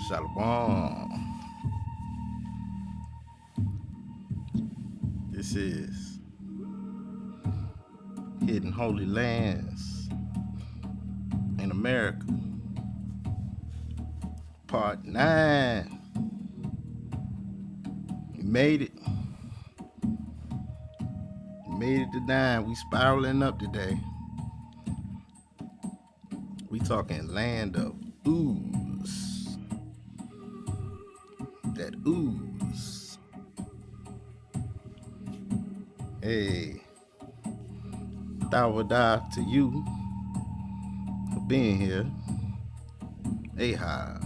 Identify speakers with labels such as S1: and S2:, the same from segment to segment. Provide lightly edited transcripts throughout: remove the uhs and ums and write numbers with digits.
S1: Shalom. This is Hidden Holy Lands in America, Part 9. We made it. We made it to 9. We spiraling up today. We talking land of ooze. That ooze. Hey, Dawadah to you for being here. Ahab.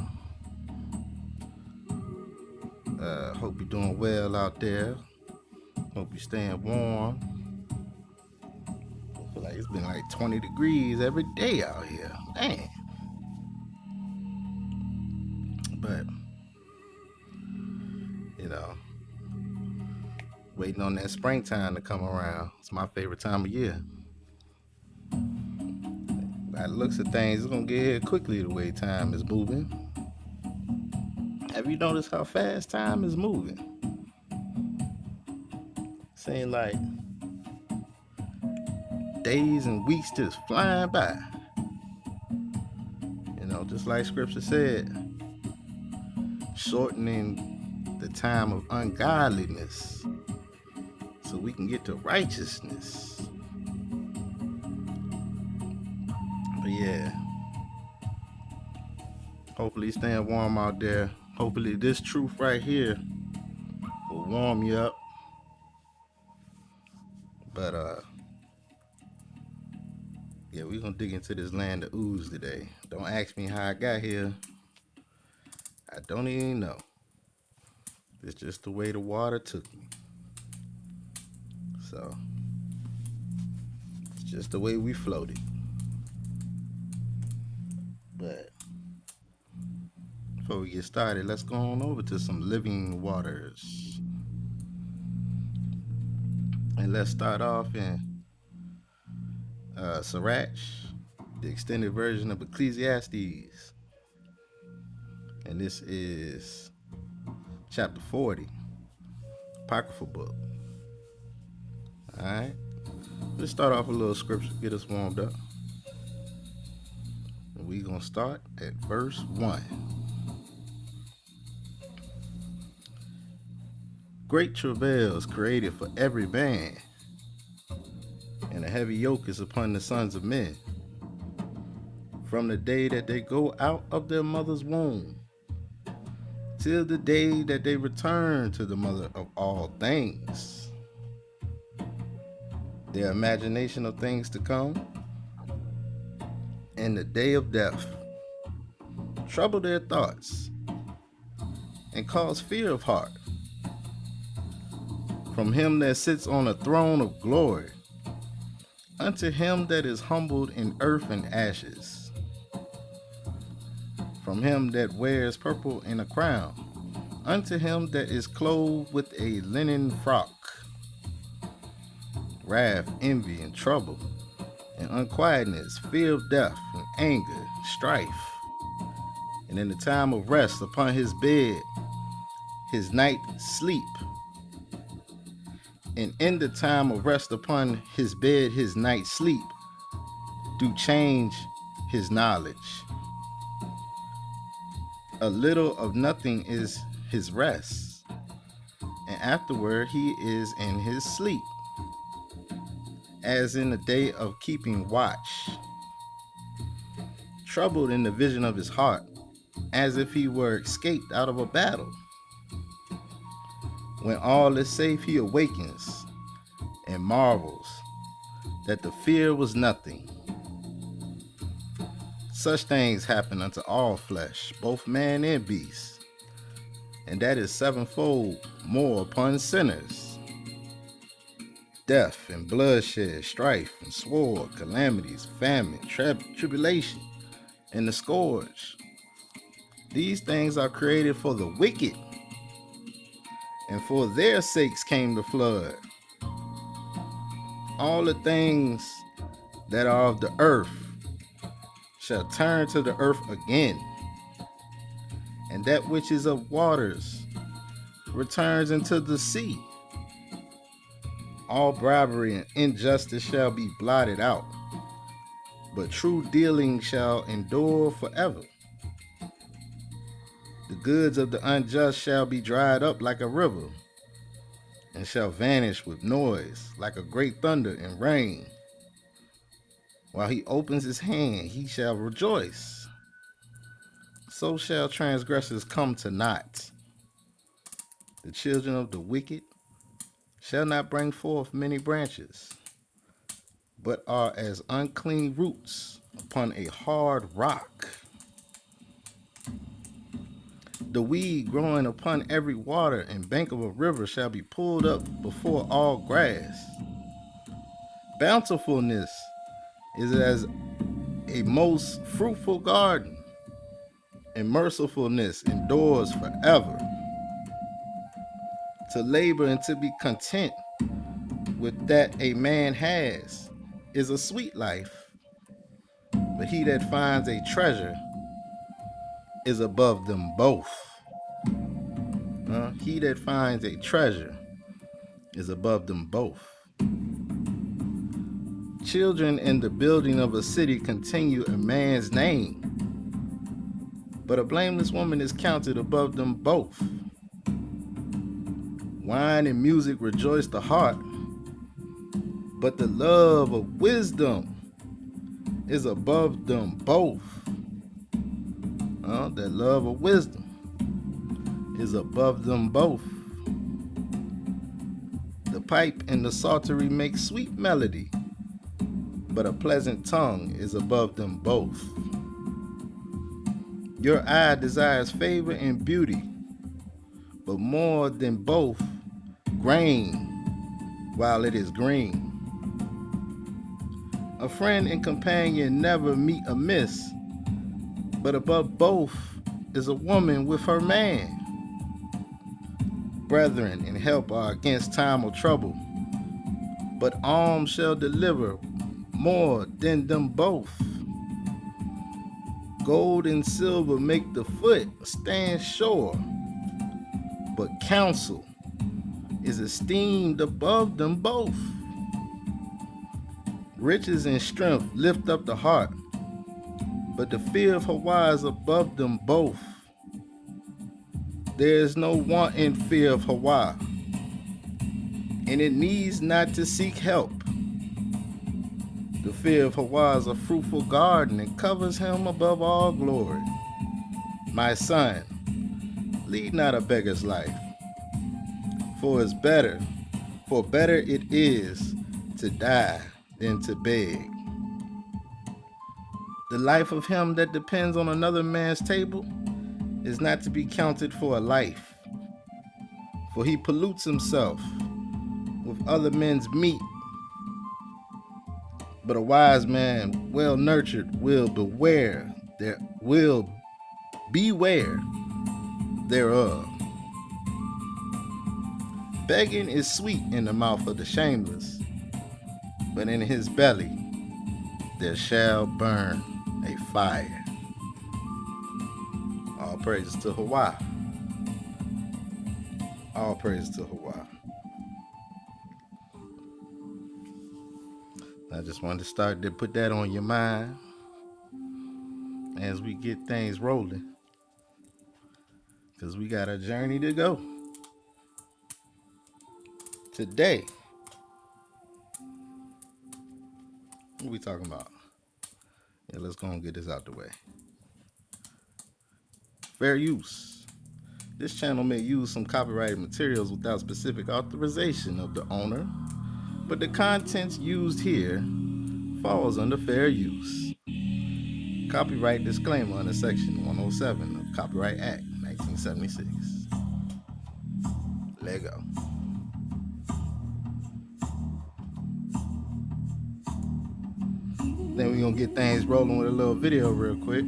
S1: Hope you're doing well out there. Hope you're staying warm. I feel like it's been like 20 degrees every day out here. Man. But, you know, waiting on that springtime to come around. It's my favorite time of year. By the looks of things, it's going to get here quickly the way time is moving. Have you noticed how fast time is moving? Seems like days and weeks just flying by. You know, just like scripture said, shortening the time of ungodliness so we can get to righteousness. But yeah, hopefully staying warm out there. Hopefully this truth right here will warm you up. But yeah, we're gonna dig into this land of ooze today. Don't ask me how I got here. I don't even know. It's just the way the water took me. So it's just the way we floated. But before we get started, let's go on over to some living waters. And let's start off in Sirach, the extended version of Ecclesiastes. And this is chapter 40, Apocryphal book. Alright. Let's start off with a little scripture, get us warmed up. And we're going to start at verse 1. Great travails created for every man, and a heavy yoke is upon the sons of men, from the day that they go out of their mother's womb, till the day that they return to the mother of all things. Their imagination of things to come, and the day of death, trouble their thoughts, and cause fear of heart. From him that sits on a throne of glory, unto him that is humbled in earth and ashes. From him that wears purple in a crown, unto him that is clothed with a linen frock. Wrath, envy, and trouble, and unquietness, fear of death, and anger, strife. And in the time of rest upon his bed, his night sleep. And in the time of rest upon his bed, his night sleep, do change his knowledge. A little of nothing is his rest, and afterward he is in his sleep, as in the day of keeping watch, troubled in the vision of his heart, as if he were escaped out of a battle. When all is safe, he awakens and marvels that the fear was nothing. Such things happen unto all flesh, both man and beast, and that is sevenfold more upon sinners. Death and bloodshed, strife and sword, calamities, famine, tribulation, and the scourge. These things are created for the wicked, and for their sakes came the flood. All the things that are of the earth shall turn to the earth again, and that which is of waters returns into the sea. All bribery and injustice shall be blotted out, but true dealing shall endure forever. The goods of the unjust shall be dried up like a river, and shall vanish with noise like a great thunder and rain. While he opens his hand, he shall rejoice. So shall transgressors come to naught. The children of the wicked shall not bring forth many branches, but are as unclean roots upon a hard rock. The weed growing upon every water and bank of a river shall be pulled up before all grass. Bountifulness is as a most fruitful garden, and mercifulness endures forever. To labor and to be content with that a man has is a sweet life, but he that finds a treasure is above them both. He that finds a treasure is above them both. Children in the building of a city continue a man's name, but a blameless woman is counted above them both. Wine and music rejoice the heart, but the love of wisdom is above them both. That love of wisdom is above them both. The pipe and the psaltery make sweet melody, but a pleasant tongue is above them both. Your eye desires favor and beauty, but more than both, grain while it is green. A friend and companion never meet amiss, but above both is a woman with her man. Brethren and help are against time of trouble, but alms shall deliver more than them both. Gold and silver make the foot stand sure, but counsel is esteemed above them both. Riches and strength lift up the heart, but the fear of HAWAH is above them both. There is no want in fear of HAWAH, and it needs not to seek help. The fear of HAWAH is a fruitful garden and covers him above all glory. My son, lead not a beggar's life, for better it is to die than to beg. The life of him that depends on another man's table is not to be counted for a life, for he pollutes himself with other men's meat. But a wise man, well nurtured, will beware thereof. Begging is sweet in the mouth of the shameless, but in his belly there shall burn a fire. All praises to HAWAH. All praises to HAWAH. I just wanted to start to put that on your mind as we get things rolling, because we got a journey to go. Today, what we talking about? Yeah, let's go and get this out the way. Fair use. This channel may use some copyrighted materials without specific authorization of the owner, but the contents used here falls under fair use. Copyright disclaimer under Section 107 of Copyright Act 1976. Let go. Then we're going to get things rolling with a little video real quick,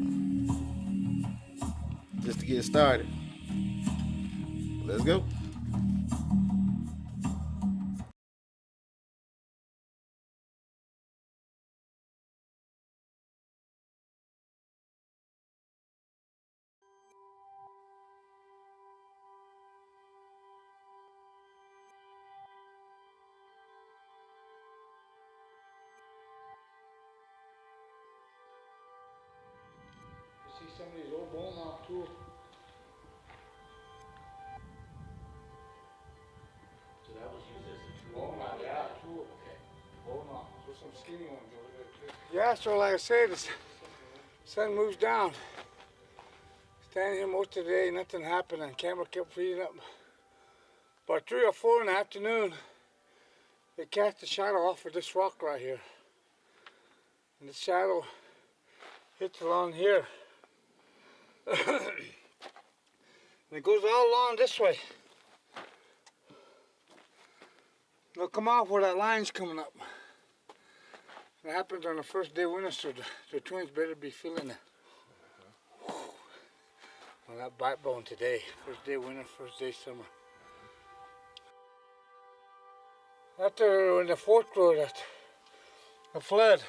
S1: just to get started. Let's go.
S2: some of these old bone off too.
S1: So that was used as a tool?
S2: Bone off, yeah, tool.
S1: Okay.
S2: Bone off. There's some skinny ones over there too. Yeah, so like I said, the sun moves down. Standing here most of the day, nothing happened, and camera kept freezing up. About 3 or 4 in the afternoon, they cast a shadow off of this rock right here. And the shadow hits along here. And it goes all along this way. They'll come off where that line's coming up. It happens on the first day of winter, so the twins better be feeling it. On that backbone today. First day of winter, first day of summer. After in the fourth row, the flood,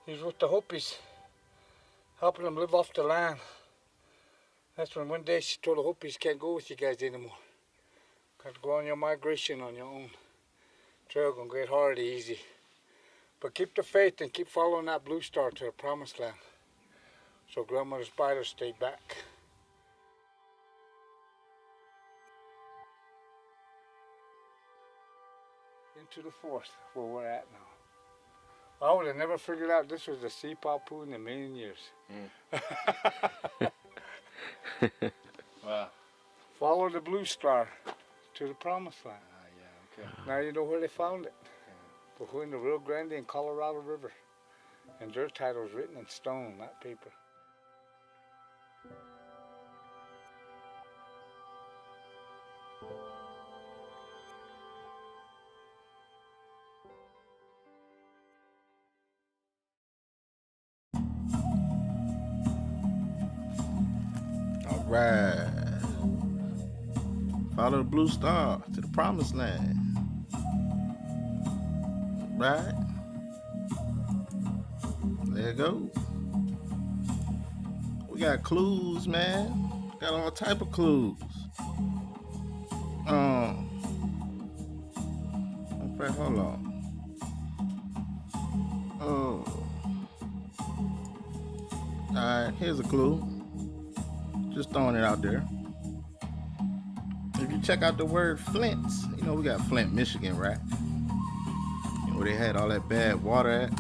S2: he was with the Hopis, helping them live off the land. That's when one day she told the Hopis, can't go with you guys anymore. Got to go on your migration on your own. Trail gonna get hard easy. But keep the faith and keep following that blue star to the promised land. So Grandmother Spider stayed back. Into the forest where we're at now. I would have never figured out this was a sea papu in a million years.
S1: Wow.
S2: Follow the blue star to the promised land.
S1: Yeah, okay.
S2: Now you know where they found it. Between the Rio Grande and Colorado River. And their title's written in stone, not paper.
S1: All right. Follow the blue star to the promised land. Right? There you go. We got clues, man. Got all type of clues. Okay, hold on. Alright, here's a clue. Just throwing it out there. If you check out the word Flint, you know we got Flint, Michigan, right? You know where they had all that bad water at.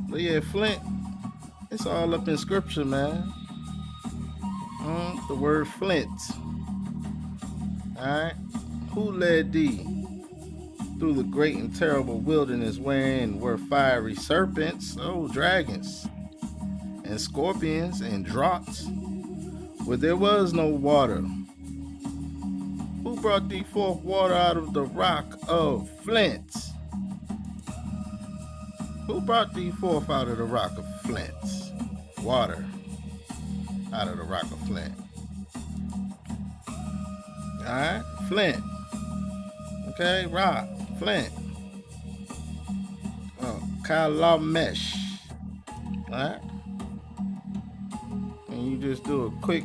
S1: But yeah, Flint, it's all up in scripture, man. The word Flint. Alright? Who led thee through the great and terrible wilderness wherein were fiery serpents, dragons, and scorpions and droughts, where there was no water? Who brought thee forth water out of the rock of flint? Who brought thee forth out of the rock of flint? Water out of the rock of flint. Alright? Flint. Okay, rock. Flint. Kalamesh. Alright? And you just do a quick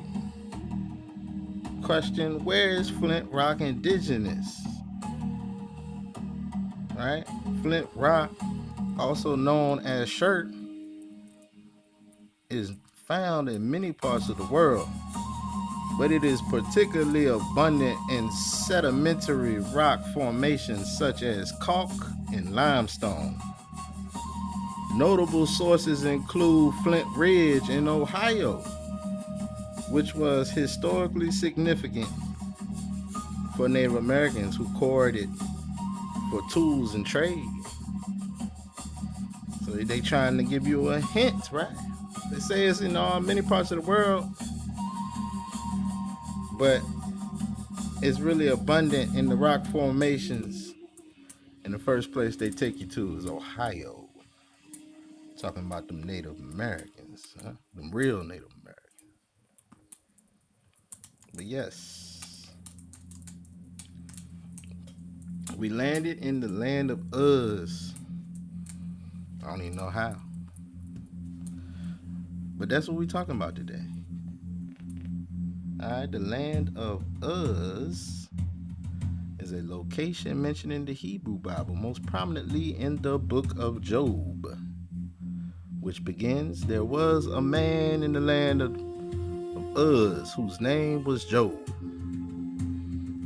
S1: question, where is Flint Rock indigenous? Right? Flint Rock, also known as Shirt, is found in many parts of the world, but it is particularly abundant in sedimentary rock formations such as chalk and limestone. Notable sources include Flint Ridge in Ohio, which was historically significant for Native Americans who quarried it for tools and trade. So they trying to give you a hint, right? They say it's in many parts of the world, but it's really abundant in the rock formations. And the first place they take you to is Ohio. Talking about them Native Americans, huh? Them real Native Americans. But yes, we landed in the land of Uz. I don't even know how. But that's what we're talking about today. Alright, the land of Uz is a location mentioned in the Hebrew Bible, most prominently in the book of Job, which begins, there was a man in the land of Uz whose name was Job.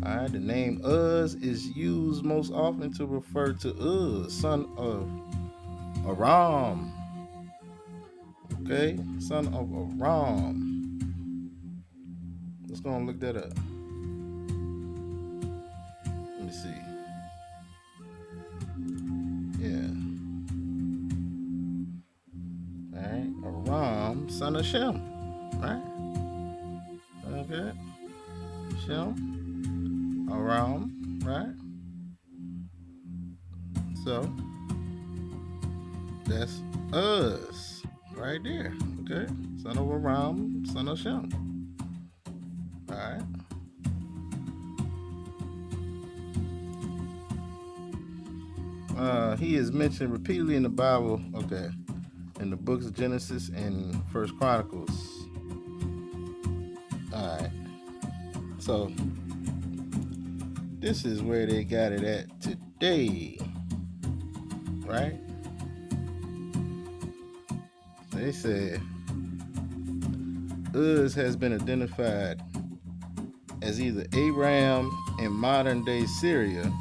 S1: Alright, the name Uz is used most often to refer to Uz, son of Aram. Okay, son of Aram. Let's go and look that up. Let me see. Yeah. Alright, Aram, son of Shem. Right? Okay. Shem. Aram. Right? So, that's Uz. Right there. Okay. Son of Aram, son of Shem. Alright. He is mentioned repeatedly in the Bible. Okay. In the books of Genesis and First Chronicles. Alright. So, this is where they got it at today. Right? They said Uz has been identified as either Aram in modern day Syria,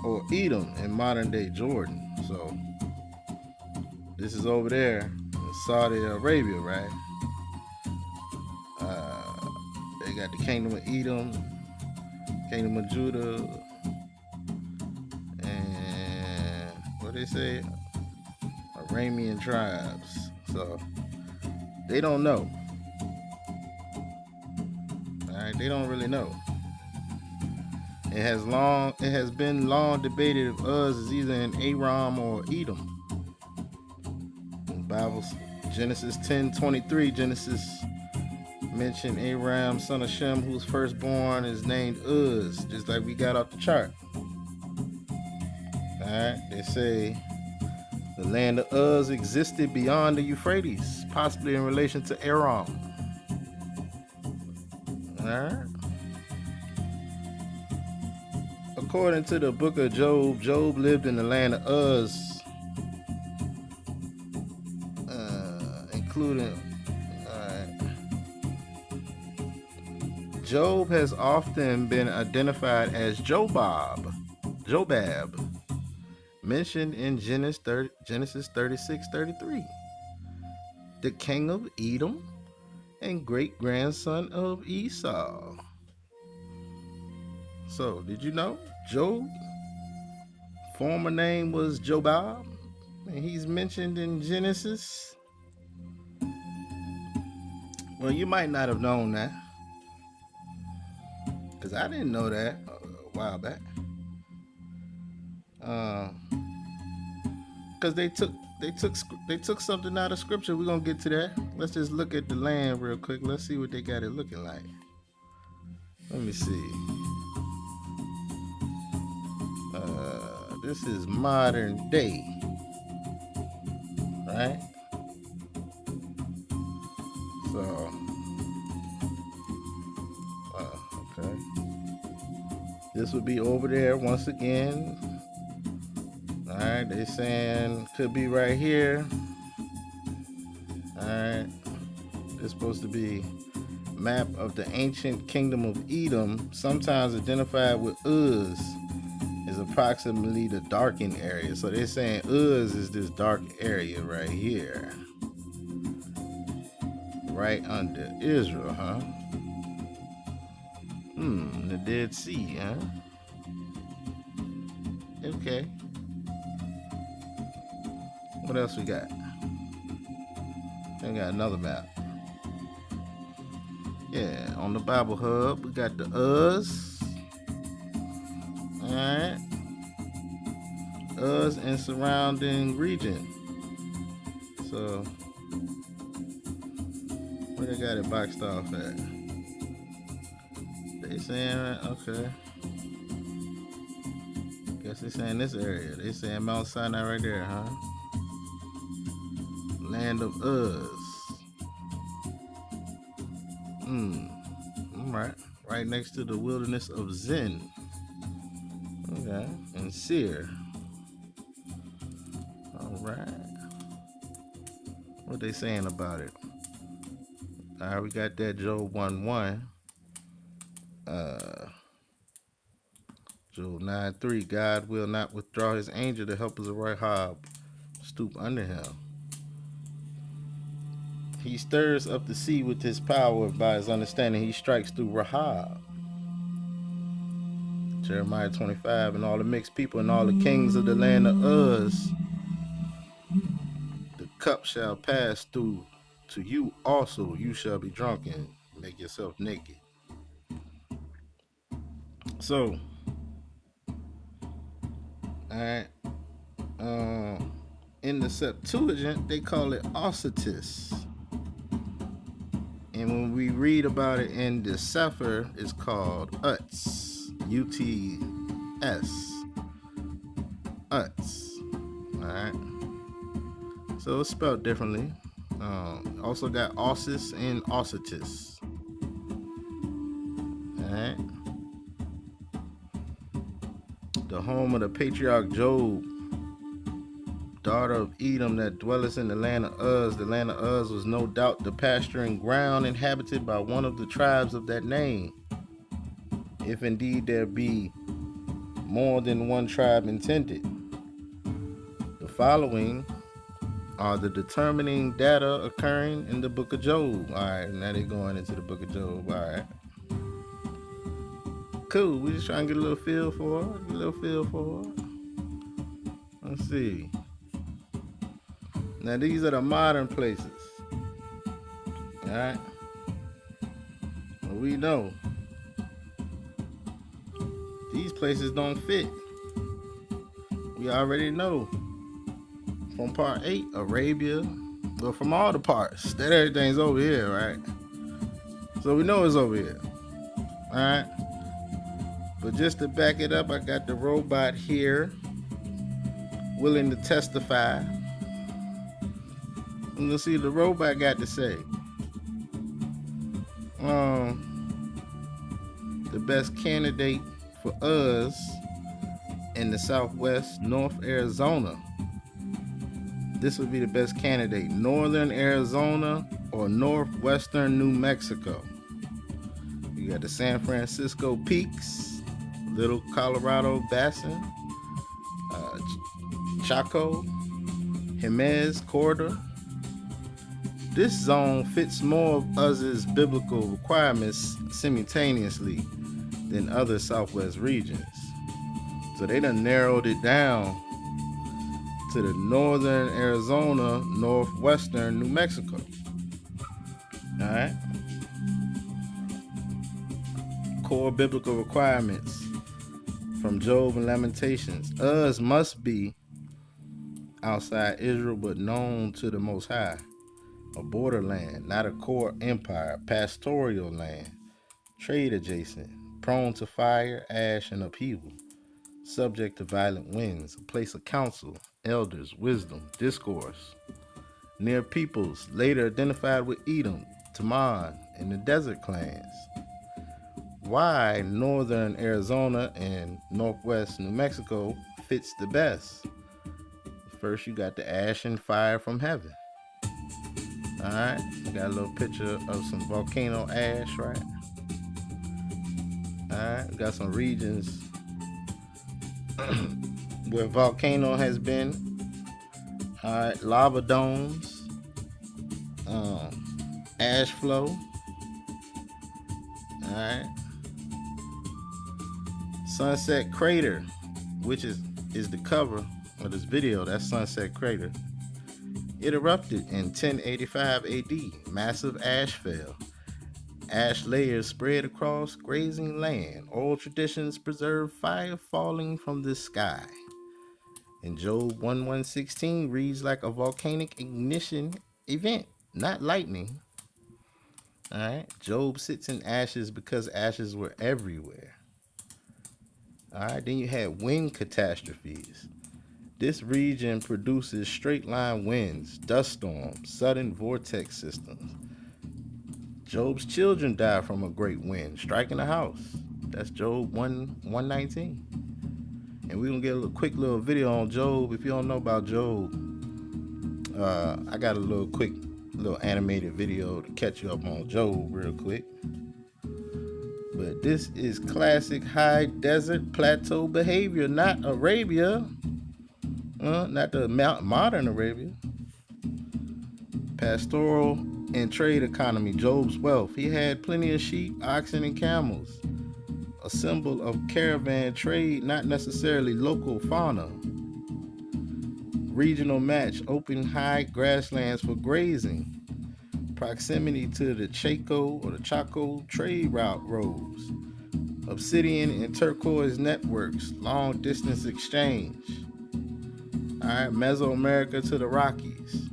S1: or Edom in modern day Jordan. So this is over there in Saudi Arabia, right? They got the kingdom of Edom, kingdom of Judah, and what they say, Aramean tribes. So they don't know. Alright, they don't really know. It has been long debated if Uz is either in Aram or Edom. In Bible, Genesis 10:23, Genesis mentioned Aram, son of Shem, whose firstborn is named Uz, just like we got off the chart. Alright, they say the land of Uz existed beyond the Euphrates, possibly in relation to Aram. Alright. According to the book of Job, Job lived in the land of Uz, including. Job has often been identified as Jobab, mentioned in Genesis 36:33, the king of Edom and great grandson of Esau. So, did you know Job former name was Jobab, and he's mentioned in Genesis? Well, you might not have known that, because I didn't know that a while back. Because they took something out of scripture. We're gonna get to that. Let's just look at the land real quick. Let's see what they got it looking like. Let me see. This is modern day, right? So, okay. This would be over there once again. Alright, they saying could be right here. Alright. It's supposed to be map of the ancient kingdom of Edom, sometimes identified with Uz, is approximately the darkened area. So they're saying Uz is this dark area right here. Right under Israel, huh? The Dead Sea, huh? Okay. What else we got? We got another map. Yeah, on the Bible Hub, we got the Uz. Alright. Uz and surrounding region. So, where they got it boxed off at? They saying, okay. Guess they saying this area. They saying Mount Sinai right there, huh? Land of Uz. Alright. Right next to the wilderness of Zin. Okay. And Seir. Alright. What they saying about it? All right, we got that Job 1:1. Uh, Job 9:3. God will not withdraw his angel to help his ahab stoop under him. He stirs up the sea with his power. By his understanding, he strikes through Rahab. Jeremiah 25. And all the mixed people and all the kings of the land of Uz, the cup shall pass through to you also. You shall be drunken. Make yourself naked. So, all right. In the Septuagint, they call it Ausitis. And when we read about it in the Sefer, it's called Uts. U-T-S. Uts. Alright. So it's spelled differently. Also got Ausis and Ausitis. Alright. The home of the patriarch Job, daughter of Edom, that dwelleth in the land of Uz. The land of Uz was no doubt the pasturing ground inhabited by one of the tribes of that name, if indeed there be more than one tribe intended. The following are the determining data occurring in the book of Job. All right, now they're going into the book of Job. All right, cool. We just trying to get a little feel for it. Let's see. Now these are the modern places. All right. Well, we know these places don't fit. We already know from part 8, Arabia, but from all the parts that everything's over here, right? So we know it's over here. All right. But just to back it up, I got the robot here willing to testify. And let's see what the robot got to say. The best candidate for us in the Southwest, North Arizona. This would be the best candidate. Northern Arizona or Northwestern New Mexico. You got the San Francisco Peaks, Little Colorado Basin, Chaco, Jemez Corridor. This zone fits more of Uz's biblical requirements simultaneously than other Southwest regions. So they done narrowed it down to the Northern Arizona, Northwestern New Mexico. All right. Core biblical requirements from Job and Lamentations. Uz must be outside Israel, but known to the Most High. A borderland, not a core empire. Pastoral land, trade adjacent, prone to fire, ash, and upheaval. Subject to violent winds. A place of counsel, elders, wisdom, discourse. Near peoples, later identified with Edom, Taman, and the desert clans. Why northern Arizona and northwest New Mexico fits the best? First, you got the ash and fire from heaven. All right, got a little picture of some volcano ash, right? All right, got some regions where volcano has been. All right, lava domes, ash flow. All right, Sunset Crater, which is the cover of this video. That's Sunset Crater. It erupted in 1085 AD. Massive ash fell. Ash layers spread across grazing land. Oral traditions preserve fire falling from the sky. And Job 1:16 reads like a volcanic ignition event, not lightning. All right. Job sits in ashes because ashes were everywhere. All right. Then you had wind catastrophes. This region produces straight line winds, dust storms, sudden vortex systems. Job's children died from a great wind striking a house. That's Job 1:19. And we're going to get a quick little video on Job. If you don't know about Job, I got a little animated video to catch you up on Job real quick. But this is classic high desert plateau behavior, not Arabia, not the modern Arabia. Pastoral and trade economy, Job's wealth. He had plenty of sheep, oxen, and camels. A symbol of caravan trade, not necessarily local fauna. Regional match, open high grasslands for grazing. Proximity to the Chaco trade route roads. Obsidian and turquoise networks, long distance exchange. All right, Mesoamerica to the Rockies.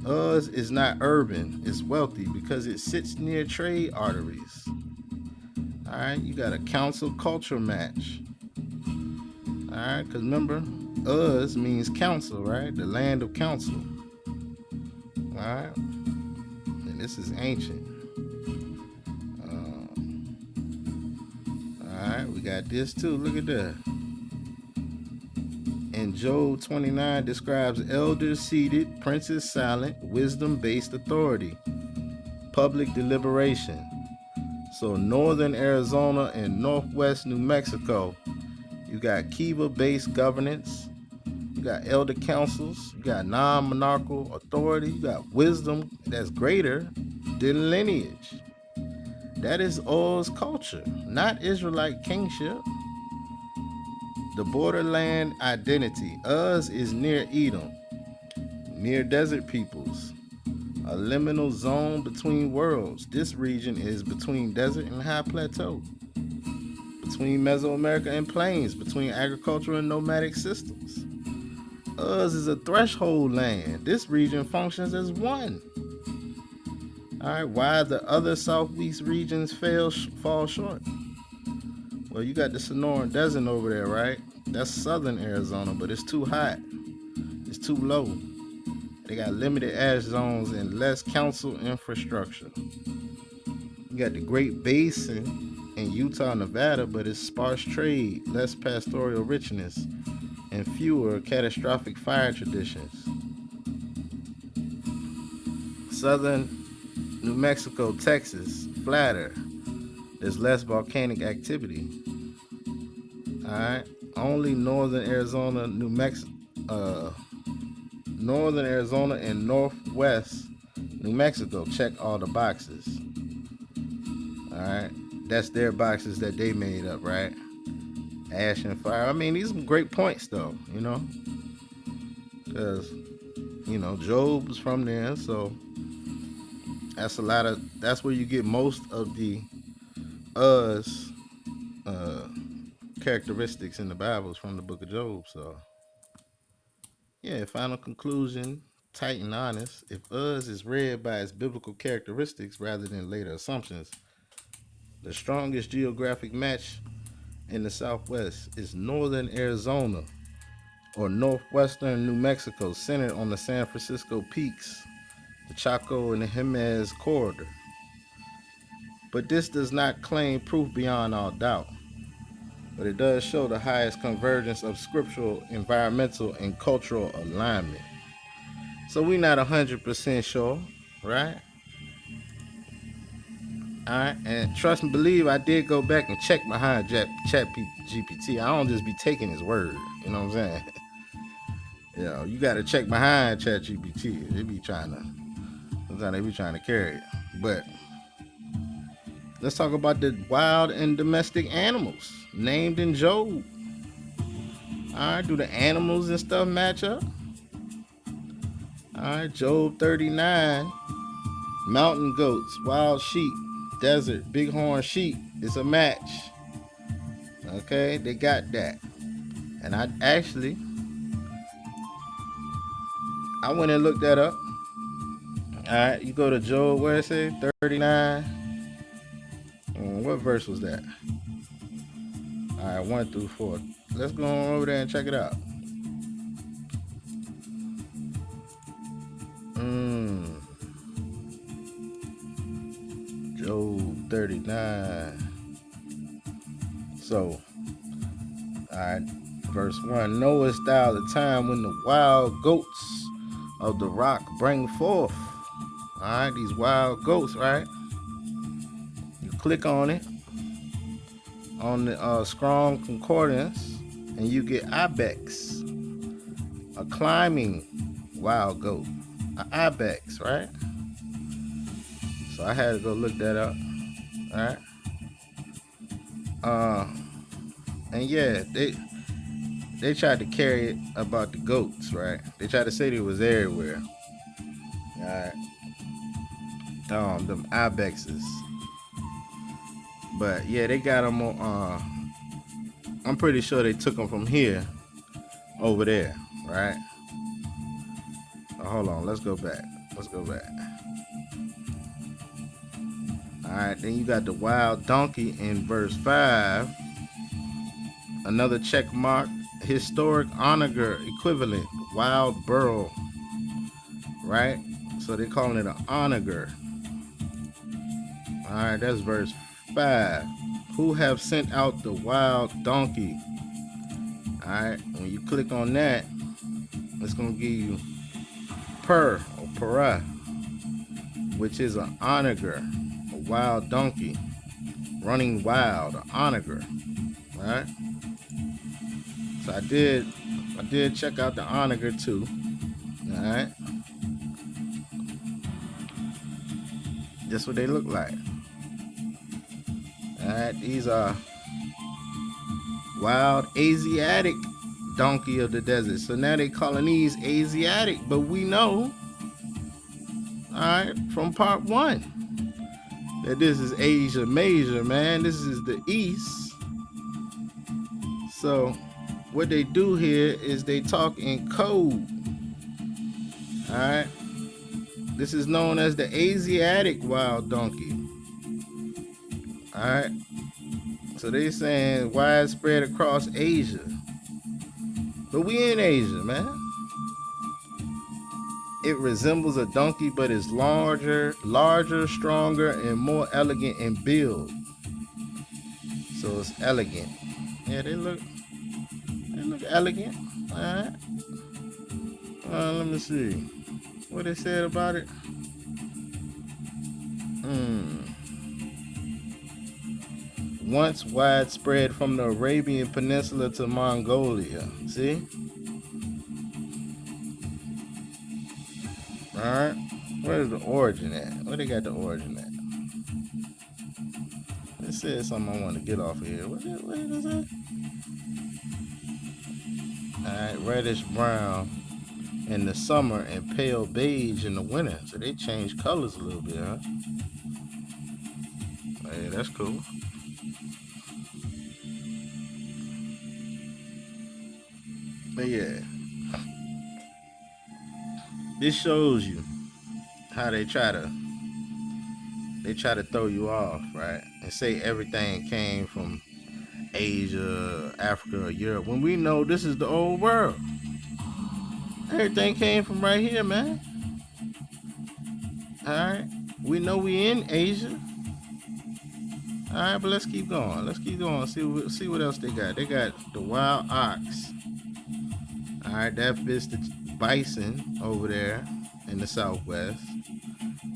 S1: Uz is not urban, it's wealthy because it sits near trade arteries. All right, you got a council culture match. All right, because remember, Uz means council, right? The land of council. All right, and this is ancient. All right, we got this too. Look at that. And Job 29 describes elders seated, princes silent, wisdom based authority, public deliberation. So, northern Arizona and northwest New Mexico, you got Kiva based governance, you got elder councils, you got non monarchical authority, you got wisdom that's greater than lineage. That is Oz culture, not Israelite kingship. The borderland identity. Uz is near Edom, near desert peoples, a liminal zone between worlds. This region is between desert and high plateau, between Mesoamerica and plains, between agricultural and nomadic systems. Uz is a threshold land. This region functions as one. All right, why the other southeast regions fall short? Well, you got the Sonoran Desert over there, right? That's southern Arizona, but it's too hot. It's too low. They got limited ash zones and less council infrastructure. You got the Great Basin in Utah, Nevada, but it's sparse trade, less pastoral richness, and fewer catastrophic fire traditions. Southern New Mexico, Texas, flatter. There's less volcanic activity. All right. Only northern Arizona, northern Arizona and northwest New Mexico check all the boxes. All right. That's their boxes that they made up, right? Ash and fire. I mean, these are great points, though, because, Job's from there, so that's where you get most of the Uz characteristics in the Bibles from the book of Job. So, yeah, final conclusion, tight and honest. If Uz is read by its biblical characteristics rather than later assumptions, the strongest geographic match in the Southwest is northern Arizona or northwestern New Mexico, centered on the San Francisco peaks, the Chaco and the Jemez corridor. But this does not claim proof beyond all doubt. But it does show the highest convergence of scriptural, environmental, and cultural alignment. So we're not 100% sure, right? All right, and trust and believe, I did go back and check behind Chat GPT. I don't just be taking his word. You know what I'm saying? You got to check behind Chat GPT. Sometimes they be trying to carry it. But let's talk about the wild and domestic animals named in Job. All right, do the animals and stuff match up? All right, Job 39, mountain goats, wild sheep, desert, bighorn sheep. It's a match. Okay, they got that. And I went and looked that up. All right, you go to Job, where it say 39. What verse was that? All right, 1 through 4. Let's go on over there and check it out. Job 39. So, all right, verse 1. Knowest thou the time when the wild goats of the rock bring forth. All right, these wild goats, right? You click on it on the Strong Concordance, and you get ibex, a climbing wild goat, an ibex, right? So I had to go look that up, all right? Uh, and yeah, they tried to carry it about the goats, right? They tried to say they was everywhere, all right? Them ibexes, but yeah, they got them on. I'm pretty sure they took them from here over there, right? Hold on, let's go back. Let's go back. All right, then you got the wild donkey in verse 5. Another check mark, historic onager equivalent, wild burrow, right? So they calling it an onager. All right, that's verse 5. Who have sent out the wild donkey? All right, when you click on that, it's going to give you per or para, which is an onager, a wild donkey, running wild, an onager, right? So I did check out the onager too. All right, that's what they look like. All right, these are wild Asiatic donkey of the desert. So now they calling these Asiatic, but we know, all right, from part one, that this is Asia Major, man. This is the East. So what they do here is they talk in code. All right, this is known as the Asiatic wild donkey. All right, so they saying widespread across Asia, but we in Asia, man. It resembles a donkey, but is larger, stronger, and more elegant in build. So it's elegant. Yeah, they look elegant. All right. Let me see what they said about it. Once widespread from the Arabian Peninsula to Mongolia. See? All right. Where's the origin at? Where they got the origin at? It said something I want to get off of here. What did it say? Alright, reddish brown in the summer and pale beige in the winter. So they change colors a little bit, huh? Hey, that's cool. But yeah, this shows you how they try to throw you off, right? And say everything came from Asia, Africa, or Europe. When we know this is the old world. Everything came from right here, man. Alright. We know we in Asia. Alright, but let's keep going. Let's keep going. See what else they got. They got the wild ox. Alright, that fits the bison over there in the southwest.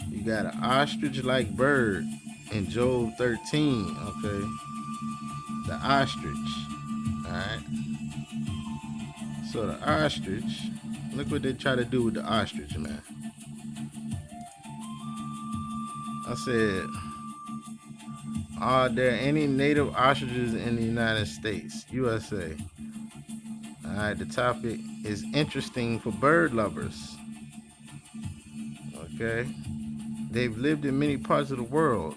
S1: You got an ostrich-like bird in Job 13. Okay. The ostrich. Alright. So the ostrich, look what they try to do with the ostrich, man. I said, are there any native ostriches in the United States, USA? Alright, the topic is interesting for bird lovers. Okay. They've lived in many parts of the world,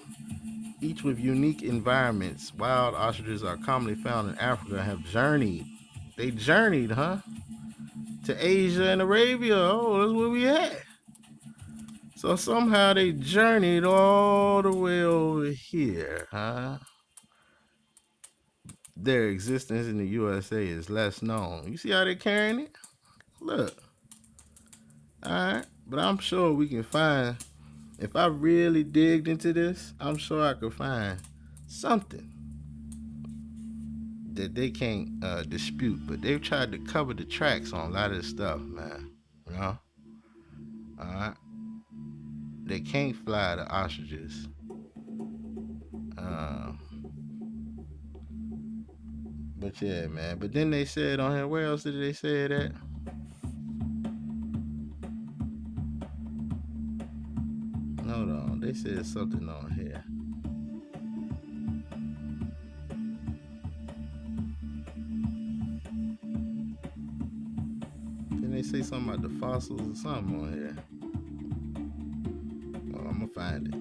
S1: each with unique environments. Wild ostriches are commonly found in Africa and have journeyed. They journeyed, huh? To Asia and Arabia. Oh, that's where we at. So somehow they journeyed all the way over here, huh? Their existence in the USA is less known. You see how they're carrying it? Look. Alright. But I'm sure we can find, if I really digged into this, I'm sure I could find something that they can't dispute. But they've tried to cover the tracks on a lot of this stuff, man. You know? All right, they can't fly the ostriches. Uh, but yeah, man. But then they said on here, where else did they say that? Hold on, they said something on here. Didn't they say something about the fossils or something on here? Oh, I'm gonna find it.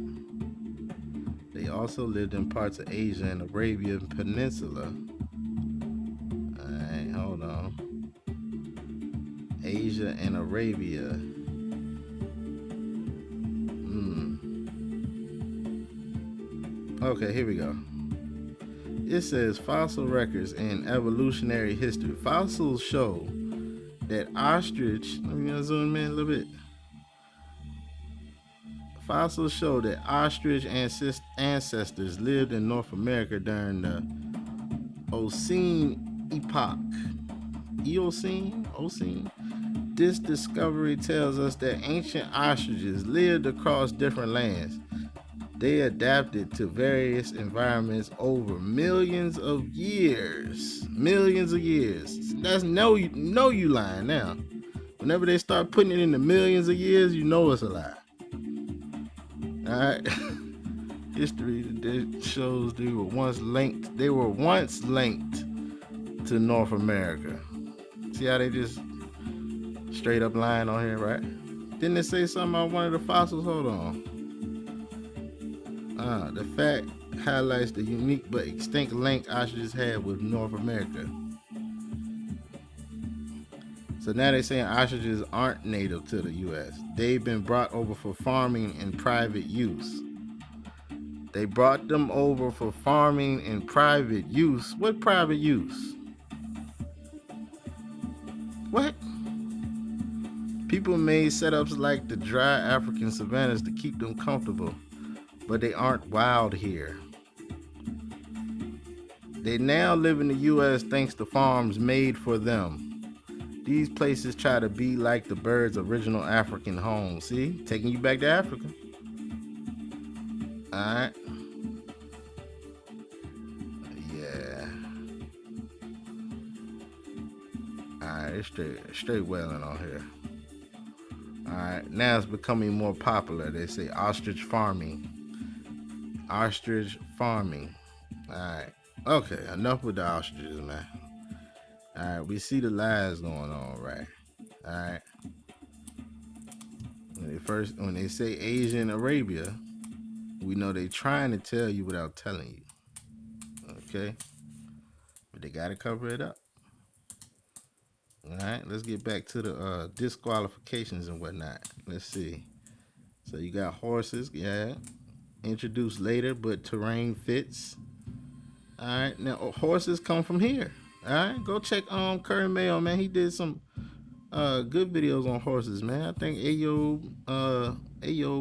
S1: They also lived in parts of Asia and Arabian Peninsula. Alright, hold on. Asia and Arabia. Okay, here we go. It says fossil records in evolutionary history. Fossils show that ostrich. Let me zoom in a little bit. Fossils show that ostrich ancestors lived in North America during the Eocene epoch. Eocene? This discovery tells us that ancient ostriches lived across different lands. They adapted to various environments over millions of years. Millions of years. That's you lying now. Whenever they start putting it in the millions of years, you know it's a lie. Alright. History that shows they were once linked. They were once linked to North America. See how they just straight up lying on here, right? Didn't it say something about one of the fossils? Hold on. The fact highlights the unique but extinct link ostriches had with North America. So now they're saying ostriches aren't native to the U.S. They've been brought over for farming and private use. They brought them over for farming and private use. What private use? What? People made setups like the dry African savannas to keep them comfortable, but they aren't wild here. They now live in the U.S. thanks to farms made for them. These places try to be like the birds' original African home. See? Taking you back to Africa. Alright. Yeah. Alright, it's straight whaling on here. Alright, now it's becoming more popular. They say ostrich farming. Ostrich farming. Alright. Okay, enough with the ostriches, man. Alright, we see the lies going on, right? Alright. When they say Asia and Arabia, we know they trying to tell you without telling you. Okay? But they gotta cover it up. Alright, let's get back to the disqualifications and whatnot. Let's see. So you got horses, yeah. Introduced later, but terrain fits. Alright, now horses come from here. Alright, go check Curry Mayo, man. He did some good videos on horses, man. I think Ayob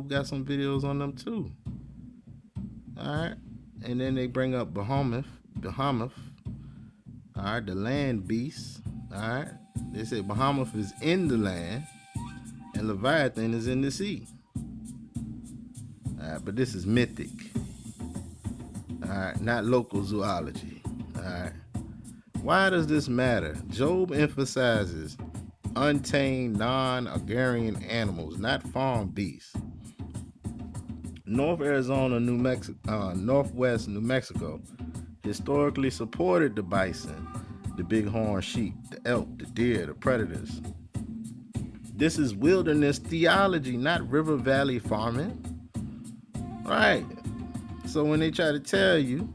S1: got some videos on them too. Alright. And then they bring up Bahamut. Alright, the land beast. Alright. They say Bahamut is in the land and Leviathan is in the sea. Alright, but this is mythic. Alright, not local zoology. Alright. Why does this matter? Job emphasizes untamed, non-agrarian animals, not farm beasts. North Arizona, Northwest New Mexico historically supported the bison, the bighorn sheep, the elk, the deer, the predators. This is wilderness theology, not river valley farming. Right. So when they try to tell you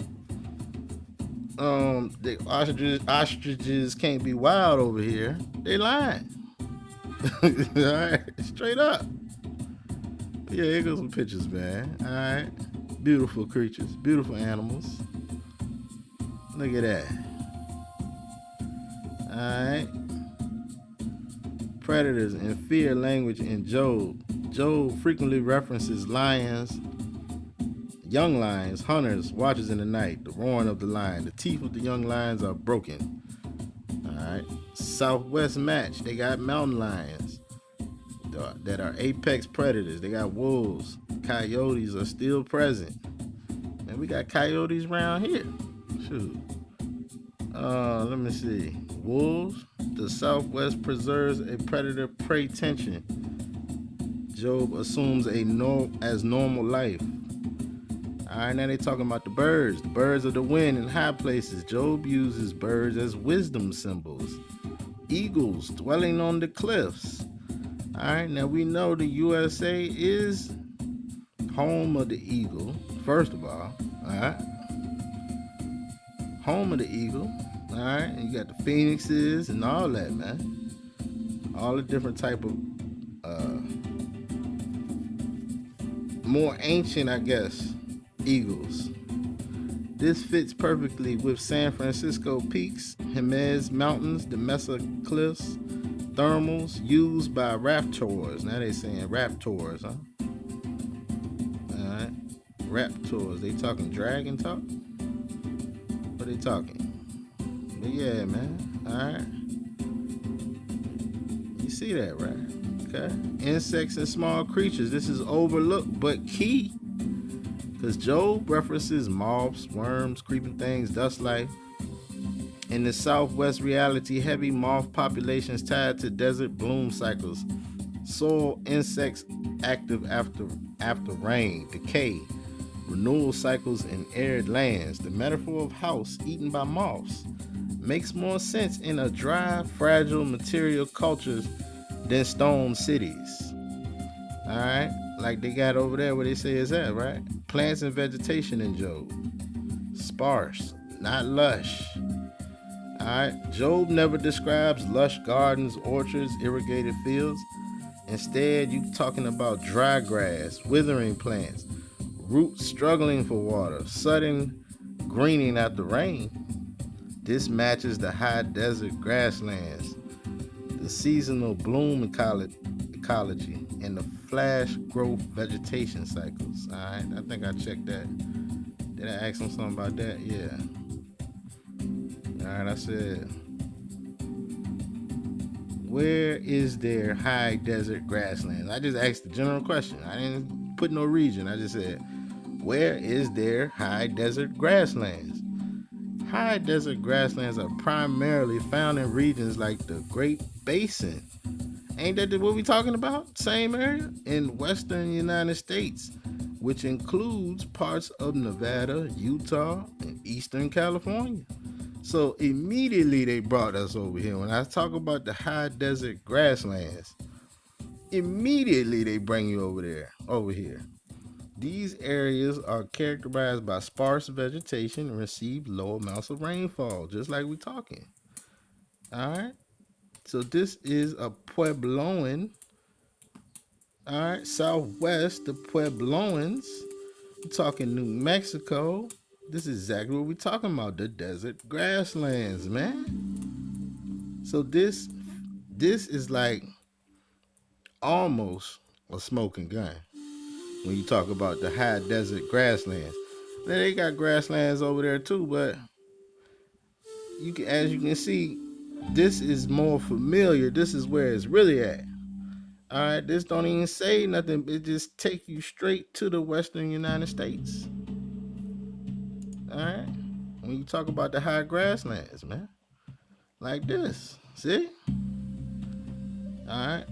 S1: the ostriches can't be wild over here, they lying. Alright, straight up. Yeah, here goes some pictures, man. Alright. Beautiful creatures, beautiful animals. Look at that. Alright. Predators and fear language in Job. Job frequently references lions, young lions, hunters, watchers in the night, the roaring of the lion. The teeth of the young lions are broken. Alright. Southwest match. They got mountain lions. that are apex predators. They got wolves. Coyotes are still present. And we got coyotes around here. Shoot. Let me see. Wolves. The Southwest preserves a predator-prey tension. Job assumes as normal life. All right, now they talking about the birds of the wind in high places. Job uses birds as wisdom symbols. Eagles dwelling on the cliffs. All right, now we know the USA is home of the eagle. First of all right, home of the eagle. All right, and you got the phoenixes and all that, man. All the different type of more ancient, I guess, eagles. This fits perfectly with San Francisco peaks, Jemez Mountains, the Mesa Cliffs, thermals used by raptors. Now they saying raptors, huh? Alright. Raptors. They talking dragon talk? What they talking? But yeah, man. Alright. You see that, right? Okay. Insects and small creatures. This is overlooked but key. Because Job references moths, worms, creeping things, dust life. In the Southwest reality, heavy moth populations tied to desert bloom cycles, soil insects active after rain, decay, renewal cycles in arid lands. The metaphor of house eaten by moths makes more sense in a dry, fragile material cultures than stone cities. Alright? Like they got over there where they say is at, right? Plants and vegetation in Job. Sparse, not lush. Alright, Job never describes lush gardens, orchards, irrigated fields. Instead, you talking about dry grass, withering plants, roots struggling for water, sudden greening after rain. This matches the high desert grasslands, the seasonal bloom ecology, and the flash growth vegetation cycles. Alright, I think I checked that. Did I ask him something about that? Yeah. Alright, I said, where is there high desert grasslands? I just asked the general question. I didn't put no region. I just said, where is there high desert grasslands? High desert grasslands are primarily found in regions like the Great Basin. Ain't that what we talking about? Same area in western United States, which includes parts of Nevada, Utah, and eastern California. So immediately they brought us over here. When I talk about the high desert grasslands, immediately they bring you over here. These areas are characterized by sparse vegetation and receive low amounts of rainfall, just like we're talking. All right. So this is a Puebloan. All right, southwest, the Puebloans. We're talking New Mexico. This is exactly what we're talking about, the desert grasslands, man. So this is like almost a smoking gun when you talk about the high desert grasslands. Now they got grasslands over there too, but as you can see, this is more familiar. This is where it's really at. All right, this don't even say nothing. It just take you straight to the western United States. All right, when you talk about the high grasslands, man, like this, see? All right,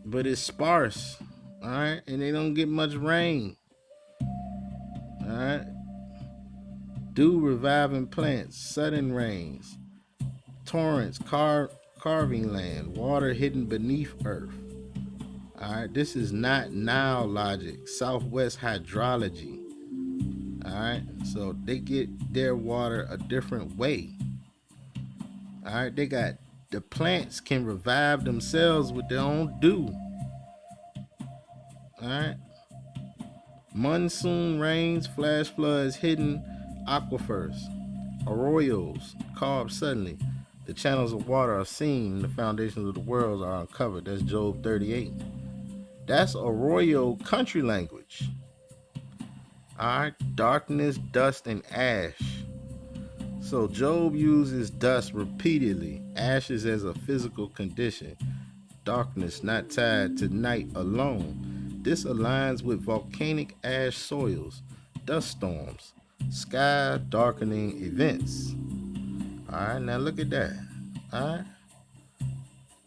S1: but it's sparse. All right, and they don't get much rain. All right, dew reviving plants, sudden rains, torrents, carving land, water hidden beneath earth. All right, this is not Nile logic, Southwest hydrology. All right, so they get their water a different way. All right, they got the plants can revive themselves with their own dew. All right, monsoon rains, flash floods, hidden aquifers, arroyos carved suddenly. The channels of water are seen, the foundations of the world are uncovered. That's Job 38. That's arroyo country language. All right, darkness, dust, and ash. So Job uses dust repeatedly, ashes as a physical condition. darkness not tied to night alone. This aligns with volcanic ash soils, dust storms, sky darkening events. All right, now look at that. All right,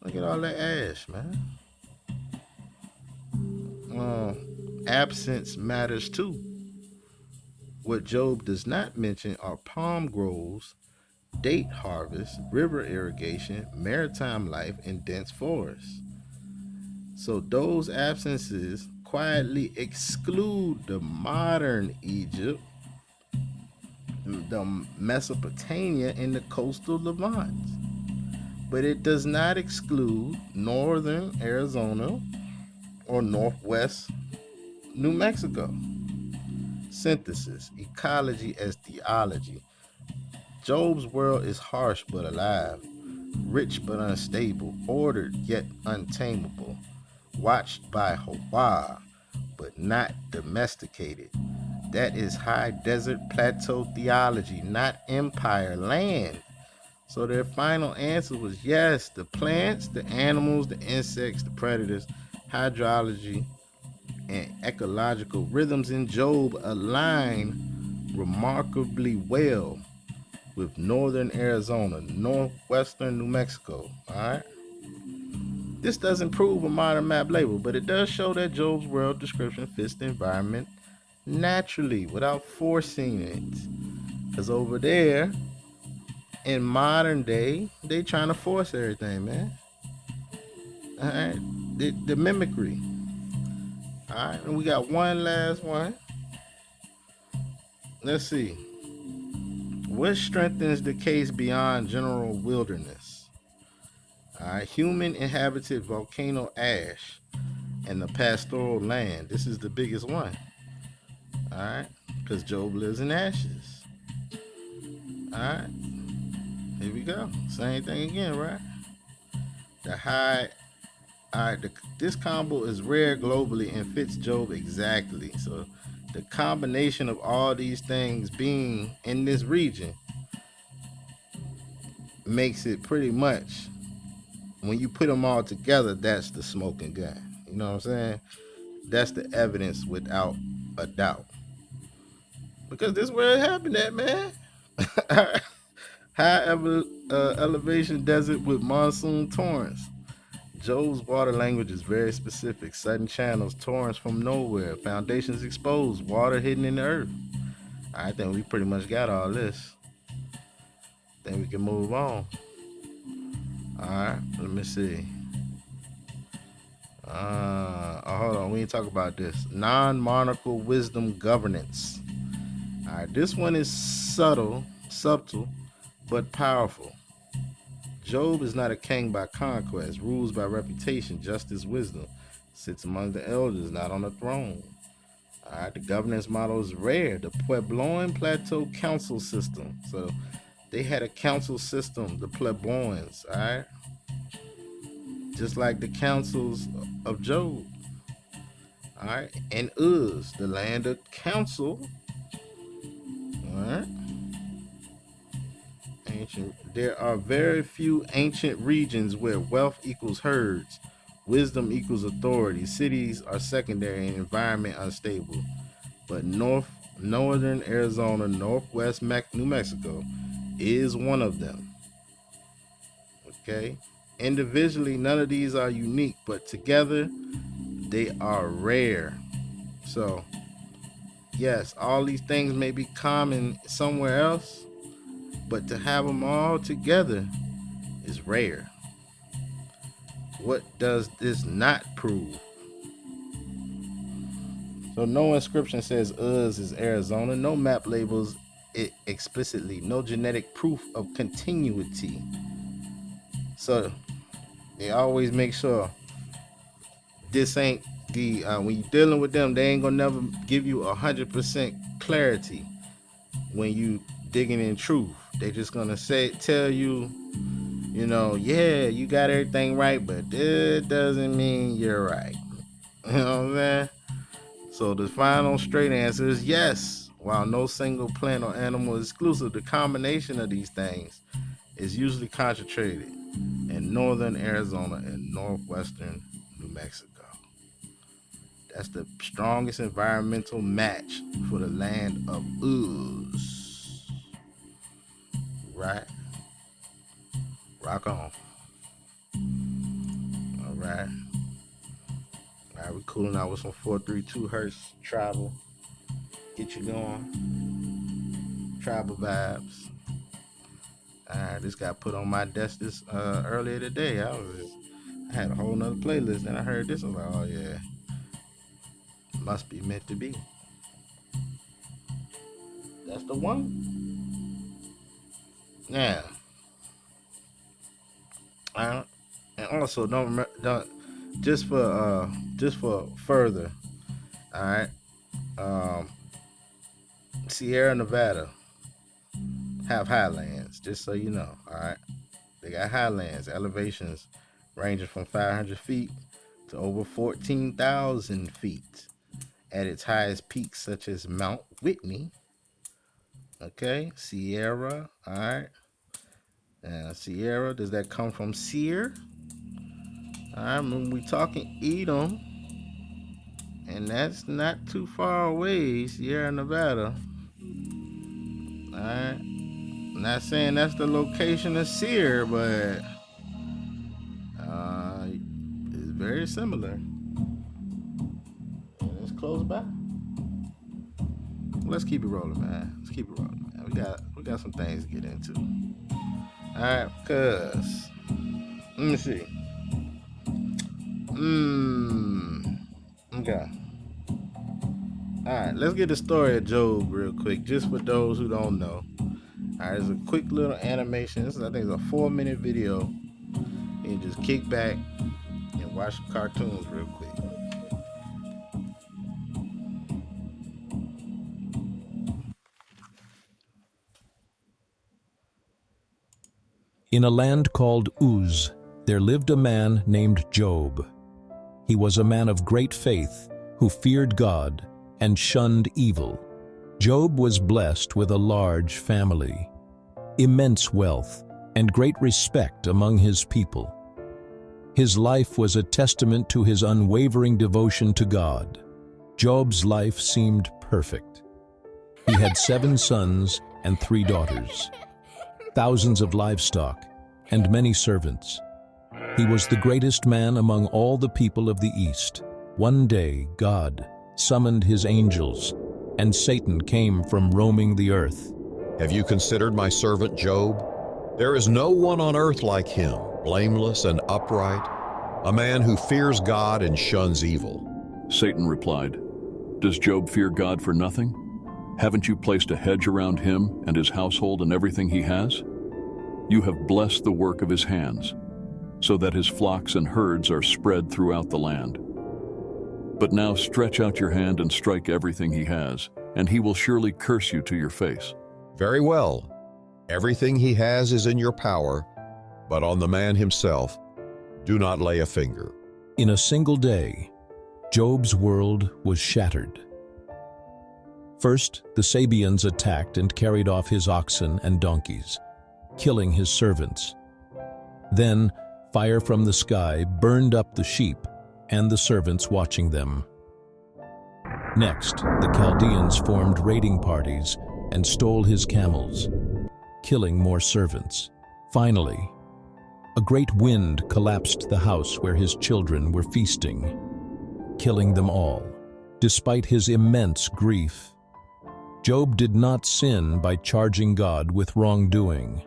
S1: look at all that ash, man. Absence matters too. What Job does not mention are palm groves, date harvest, river irrigation, maritime life, and dense forests. So those absences quietly exclude the modern Egypt, the Mesopotamia, and the coastal Levant. But it does not exclude northern Arizona or northwest New Mexico. Synthesis, ecology as theology. Job's world is harsh but alive, rich but unstable, ordered yet untamable, watched by HAWAH but not domesticated. That is high desert plateau theology, not empire land. So their final answer was yes, the plants, the animals, the insects, the predators, hydrology, and ecological rhythms in Job align remarkably well with northern Arizona, northwestern New Mexico. All right. This doesn't prove a modern map label, but it does show that Job's world description fits the environment naturally without forcing it. Because over there, in modern day, they trying to force everything, man. All right. The mimicry. All right. And we got one last one. Let's see. What strengthens the case beyond general wilderness? All right. Human inhabited volcano ash and the pastoral land. This is the biggest one. All right. Because Job lives in ashes. All right. Here we go. Same thing again, right? The high. All right. This combo is rare globally and fits Job exactly. So the combination of all these things being in this region makes it pretty much, when you put them all together, that's the smoking gun. You know what I'm saying? That's the evidence without a doubt. Because this is where it happened at, man. High elevation desert with monsoon torrents. Job's water language is very specific. Sudden channels, torrents from nowhere, foundations exposed, water hidden in the earth. I think we pretty much got all this. Think we can move on. Alright, let me see. Hold on, we ain't talk about this. Non-monarchical wisdom governance. Alright, this one is subtle, but powerful. Job is not a king by conquest, rules by reputation, justice, wisdom. Sits among the elders, not on the throne. All right, the governance model is rare. The Puebloan Plateau Council System. So they had a council system, the Puebloans, all right? Just like the councils of Job. All right, and Uz, the land of council. All right. Ancient. There are very few ancient regions where wealth equals herds, wisdom equals authority. Cities are secondary and environment unstable. But northern Arizona, northwest New Mexico is one of them. Okay? Individually, none of these are unique, but together, they are rare. So, yes, all these things may be common somewhere else, but to have them all together is rare. What does this not prove? So no inscription says Uz is Arizona. No map labels it explicitly. No genetic proof of continuity. So they always make sure this ain't the when you're dealing with them, they ain't gonna never give you 100% clarity when you digging in truth. They just gonna tell you, yeah, you got everything right, but it doesn't mean you're right. You know what I'm saying? So the final straight answer is yes. While no single plant or animal is exclusive, the combination of these things is usually concentrated. in northern Arizona and northwestern New Mexico. That's the strongest environmental match for the land of Uz. Right? Rock on. All right. All right, we're cooling out with some 432 hertz tribal. Get you going. Tribal vibes. All right, this got put on my desk this earlier today. I had a whole nother playlist, and I heard this. I was like, oh yeah, must be meant to be. That's the one. Yeah. And also don't just for further. All right. Sierra Nevada have highlands, just so you know. All right. They got highlands, elevations ranging from 500 feet to over 14,000 feet at its highest peaks, such as Mount Whitney. Okay, Sierra. All right. Sierra, does that come from seer? All right, when we talking Edom, and that's not too far away, Sierra Nevada. All right. Not saying that's the location of Seir, but it's very similar. And it's close by. Let's keep it rolling, man. Let's keep it rolling, man. We got some things to get into. All right, cuz let me see. Okay. All right, let's get the story of Job real quick, just for those who don't know. All right, it's a quick little animation. I think it's a 4-minute video. You just kick back and watch the cartoons real quick.
S3: In a land called Uz, there lived a man named Job. He was a man of great faith who feared God and shunned evil. Job was blessed with a large family, immense wealth, and great respect among his people. His life was a testament to his unwavering devotion to God. Job's life seemed perfect. He had 7 sons and 3 daughters, thousands of livestock, and many servants. He was the greatest man among all the people of the East. One day, God summoned his angels, and Satan came from roaming the earth.
S4: Have you considered my servant Job? There is no one on earth like him, blameless and upright, a man who fears God and shuns evil.
S5: Satan replied, "Does Job fear God for nothing? Haven't you placed a hedge around him and his household and everything he has? You have blessed the work of his hands, so that his flocks and herds are spread throughout the land. But now stretch out your hand and strike everything he has, and he will surely curse you to your face."
S4: Very well. Everything he has is in your power, but on the man himself, do not lay a finger.
S3: In a single day, Job's world was shattered. First, the Sabeans attacked and carried off his oxen and donkeys, killing his servants. Then, fire from the sky burned up the sheep and the servants watching them. Next, the Chaldeans formed raiding parties and stole his camels, killing more servants. Finally, a great wind collapsed the house where his children were feasting, killing them all. Despite his immense grief, Job did not sin by charging God with wrongdoing.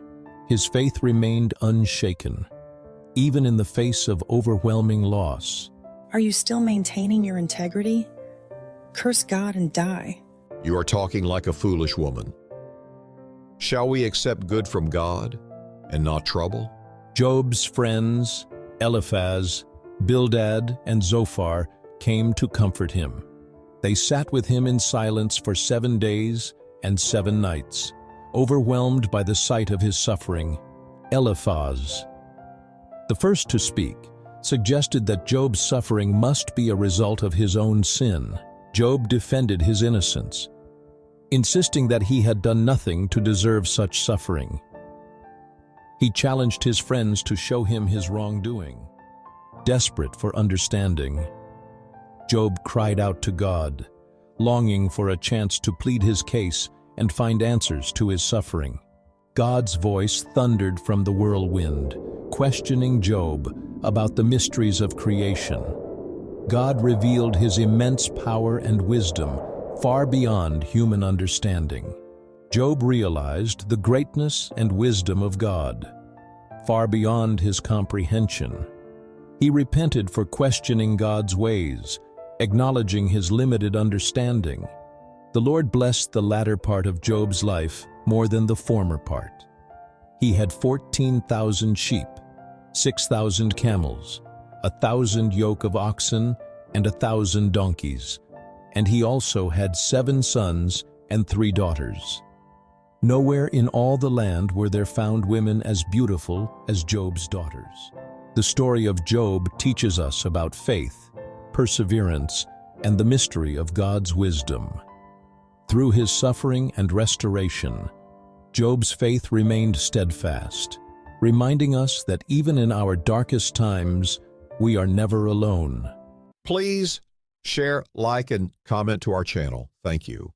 S3: His faith remained unshaken, even in the face of overwhelming loss.
S6: Are you still maintaining your integrity? Curse God and die.
S4: You are talking like a foolish woman. Shall we accept good from God and not trouble?
S3: Job's friends, Eliphaz, Bildad, and Zophar, came to comfort him. They sat with him in silence for 7 days and 7 nights, overwhelmed by the sight of his suffering. Eliphaz, the first to speak, suggested that Job's suffering must be a result of his own sin. Job defended his innocence, insisting that he had done nothing to deserve such suffering. He challenged his friends to show him his wrongdoing. Desperate for understanding, Job cried out to God, longing for a chance to plead his case and find answers to his suffering. God's voice thundered from the whirlwind, questioning Job about the mysteries of creation. God revealed his immense power and wisdom far beyond human understanding. Job realized the greatness and wisdom of God, far beyond his comprehension. He repented for questioning God's ways, acknowledging his limited understanding. The Lord blessed the latter part of Job's life more than the former part. He had 14,000 sheep, 6,000 camels, 1,000 yoke of oxen, and 1,000 donkeys, and he also had 7 sons and 3 daughters. Nowhere in all the land were there found women as beautiful as Job's daughters. The story of Job teaches us about faith, perseverance, and the mystery of God's wisdom. Through his suffering and restoration, Job's faith remained steadfast, reminding us that even in our darkest times, we are never alone.
S4: Please share, like, and comment to our channel. Thank you.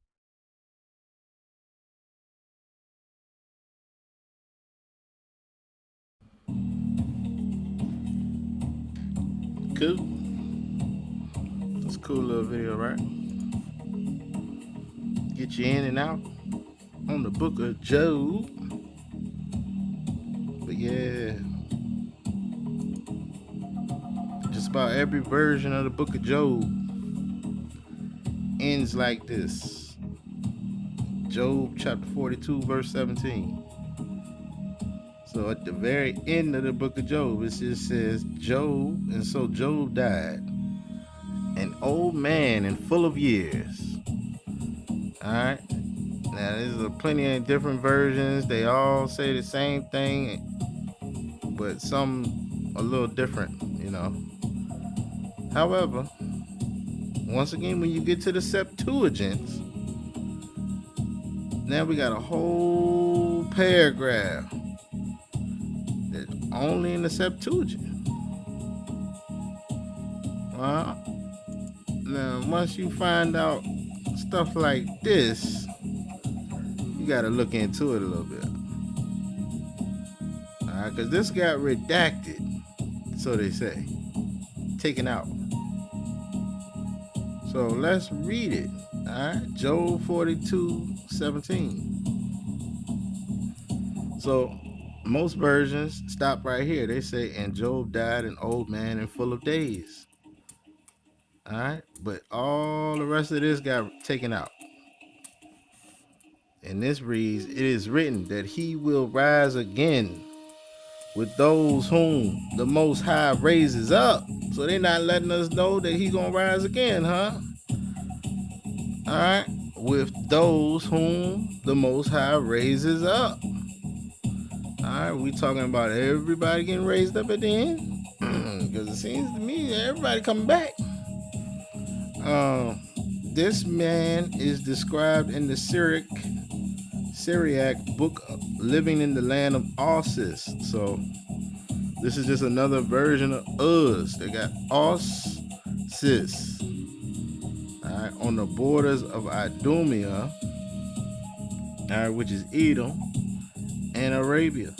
S1: Cool. That's a cool little video, right? Get you in and out on the book of Job. But yeah, just about every version of the book of Job ends like this. Job chapter 42 verse 17. So at the very end of the book of Job, it just says Job, and so Job died, an old man and full of years. Alright. Now there's plenty of different versions. They all say the same thing, but some a little different, you know. However, once again, when you get to the Septuagint, now we got a whole paragraph that's only in the Septuagint. Well, now once you find out stuff like this, you gotta look into it a little bit. Alright, because this got redacted, so they say, taken out. So let's read it. Alright, Job 42:17. So most versions stop right here. They say, and Job died an old man and full of days. Alright, but all the rest of this got taken out. And this reads, it is written that he will rise again with those whom the Most High raises up. So they're not letting us know that he's going to rise again, huh? All right. With those whom the Most High raises up. All right. We talking about everybody getting raised up at the end? Because it seems to me that everybody coming back. This man is described in the Syriac book living in the land of Ossis. So this is just another version of Uz. They got Ossis, all right, on the borders of Idumea, all right, which is Edom and Arabia.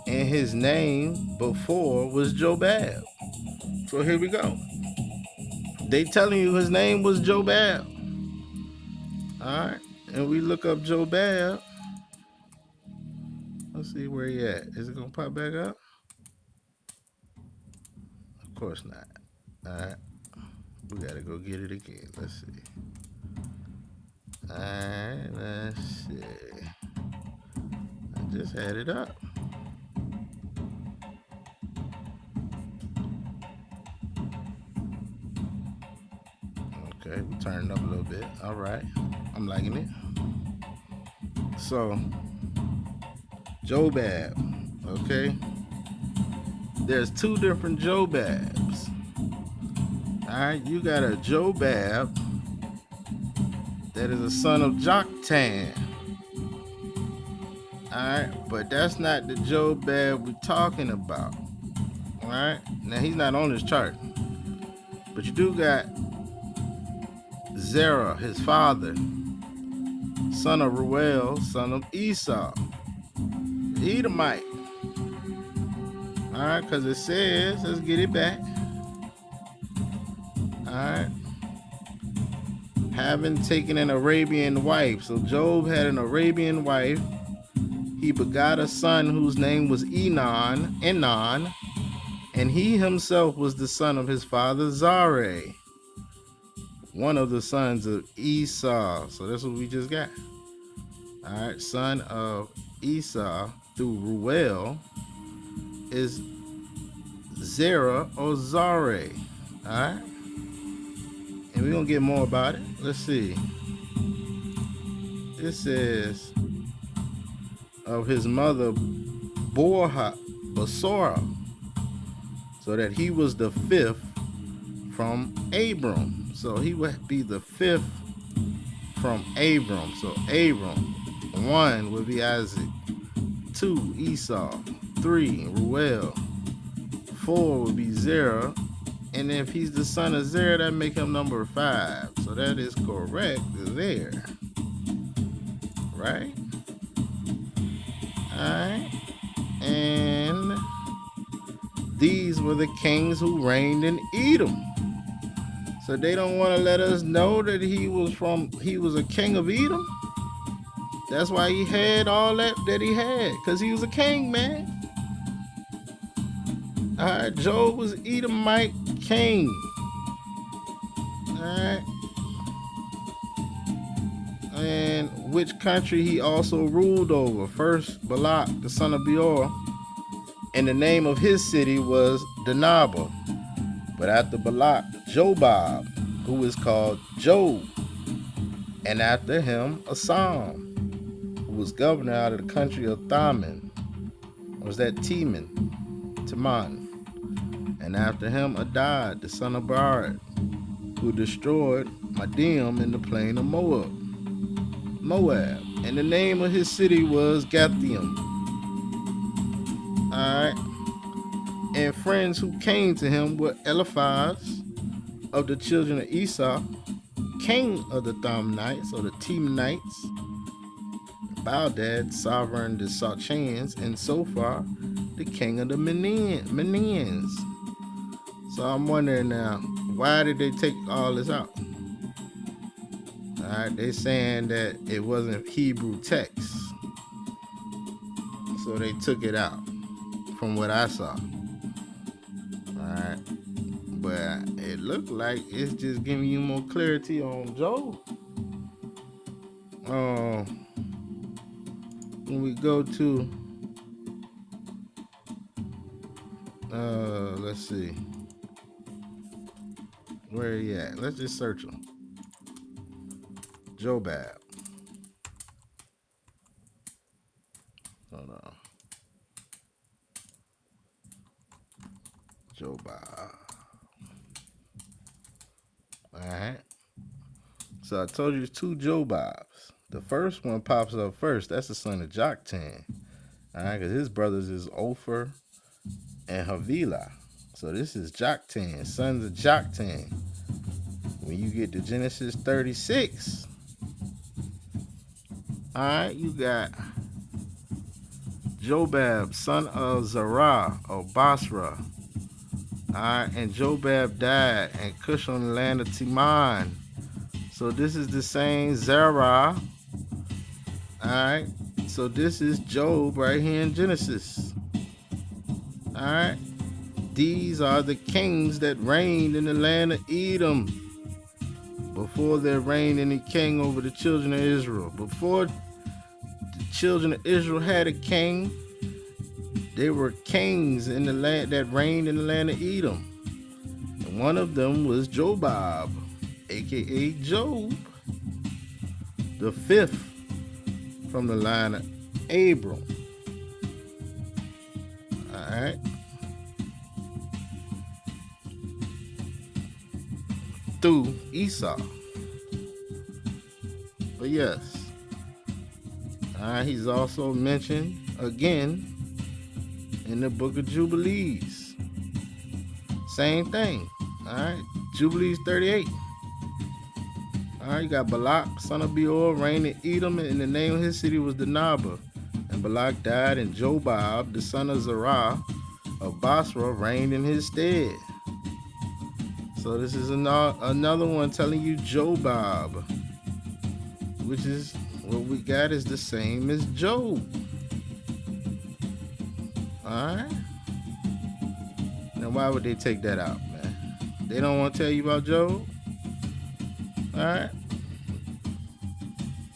S1: And his name before was Jobab. So here we go. They telling you his name was Jobab. All right. And we look up Jobab. Let's see where he at. Is it going to pop back up? Of course not. All right. We got to go get it again. Let's see. All right. Let's see. I just had it up. Okay. We turned up a little bit. All right. I'm liking it. So, Jobab, okay? There's 2 different Jobabs. All right, you got a Jobab that is a son of Joktan. All Alright, but that's not the Jobab we're talking about. Alright, now he's not on this chart. But you do got Zerah, his father, son of Ruel, son of Esau, the Edomite. Alright, because it says, let's get it back. Alright. Having taken an Arabian wife. So Job had an Arabian wife. He begot a son whose name was Enon, and he himself was the son of his father Zare, one of the sons of Esau. So that's what we just got. All right, son of Esau through Ruel is Zerah or Zare. All right, and we're gonna get more about it. Let's see. It says of his mother Basora, so that he was the fifth from Abram. So he would be the fifth from Abram. So Abram, 1 would be Isaac, 2 Esau, 3 Ruel, 4 would be Zerah, and if he's the son of Zerah, that make him number 5. So that is correct there, right? All right, and these were the kings who reigned in Edom. So they don't want to let us know that he was a king of Edom. That's why he had all that he had, because he was a king, man. All right, Job was Edomite king. All right. And which country he also ruled over. First, Balak, the son of Beor, and the name of his city was Dinaba. But after Balak, Jobab, who is called Job, and after him, Assam, who was governor out of the country of Thaman. Was that Teman? And after him, Adad, the son of Barak, who destroyed Madim in the plain of Moab. And the name of his city was Gathium. Alright. And friends who came to him were Eliphaz of the children of Esau, king of the Thamanites or the Temanites, Baldad, sovereign the Sachans, and Sophar, the king of the Menians. So I'm wondering now, why did they take all this out? All right, they saying that it wasn't Hebrew text, so they took it out from what I saw. All right, but it looked like it's just giving you more clarity on Job. When we go to, let's see, where he at? Let's just search him. Jobab. Hold on. Jobab. All right. So I told you it's 2 Jobabs. The first one pops up first. That's the son of Joktan. All right, because his brothers is Ophir and Havilah. So this is Joktan, sons of Joktan. When you get to Genesis 36, all right, you got Jobab, son of Zerah of Basra. All right, and Jobab died and Cush on the land of Teman. So this is the same Zerah. All right, so this is Job right here in Genesis. All right, these are the kings that reigned in the land of Edom before there reigned any king over the children of Israel. Before the children of Israel had a king, they were kings in the land that reigned in the land of Edom. And one of them was Jobab, aka Job, the 5th from the line of Abram. All right. Through Esau. But yes. All He's also mentioned again in the book of Jubilees. Same thing. Alright, Jubilees 38. Alright, you got Balak, son of Beor, reigned in Edom, and the name of his city was Dinaba. And Balak died, and Jobab, the son of Zerah of Basra, reigned in his stead. So this is another one telling you Jobab, which is what we got is the same as Job. Alright? Now why would they take that out, man? They don't want to tell you about Job? Alright?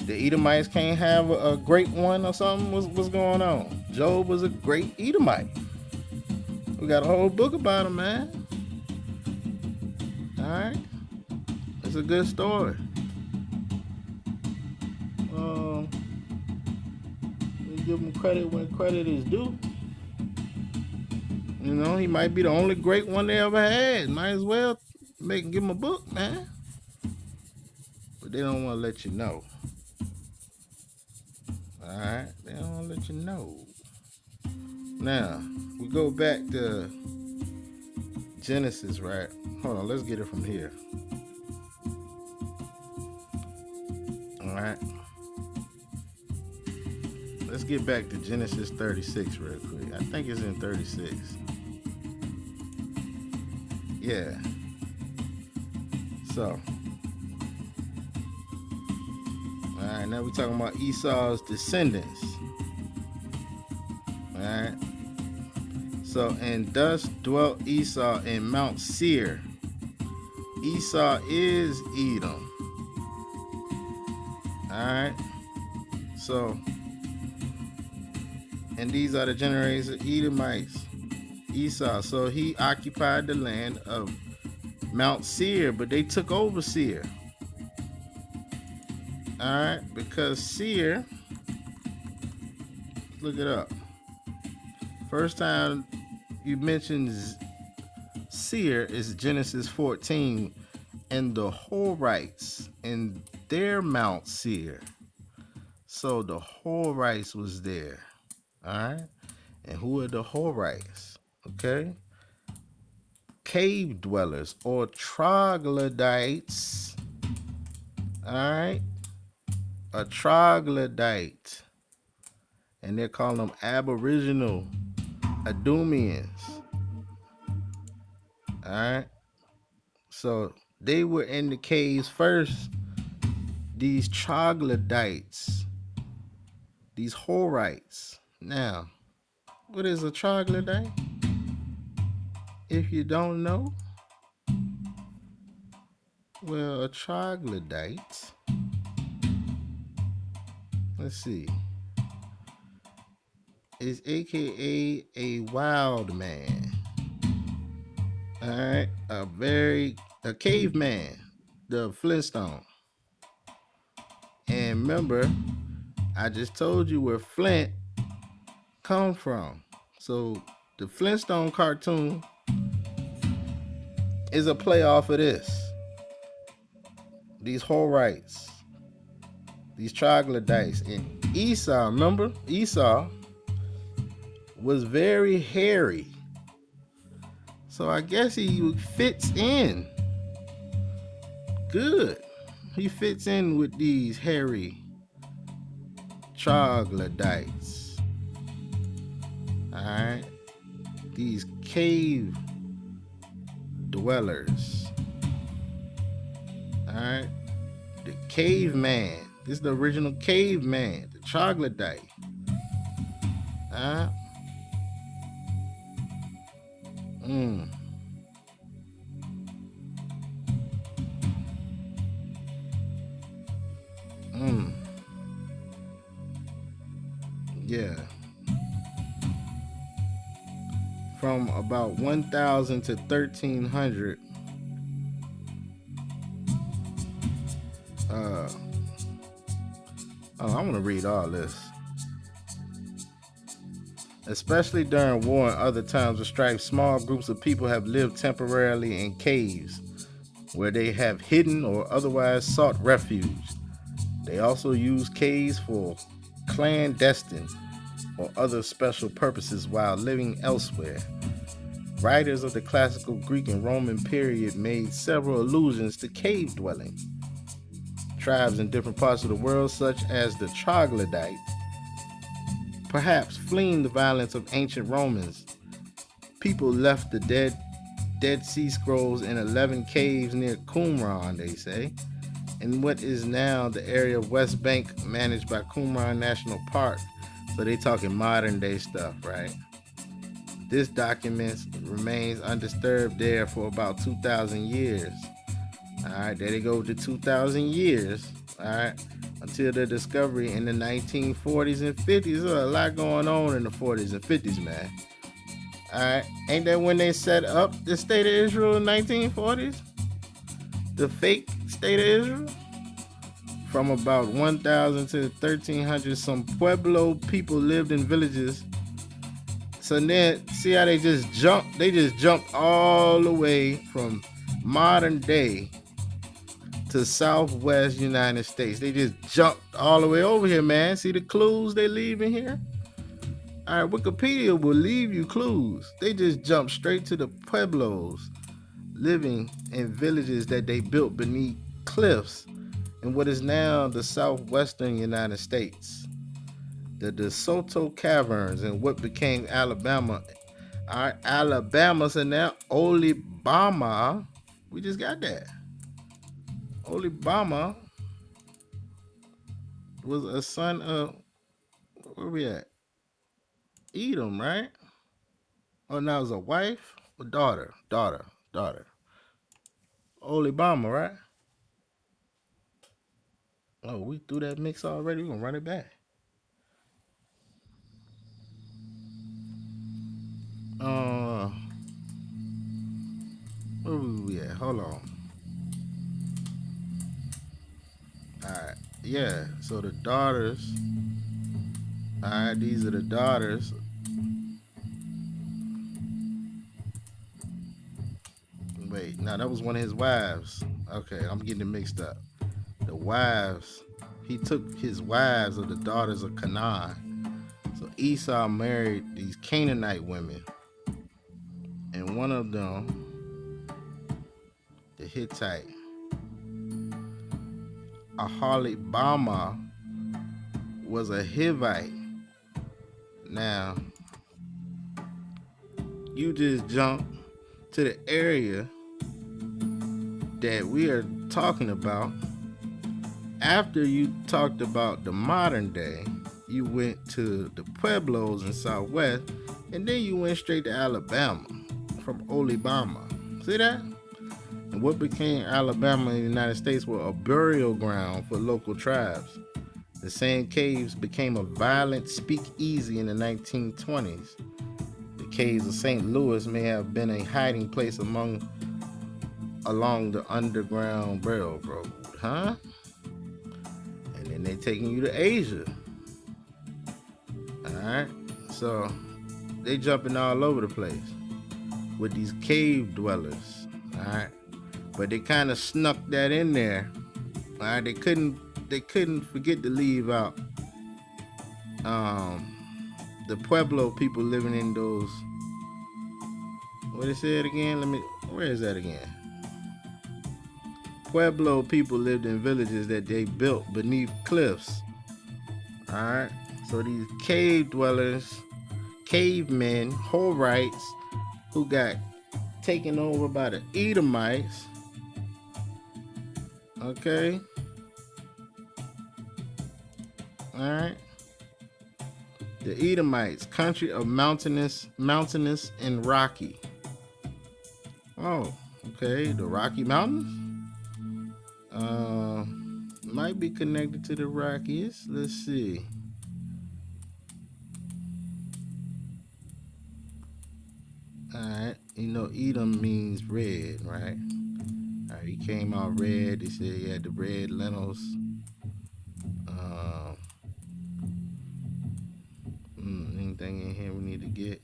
S1: The Edomites can't have a great one or something? What's going on? Job was a great Edomite. We got a whole book about him, man. Alright? It's a good story. We give him credit when credit is due. You know, he might be the only great one they ever had. Might as well give him a book, man. But they don't want to let you know. Alright? They don't want to let you know. Now, we go back to Genesis, right? Hold on, let's get it from here. Alright. Let's get back to Genesis 36 real quick. I think it's in 36. Yeah. So. Alright, now we're talking about Esau's descendants. Alright. So, and thus dwelt Esau in Mount Seir. Esau is Edom. Alright. So, and these are the generations of Edomites. Esau. So he occupied the land of Mount Seir, but they took over Seir. Alright, because Seir, look it up. First time you mentioned Seir is Genesis 14, and the Horites in their Mount Seir. So the Horites was there. Alright? And who are the Horites? Okay? Cave dwellers or troglodytes. Alright? A troglodyte. And they're calling them Aboriginal Adumians. Alright? So they were in the caves first. These troglodytes. These Horites. Now, what is a troglodyte? If you don't know, well, a troglodyte, let's see, is aka a wild man. Alright, a caveman, the Flintstone. And remember, I just told you where Flint come from. So the Flintstone cartoon is a play off of this. These Horites, these troglodytes. And Esau, remember? Esau was very hairy. So I guess he fits in good. He fits in with these hairy troglodytes. Alright? These cave dwellers. Alright? The caveman. This is the original caveman, the troglodyte. Alright? Yeah. From about 1000 to 1300. I want to read all this. Especially during war and other times of strife, small groups of people have lived temporarily in caves where they have hidden or otherwise sought refuge. They also use caves for clandestine or other special purposes while living elsewhere. Writers of the classical Greek and Roman period made several allusions to cave dwelling. Tribes in different parts of the world, such as the troglodytes, perhaps fleeing the violence of ancient Romans, people left the Dead Sea Scrolls in 11 caves near Qumran, they say, in what is now the area of West Bank managed by Qumran National Park. So they talking modern day stuff, right? This document remains undisturbed there for about 2,000 years. All right, there they go with the 2,000 years. All right, until the discovery in the 1940s and 50s. There's a lot going on in the 40s and 50s, man. All right, ain't that when they set up the state of Israel in the 1940s? The fake state of Israel? From about 1,000 to 1,300, some Pueblo people lived in villages. So then, see how they just jumped? They just jumped all the way from modern day to Southwest United States. They just jumped all the way over here, man. See the clues they leave in here? All right, Wikipedia will leave you clues. They just jumped straight to the Pueblos living in villages that they built beneath cliffs in what is now the southwestern United States. The DeSoto Caverns and what became Alabama. All right, Alabama, so now Olibama. We just got that. Olibama was a son of, where we at? Edom, right? Oh, now it was a wife or daughter? Daughter. Olibama, right? Oh, we threw that mix already. We're gonna run it back. Where we at? Hold on. Alright. Yeah, so the daughters. Alright, these are the daughters. Wait, no, that was one of his wives. Okay, I'm getting it mixed up. The wives, he took his wives of the daughters of Canaan. So Esau married these Canaanite women. And one of them, the Hittite, Aholibama, was a Hivite. Now, you just jump to the area that we are talking about. After you talked about the modern day, you went to the Pueblos in Southwest, and then you went straight to Alabama from Olibama. See that? And what became Alabama in the United States were a burial ground for local tribes. The same caves became a violent speakeasy in the 1920s. The caves of St. Louis may have been a hiding place along the Underground Railroad, huh? And then they taking you to Asia. Alright, so they jumping all over the place with these cave dwellers. Alright, but they kind of snuck that in there. Alright, they couldn't forget to leave out the Pueblo people living in those, what they said again? Where is that again? Pueblo people lived in villages that they built beneath cliffs. Alright, so these cave dwellers, cavemen, Horites, who got taken over by the Edomites. Okay. Alright. The Edomites, country of mountainous and rocky. Oh, okay. The Rocky Mountains? Might be connected to the Rockies. Let's see. Alright, you know Edom means red, right? Alright, he came out red. They said he had the red lentils. Anything in here we need to get?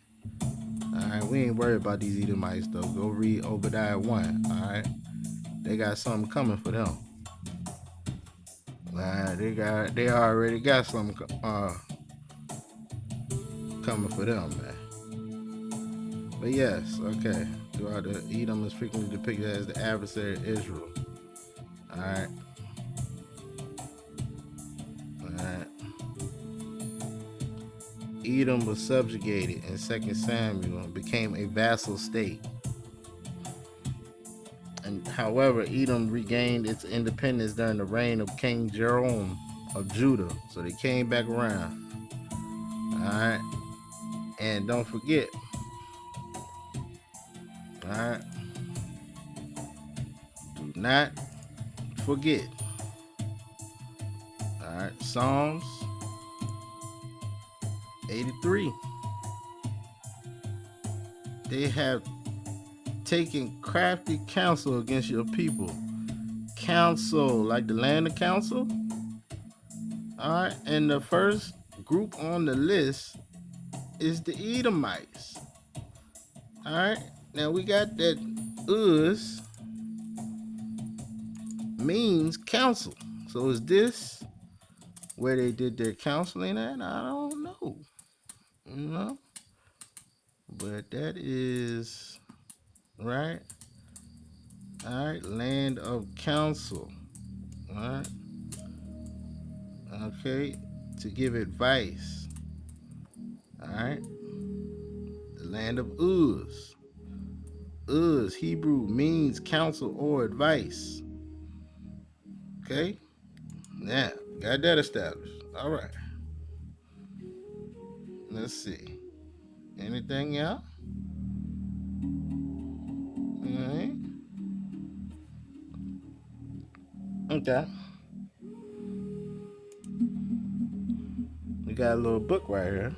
S1: Alright, we ain't worried about these Edomites though. Go read Obadiah 1. Alright, they got something coming for them. They already got something coming for them, man. But yes, okay. Throughout the Edom is frequently depicted as the adversary of Israel. Alright. Alright. Edom was subjugated in 2 Samuel and became a vassal state. And however, Edom regained its independence during the reign of King Jeroboam of Judah. So they came back around. Alright. And don't forget. Alright. Do not forget. Alright. Psalms 83. They have taken crafty counsel against your people. Counsel, like the land of counsel. Alright, and the first group on the list is the Edomites. Alright, now we got that Uz means counsel. So is this where they did their counseling at? I don't know. You know? But that is right. Alright, land of counsel. Alright. Okay, to give advice. Alright. The land of Uz. Uz, Hebrew, means counsel or advice. Okay. Now, got that established. Alright. Let's see. Anything else? Alright. Okay. We got a little book right here.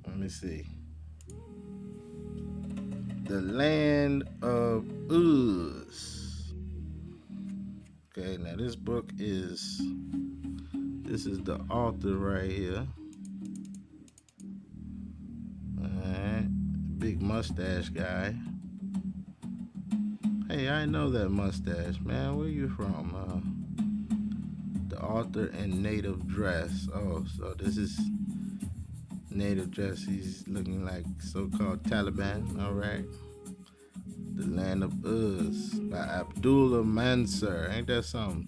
S1: Let me see. The land of Uz. Okay, now this book is, this is the author right here. Alright, big mustache guy. Hey, I know that mustache, man. Where you from? The author in native dress. Oh, so this is native dress. He's looking like so-called Taliban. All right. The Land of Uz by Abdullah Mansur. Ain't that something?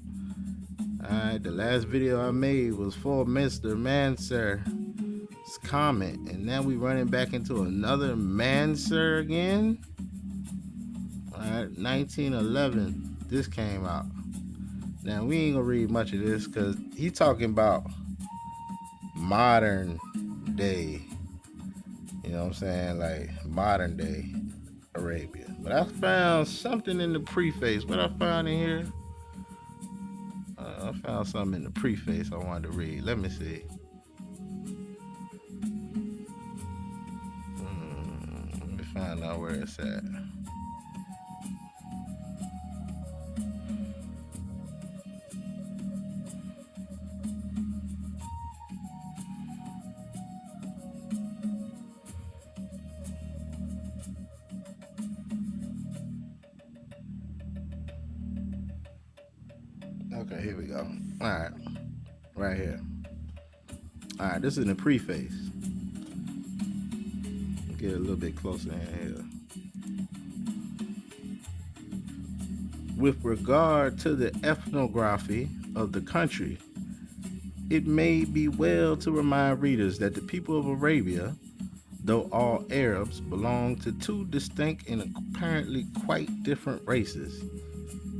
S1: All right. The last video I made was for Mr. Mansur's comment, and now we running back into another Mansur again. All right. 1911. This came out. Now, we ain't gonna read much of this because he's talking about modern day, you know what I'm saying? Like modern day Arabia. But I found something in the preface. What I found in here? I found something in the preface I wanted to read. Let me see. Let me find out where it's at. Okay, here we go. All right, right here. All right, this is in the preface. Get a little bit closer in here. With regard to the ethnography of the country, it may be well to remind readers that the people of Arabia, though all Arabs, belong to two distinct and apparently quite different races.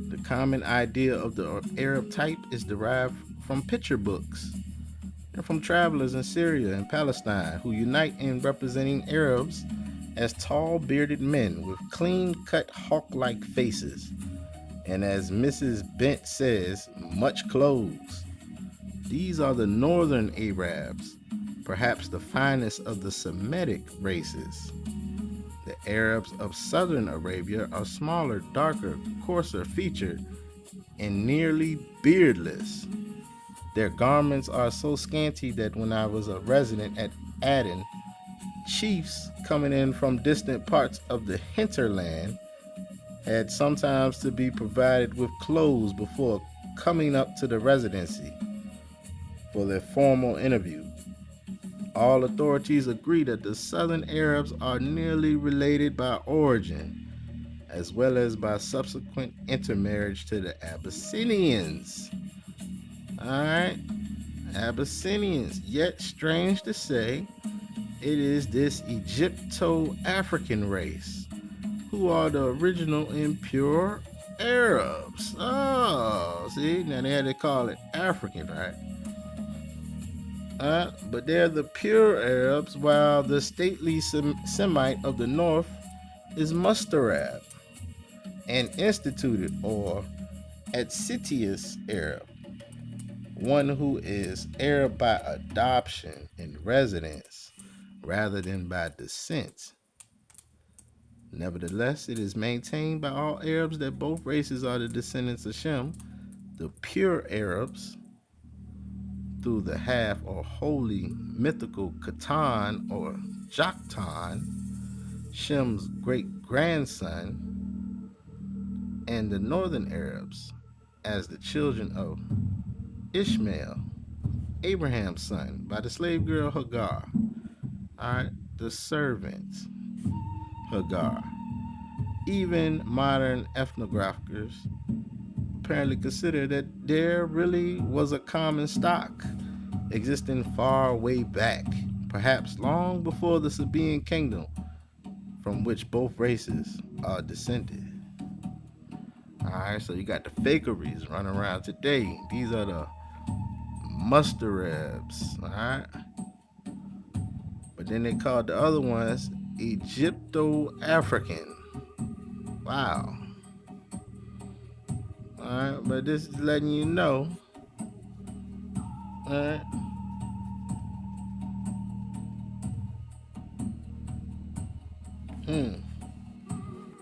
S1: The common idea of the Arab type is derived from picture books and from travelers in Syria and Palestine who unite in representing Arabs as tall bearded men with clean-cut hawk-like faces, and as Mrs. Bent says, much clothes. These are the northern Arabs, perhaps the finest of the Semitic races. The Arabs of southern Arabia are smaller, darker, coarser featured, and nearly beardless. Their garments are so scanty that when I was a resident at Aden, chiefs coming in from distant parts of the hinterland had sometimes to be provided with clothes before coming up to the residency for their formal interview. All authorities agree that the Southern Arabs are nearly related by origin, as well as by subsequent intermarriage to the Abyssinians. Alright, Abyssinians. Yet, strange to say, it is this Egypto-African race who are the original impure Arabs. Oh, see, now they had to call it African, right? But they're the pure Arabs, while the stately Semite of the north is Mustarab, an instituted or Adsitius Arab, one who is Arab by adoption and residence rather than by descent. Nevertheless, it is maintained by all Arabs that both races are the descendants of Shem, the pure Arabs, through the half or wholly mythical Khatan or Joktan, Shem's great grandson, and the northern Arabs as the children of Ishmael, Abraham's son, by the slave girl Hagar. Alright, the servant Hagar. Even modern ethnographers apparently consider that there really was a common stock existing far way back, perhaps long before the Sabaean kingdom, from which both races are descended. Alright, so you got the fakeries running around today. These are the Mustarabs, alright? But then they called the other ones Egypto-African. Wow. Alright, but this is letting you know. Alright.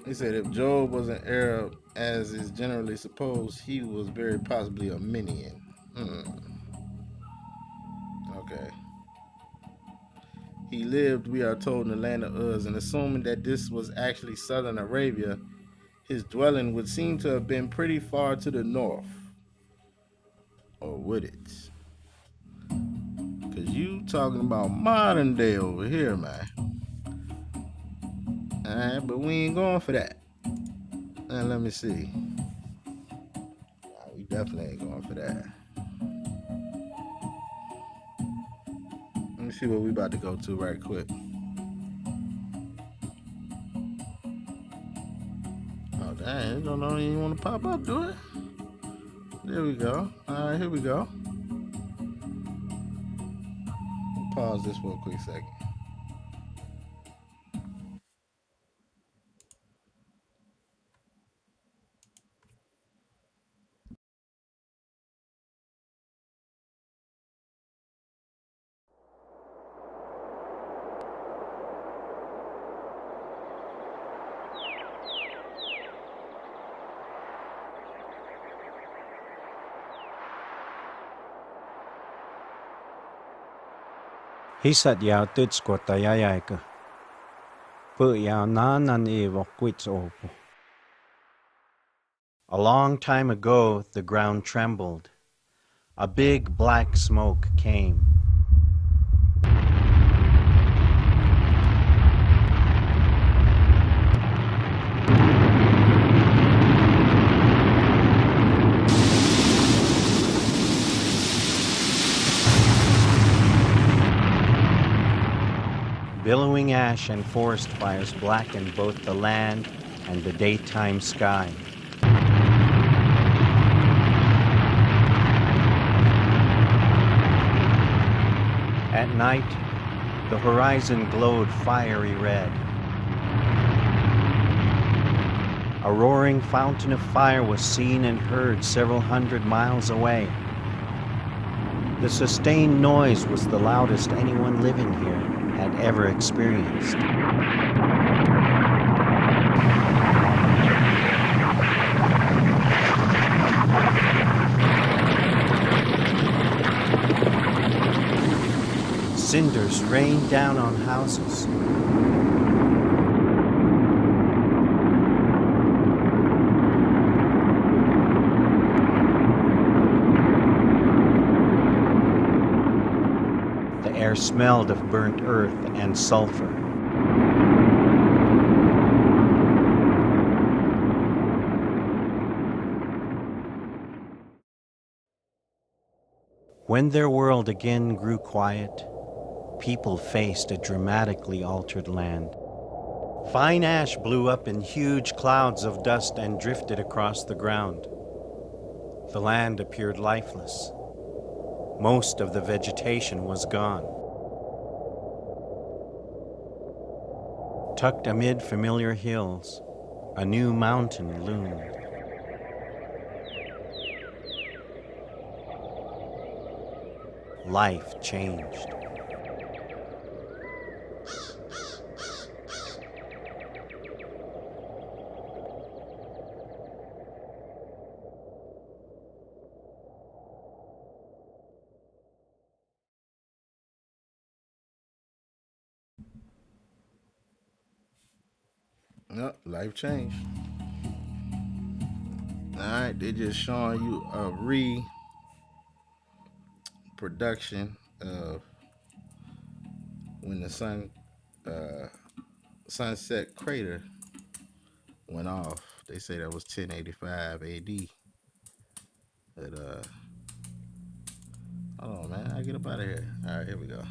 S1: He said if Job was an Arab, as is generally supposed, he was very possibly a Minian. Okay. He lived, we are told, in the land of Uz, and assuming that this was actually southern Arabia, his dwelling would seem to have been pretty far to the north. Or would it? Because you talking about modern day over here, man. Alright, but we ain't going for that. Now let me see. We definitely ain't going for that. Let me see what we about to go to right quick. Oh dang, it don't even want to pop up, do it? There we go. Alright, here we go. Pause this for a quick second.
S7: Hisat yao tutskota yayaika. Pu yao nanan evo quits opo. A long time ago, the ground trembled. A big black smoke came. Billowing ash and forest fires blackened both the land and the daytime sky. At night, the horizon glowed fiery red. A roaring fountain of fire was seen and heard several hundred miles away. The sustained noise was the loudest anyone living here had ever experienced. Cinders rained down on houses. air smelled of burnt earth and sulfur. When their world again grew quiet, people faced a dramatically altered land. Fine ash blew up in huge clouds of dust and drifted across the ground. The land appeared lifeless. Most of the vegetation was gone. Tucked amid familiar hills, a new mountain loomed. Life changed.
S1: Yep, life changed. Alright, they just showing you a reproduction of when the sunset crater went off. They say that was 1085 AD. But hold on, man, I get up out of here. Alright, here we go.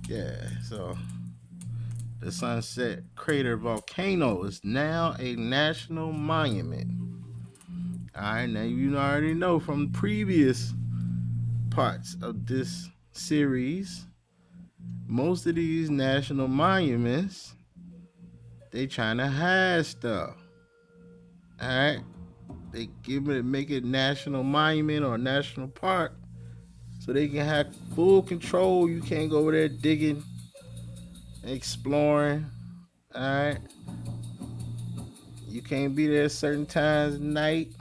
S1: Yeah, so the Sunset Crater volcano is now a national monument. Alright, now you already know from previous parts of this series, most of these national monuments, they trying to hide stuff. Alright? They make it national monument or national park so they can have full control. You can't go over there digging, exploring. Alright? You can't be there certain times at night.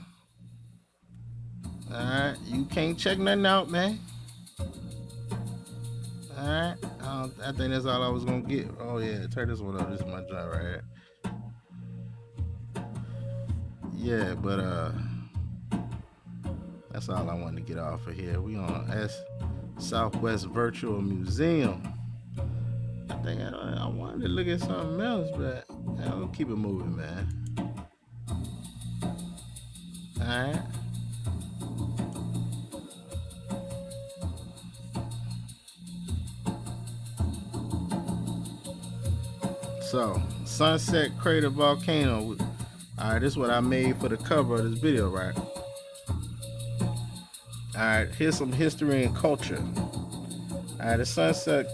S1: Alright? You can't check nothing out, man. Alright? I think that's all I was gonna get. Oh yeah, turn this one up. This is my joint right here. Yeah, but that's all I wanted to get off of here. We on Southwest Virtual Museum. I think I wanted to look at something else, but I'll keep it moving, man. Alright. So, Sunset Crater Volcano. Alright, this is what I made for the cover of this video, right? Alright, here's some history and culture. Alright, the Sunset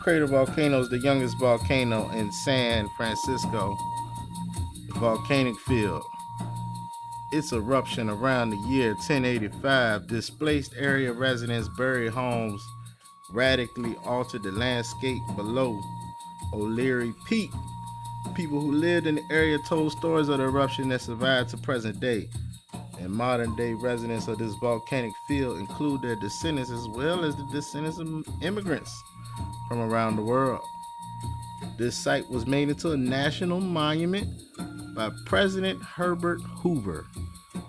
S1: Crater Volcano is the youngest volcano in San Francisco volcanic field. Its eruption around the year 1085 displaced area residents, buried homes, radically altered the landscape below O'Leary Peak. People who lived in the area told stories of the eruption that survived to present day. And modern day residents of this volcanic field include their descendants as well as the descendants of immigrants from around the world. This site was made into a national monument by President Herbert Hoover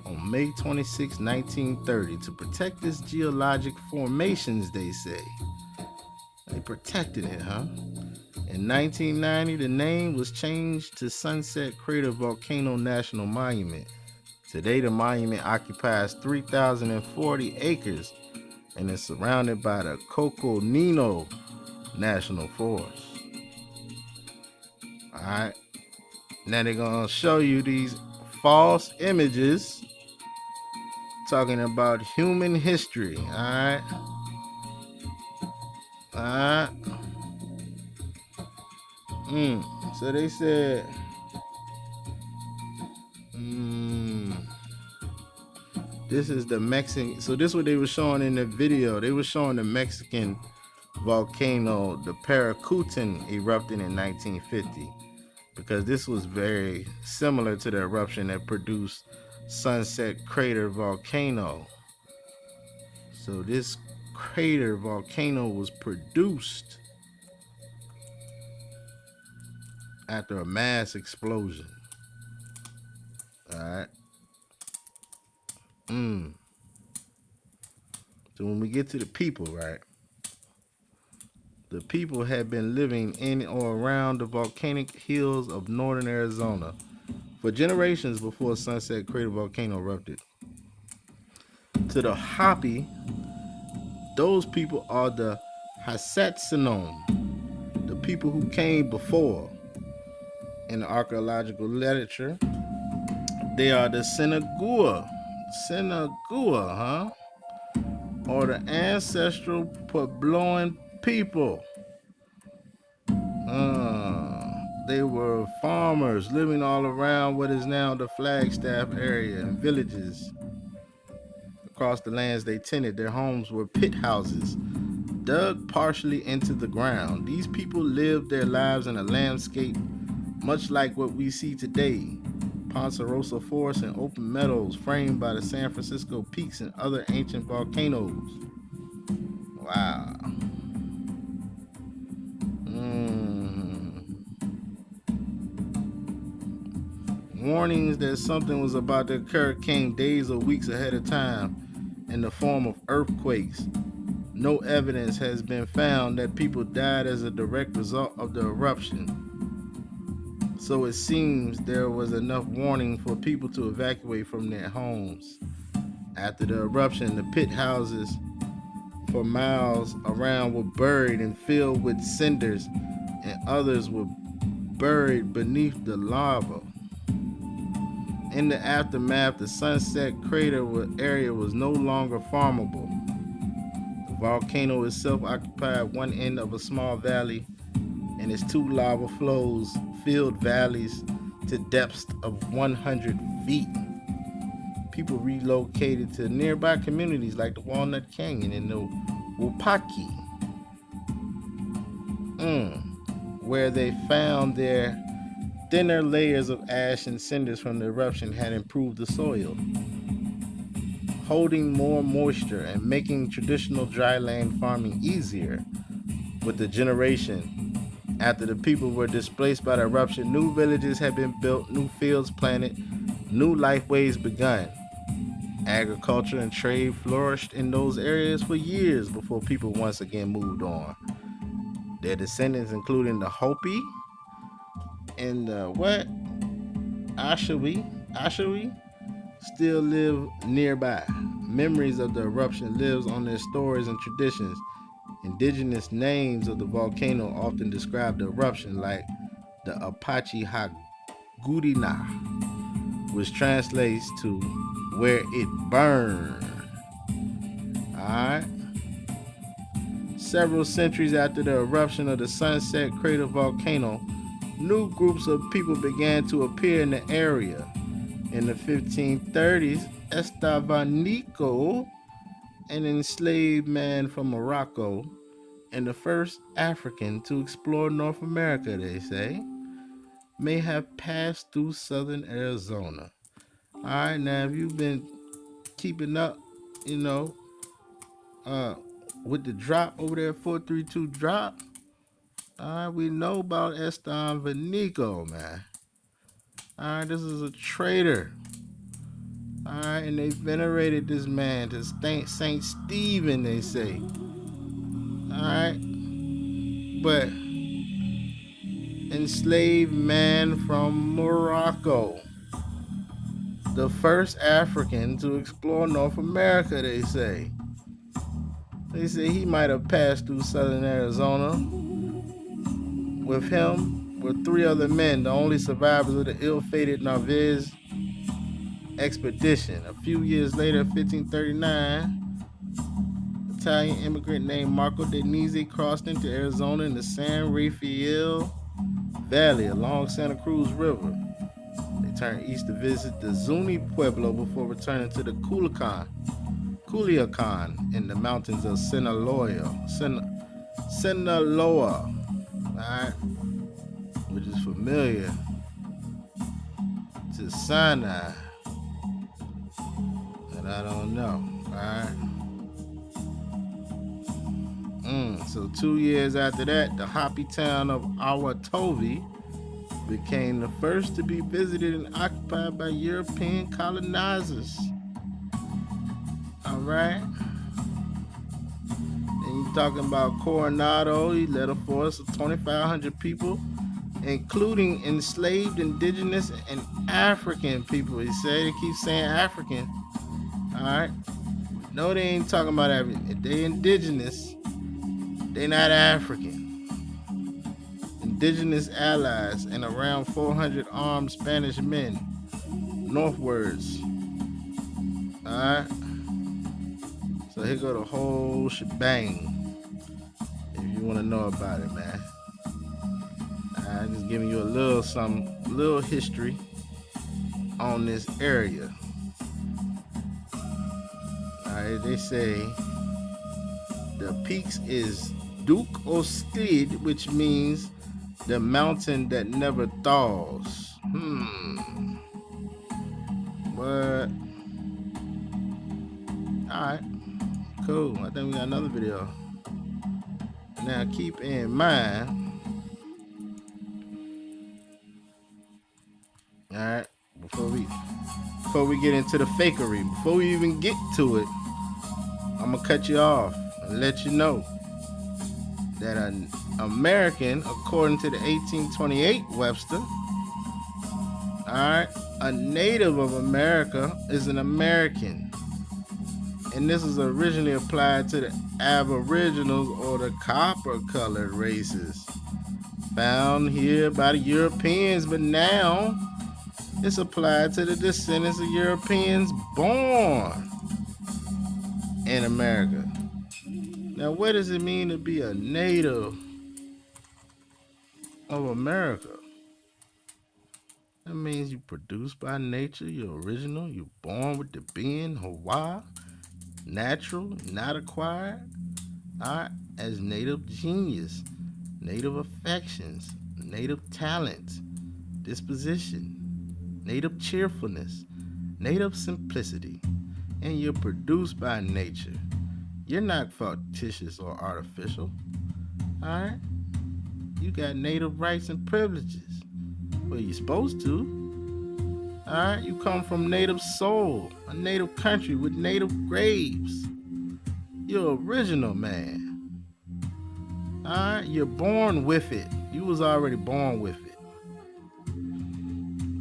S1: on May 26, 1930 to protect its geologic formations, they say. They protected it, huh? In 1990, the name was changed to Sunset Crater Volcano National Monument. Today, the monument occupies 3,040 acres and is surrounded by the Coconino National Forest. Alright, now they're gonna show you these false images talking about human history. Alright. So they said this is the Mexican. So this is what they were showing in the video. They were showing the Mexican volcano, the Paracutin, erupting in 1950, because this was very similar to the eruption that produced Sunset Crater Volcano. So this crater volcano was produced after a mass explosion. Alright. So when we get to the people, right? The people had been living in or around the volcanic hills of northern Arizona for generations before Sunset Crater volcano erupted. To the Hopi, those people are the Hasatsanom, the people who came before. In the archaeological literature, they are the Sinagua, or the ancestral Puebloan people. They were farmers living all around what is now the Flagstaff area and villages. Across the lands they tended, their homes were pit houses, dug partially into the ground. These people lived their lives in a landscape much like what we see today. Ponderosa Forest and open meadows framed by the San Francisco peaks and other ancient volcanoes. Wow. Warnings that something was about to occur came days or weeks ahead of time in the form of earthquakes. No evidence has been found that people died as a direct result of the eruption. So it seems there was enough warning for people to evacuate from their homes. After the eruption, the pit houses for miles around were buried and filled with cinders, and others were buried beneath the lava. In the aftermath, the Sunset Crater area was no longer farmable. The volcano itself occupied one end of a small valley, and its two lava flows filled valleys to depths of 100 feet. People relocated to nearby communities like the Walnut Canyon and the Wapaki, where they found their thinner layers of ash and cinders from the eruption had improved the soil, holding more moisture and making traditional dry land farming easier. With the generation after the people were displaced by the eruption, new villages had been built, new fields planted, new lifeways begun. Agriculture and trade flourished in those areas for years before people once again moved on. Their descendants, including the Hopi and the Ashawi, still live nearby. Memories of the eruption lives on their stories and traditions. Indigenous names of the volcano often describe the eruption, like the Apache Hagudina, which translates to where it burned. Alright. Several centuries after the eruption of the Sunset Crater volcano, new groups of people began to appear in the area. In the 1530s, Estevanico, an enslaved man from Morocco, and the first African to explore North America, they say, may have passed through southern Arizona. Alright, now if you've been keeping up, with the drop over there, 432 drop, we know about Estevanico, man. Alright, this is a traitor. Alright, and they venerated this man to Saint Stephen, they say. Alright, but enslaved man from Morocco, the first African to explore North America, they say. They say he might have passed through southern Arizona. With him were three other men, the only survivors of the ill-fated Narvaez expedition. A few years later, 1539, Italian immigrant named Marco Denise crossed into Arizona in the San Rafael Valley along Santa Cruz River. They turned east to visit the Zuni Pueblo before returning to the Culiacan in the mountains of Sinaloa, right, which is familiar to Sinai, but I don't know, right? So 2 years after that, the Hopi town of Awatovi became the first to be visited and occupied by European colonizers. All right. And you talking about Coronado. He led a force of 2,500 people, including enslaved indigenous and African people. He said, he keeps saying African. All right. No, they ain't talking about African. They indigenous. They not African. Indigenous allies and around 400 armed Spanish men northwards. All right. So here go the whole shebang. If you want to know about it, man. I'm just giving you a little history on this area. Alright, they say the peaks is Duke Oslid, which means the mountain that never thaws. What? Alright, cool. I think we got another video. Now keep in mind, alright, before we get into the fakery, before we even get to it, I'm gonna cut you off and let you know that an American, according to the 1828 Webster, alright, a native of America is an American. And this is originally applied to the Aboriginals or the copper-colored races found here by the Europeans, but now it's applied to the descendants of Europeans born in America. Now, what does it mean to be a native of America? That means you produced by nature, you're original, you're born with the being, Hawaii, natural, not acquired, alright, as native genius, native affections, native talents, disposition, native cheerfulness, native simplicity, and you're produced by nature. You're not fictitious or artificial, alright? You got native rights and privileges. Well, you're supposed to. Alright, you come from native soil, a native country with native graves. You're original, man. Alright, you're born with it. You was already born with it.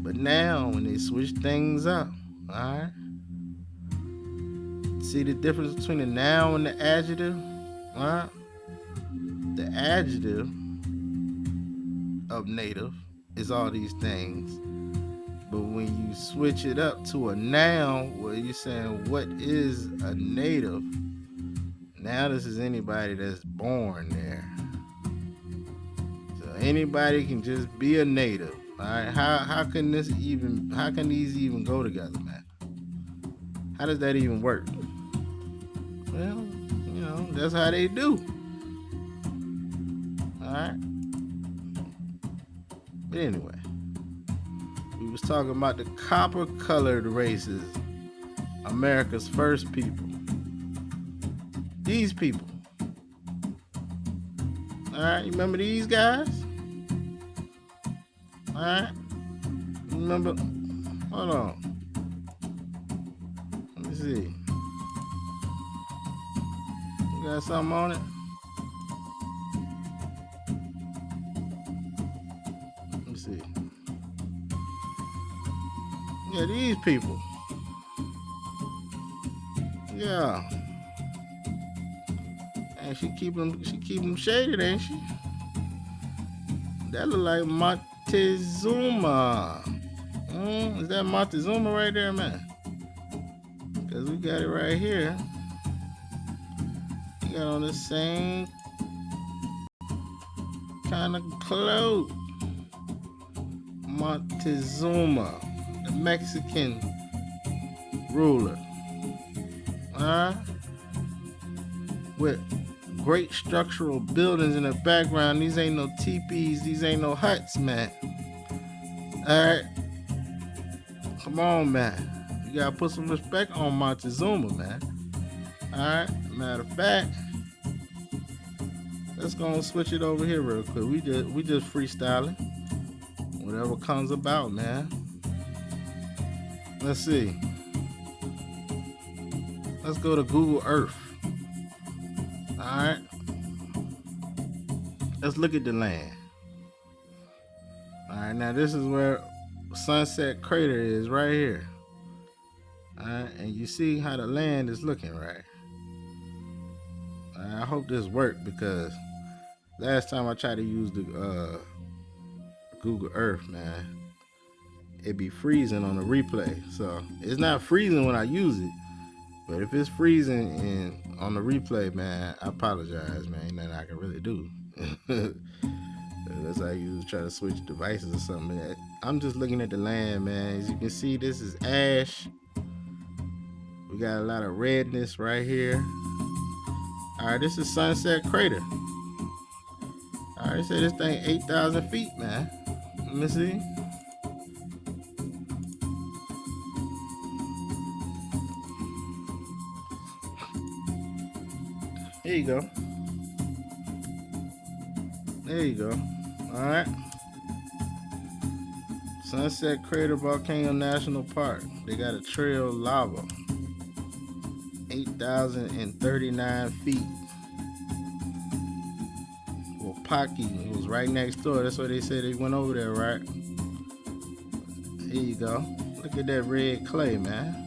S1: But now, when they switch things up, alright? See the difference between the noun and the adjective? Alright? The adjective of native is all these things. But when you switch it up to a noun, where you're saying what is a native, now this is anybody that's born there. So anybody can just be a native. All right, how can these even go together, man? How does that even work? Well, you know, that's how they do. All right. But anyway, we was talking about the copper-colored races, America's first people. These people. All right, you remember these guys? All right, remember? Hold on. Let me see. You got something on it? Let me see. Yeah, these people. Yeah. And she keep them shaded, ain't she? That look like Montezuma. Is that Montezuma right there, man? Because we got it right here. You got on the same kind of clothes. Montezuma, the Mexican ruler. With great structural buildings in the background. These ain't no teepees. These ain't no huts, man. Alright. Come on, man. You gotta put some respect on Montezuma, man. Alright. Matter of fact, let's go and switch it over here real quick. We just freestyling. Whatever comes about, man. Let's see. Let's go to Google Earth. Alright. let's look at the land. All right, now this is where Sunset Crater is right here. All right, and you see how the land is looking, right? All right, I hope this worked because last time I tried to use the Google Earth, man, it be freezing on the replay. So it's not freezing when I use it, but if it's freezing on the replay, man, I apologize, man. Ain't nothing I can really do. That's how you try to switch devices or something. I'm just looking at the land, man. As you can see, this is ash. We got a lot of redness right here. All right, this is Sunset Crater. All right, say this thing 8,000 feet, man. Let me see. There you go. There you go. All right. Sunset Crater Volcano National Park. They got a trail of lava. 8,039 feet. Wapaki was right next door. That's why they said they went over there, right? Here you go. Look at that red clay, man.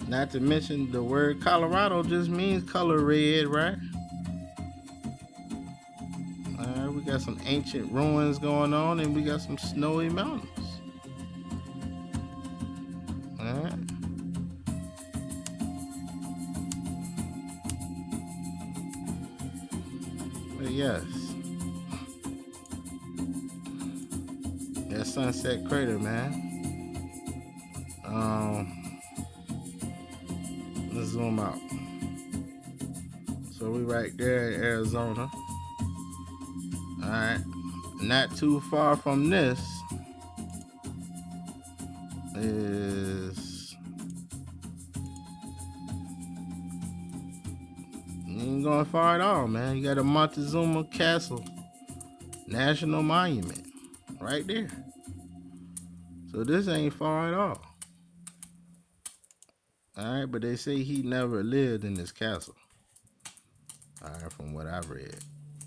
S1: Not to mention the word Colorado just means color red, right? Alright, we got some ancient ruins going on and we got some snowy mountains. Alright. But yes. That's Sunset Crater, man. Let's zoom out. So we right there in Arizona. Alright. Not too far from this is, you ain't going far at all, man. You got a Montezuma Castle National Monument right there. So this ain't far at all. Alright, but they say he never lived in this castle. Alright, from what I've read.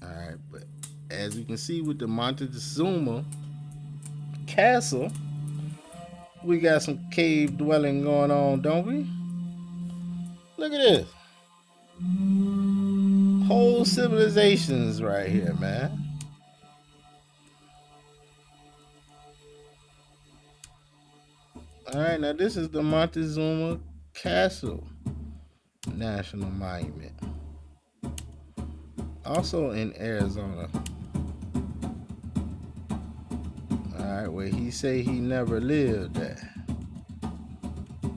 S1: Alright, but as you can see with the Montezuma Castle, we got some cave dwelling going on, don't we? Look at this. Whole civilizations right here, man. Alright, now this is the Montezuma Castle National Monument. Also in Arizona. Alright, where he say he never lived at.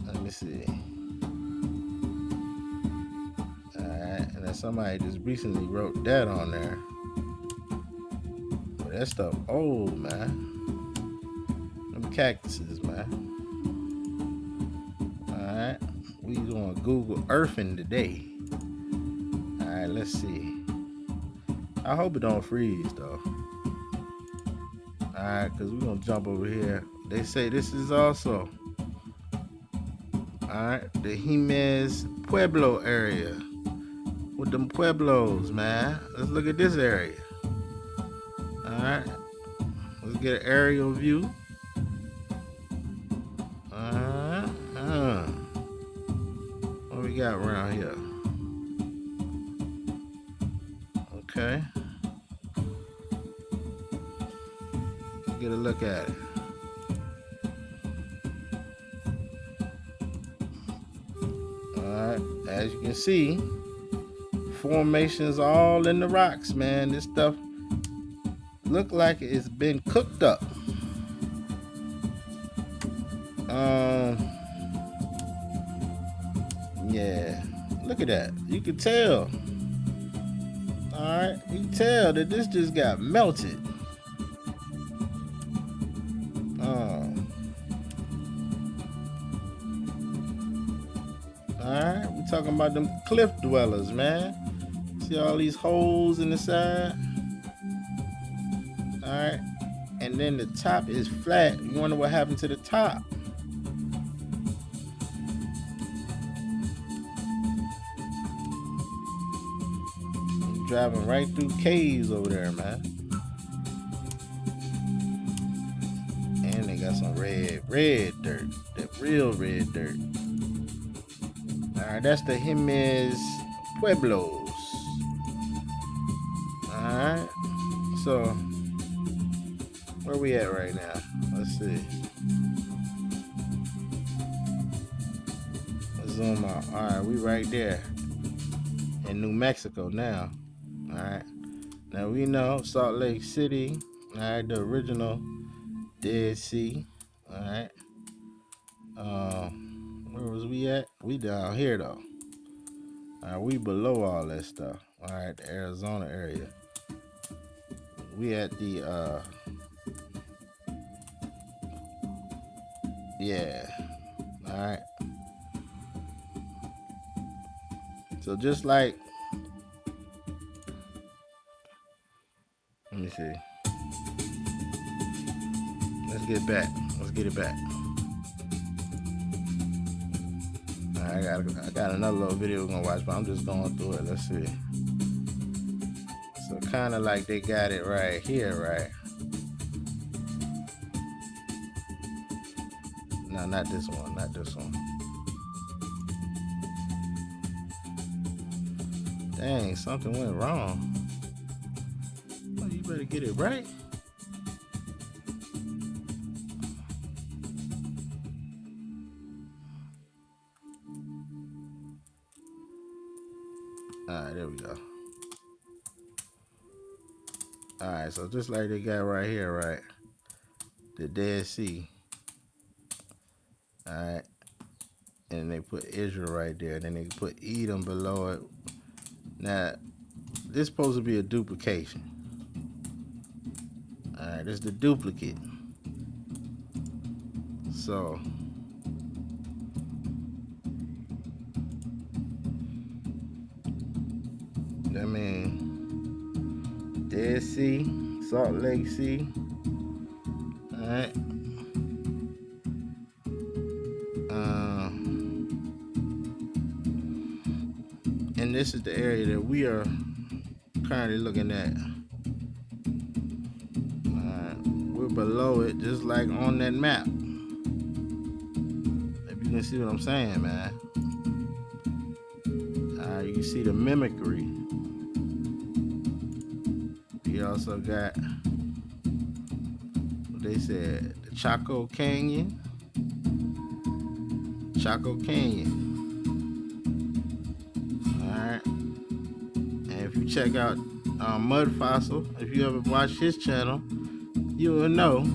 S1: Let me see. Alright, and then somebody just recently wrote that on there. But that stuff old, man. Them cactuses, man. Alright, we doing Google Earthing today. Alright, let's see. I hope it don't freeze though. Alright, because we're gonna jump over here. They say this is also, alright, the Jimenez Pueblo area. With them Pueblos, man. Let's look at this area. Alright. Let's get an aerial view. What we got around here? Okay. Get a look at it. Alright, as you can see, formations all in the rocks, man. This stuff look like it's been cooked up. Yeah, look at that. You can tell. Alright, you can tell that this just got melted. Alright, we're talking about them cliff dwellers, man. See all these holes in the side? Alright, and then the top is flat. You wonder what happened to the top. driving right through caves over there, man. And they got some red dirt. That real red dirt. Alright, that's the Jimenez Pueblos. Alright. So, where we at right now? Let's see. Let's zoom out. Alright, we right there. In New Mexico now. Alright. Now we know Salt Lake City. Alright, the original Dead Sea. Alright. Where was we at? We down here though. Alright, we below all that stuff. Alright, the Arizona area. We at the yeah. Alright. So just like, let me see. Let's get back. Let's get it back. I got another little video we're gonna watch, but I'm just going through it. Let's see. So kind of like they got it right here, right? No, not this one. Not this one. Dang, something went wrong. Oh, you better get it right. Alright, there we go. Alright, so just like they got right here, right? The Dead Sea. Alright. And they put Israel right there. Then they put Edom below it. Now, this is supposed to be a duplication. Alright, this is the duplicate. So, I mean, Dead Sea, Salt Lake Sea. Alright. And this is the area that we are currently looking at. We're below it, just like on that map. If you can see what I'm saying, man. You can see the mimicry. We also got what they said, the Chaco Canyon. Chaco Canyon. Alright. And if you check out Mud Fossil, if you ever watch his channel, you will know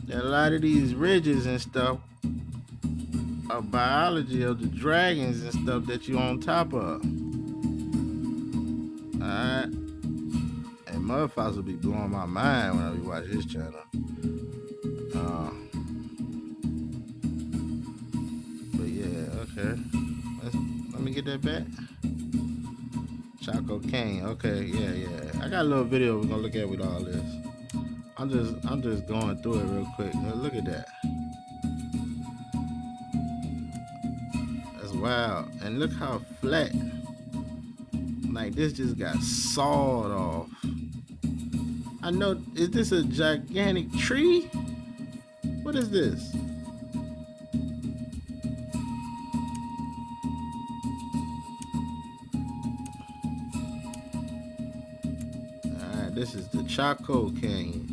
S1: that a lot of these ridges and stuff are biology of the dragons and stuff that you're on top of. Alright. And Mud Fossil be blowing my mind when I be watching his channel. But yeah, okay. Let me get that back. Chaco Canyon. Okay, yeah. I got a little video we're gonna look at with all this. I'm just going through it real quick. Now, look at that. That's wild. And look how flat. Like this just got sawed off. I know, is this a gigantic tree? What is this? Alright, this is the Chaco Canyon.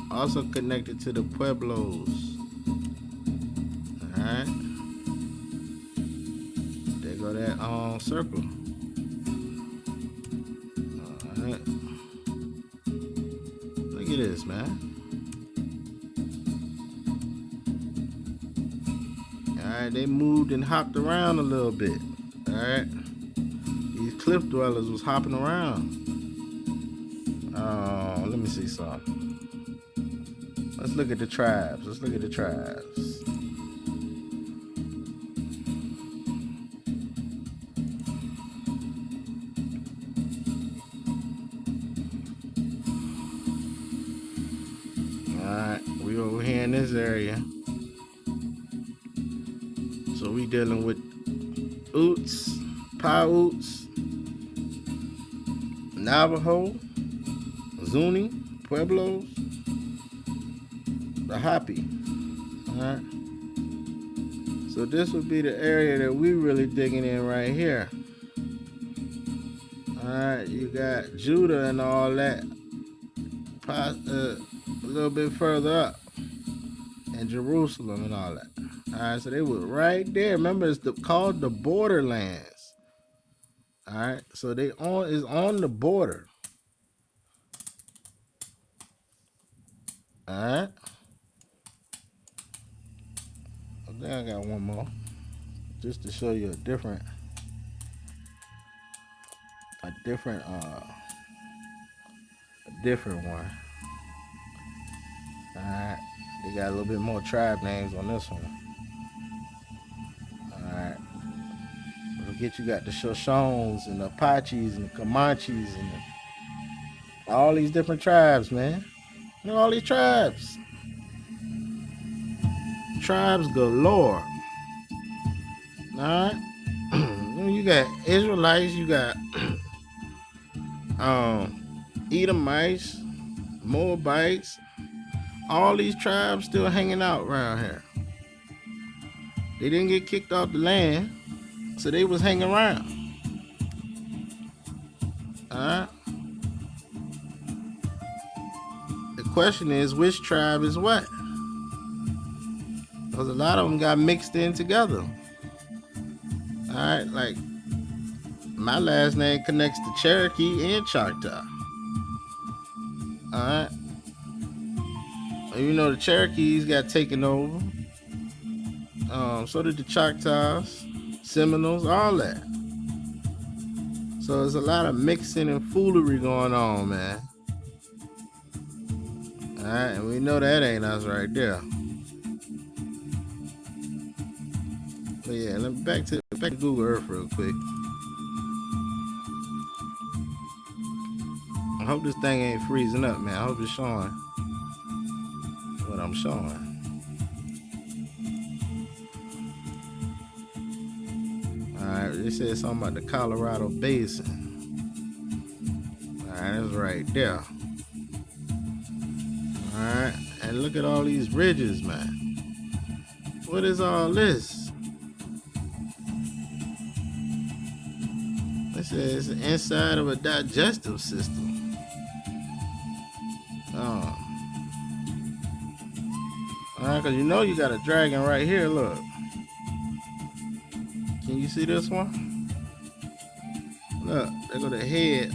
S1: Also connected to the Pueblos. Alright. There go that circle. Alright. Look at this, man. Alright, they moved and hopped around a little bit. Alright. These cliff dwellers was hopping around. Let me see something. Let's look at the tribes. Let's look at the tribes. Alright, we over here in this area. So we dealing with Utes, Paiutes. Navajo, Zuni, Pueblos, the Hopi. Alright. So this would be the area that we really digging in right here. Alright, you got Judah and all that. A little bit further up. And Jerusalem and all that. Alright, so they were right there. Remember, it's called the borderlands. Alright, so they is on the border. Alright. Then I got one more. Just to show you a different one. Alright. They got a little bit more tribe names on this one. Alright. Don't forget you got the Shoshones and the Apaches and the Comanches and all these different tribes, man. You know all these tribes. Tribes galore. Alright. You got Israelites, you got Edomites, Moabites, all these tribes still hanging out around here. They didn't get kicked off the land, so they was hanging around. Alright. The question is, which tribe is what? Because a lot of them got mixed in together. Alright, like my last name connects to Cherokee and Choctaw. Alright. You know the Cherokees got taken over. So did the Choctaws, Seminoles, all that. So there's a lot of mixing and foolery going on, man. Alright, and we know that ain't us right there. But yeah, let me back to Google Earth real quick. I hope this thing ain't freezing up, man. I hope it's showing what I'm showing. Alright, they said something about the Colorado Basin. Alright, that's right there. Alright, and look at all these ridges, man. What is all this? They said it's the inside of a digestive system. Oh. Alright, because you know you got a dragon right here, look. Can you see this one? Look, there go the head.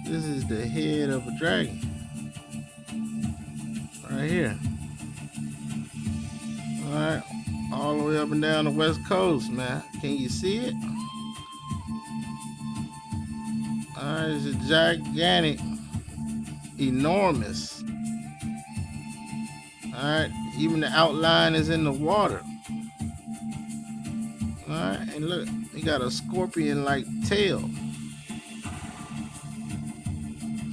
S1: This is the head of a dragon. Right here. Alright, all the way up and down the west coast, man. Can you see it? Alright, it's a gigantic, enormous. Alright, even the outline is in the water. Alright, and look, he got a scorpion-like tail.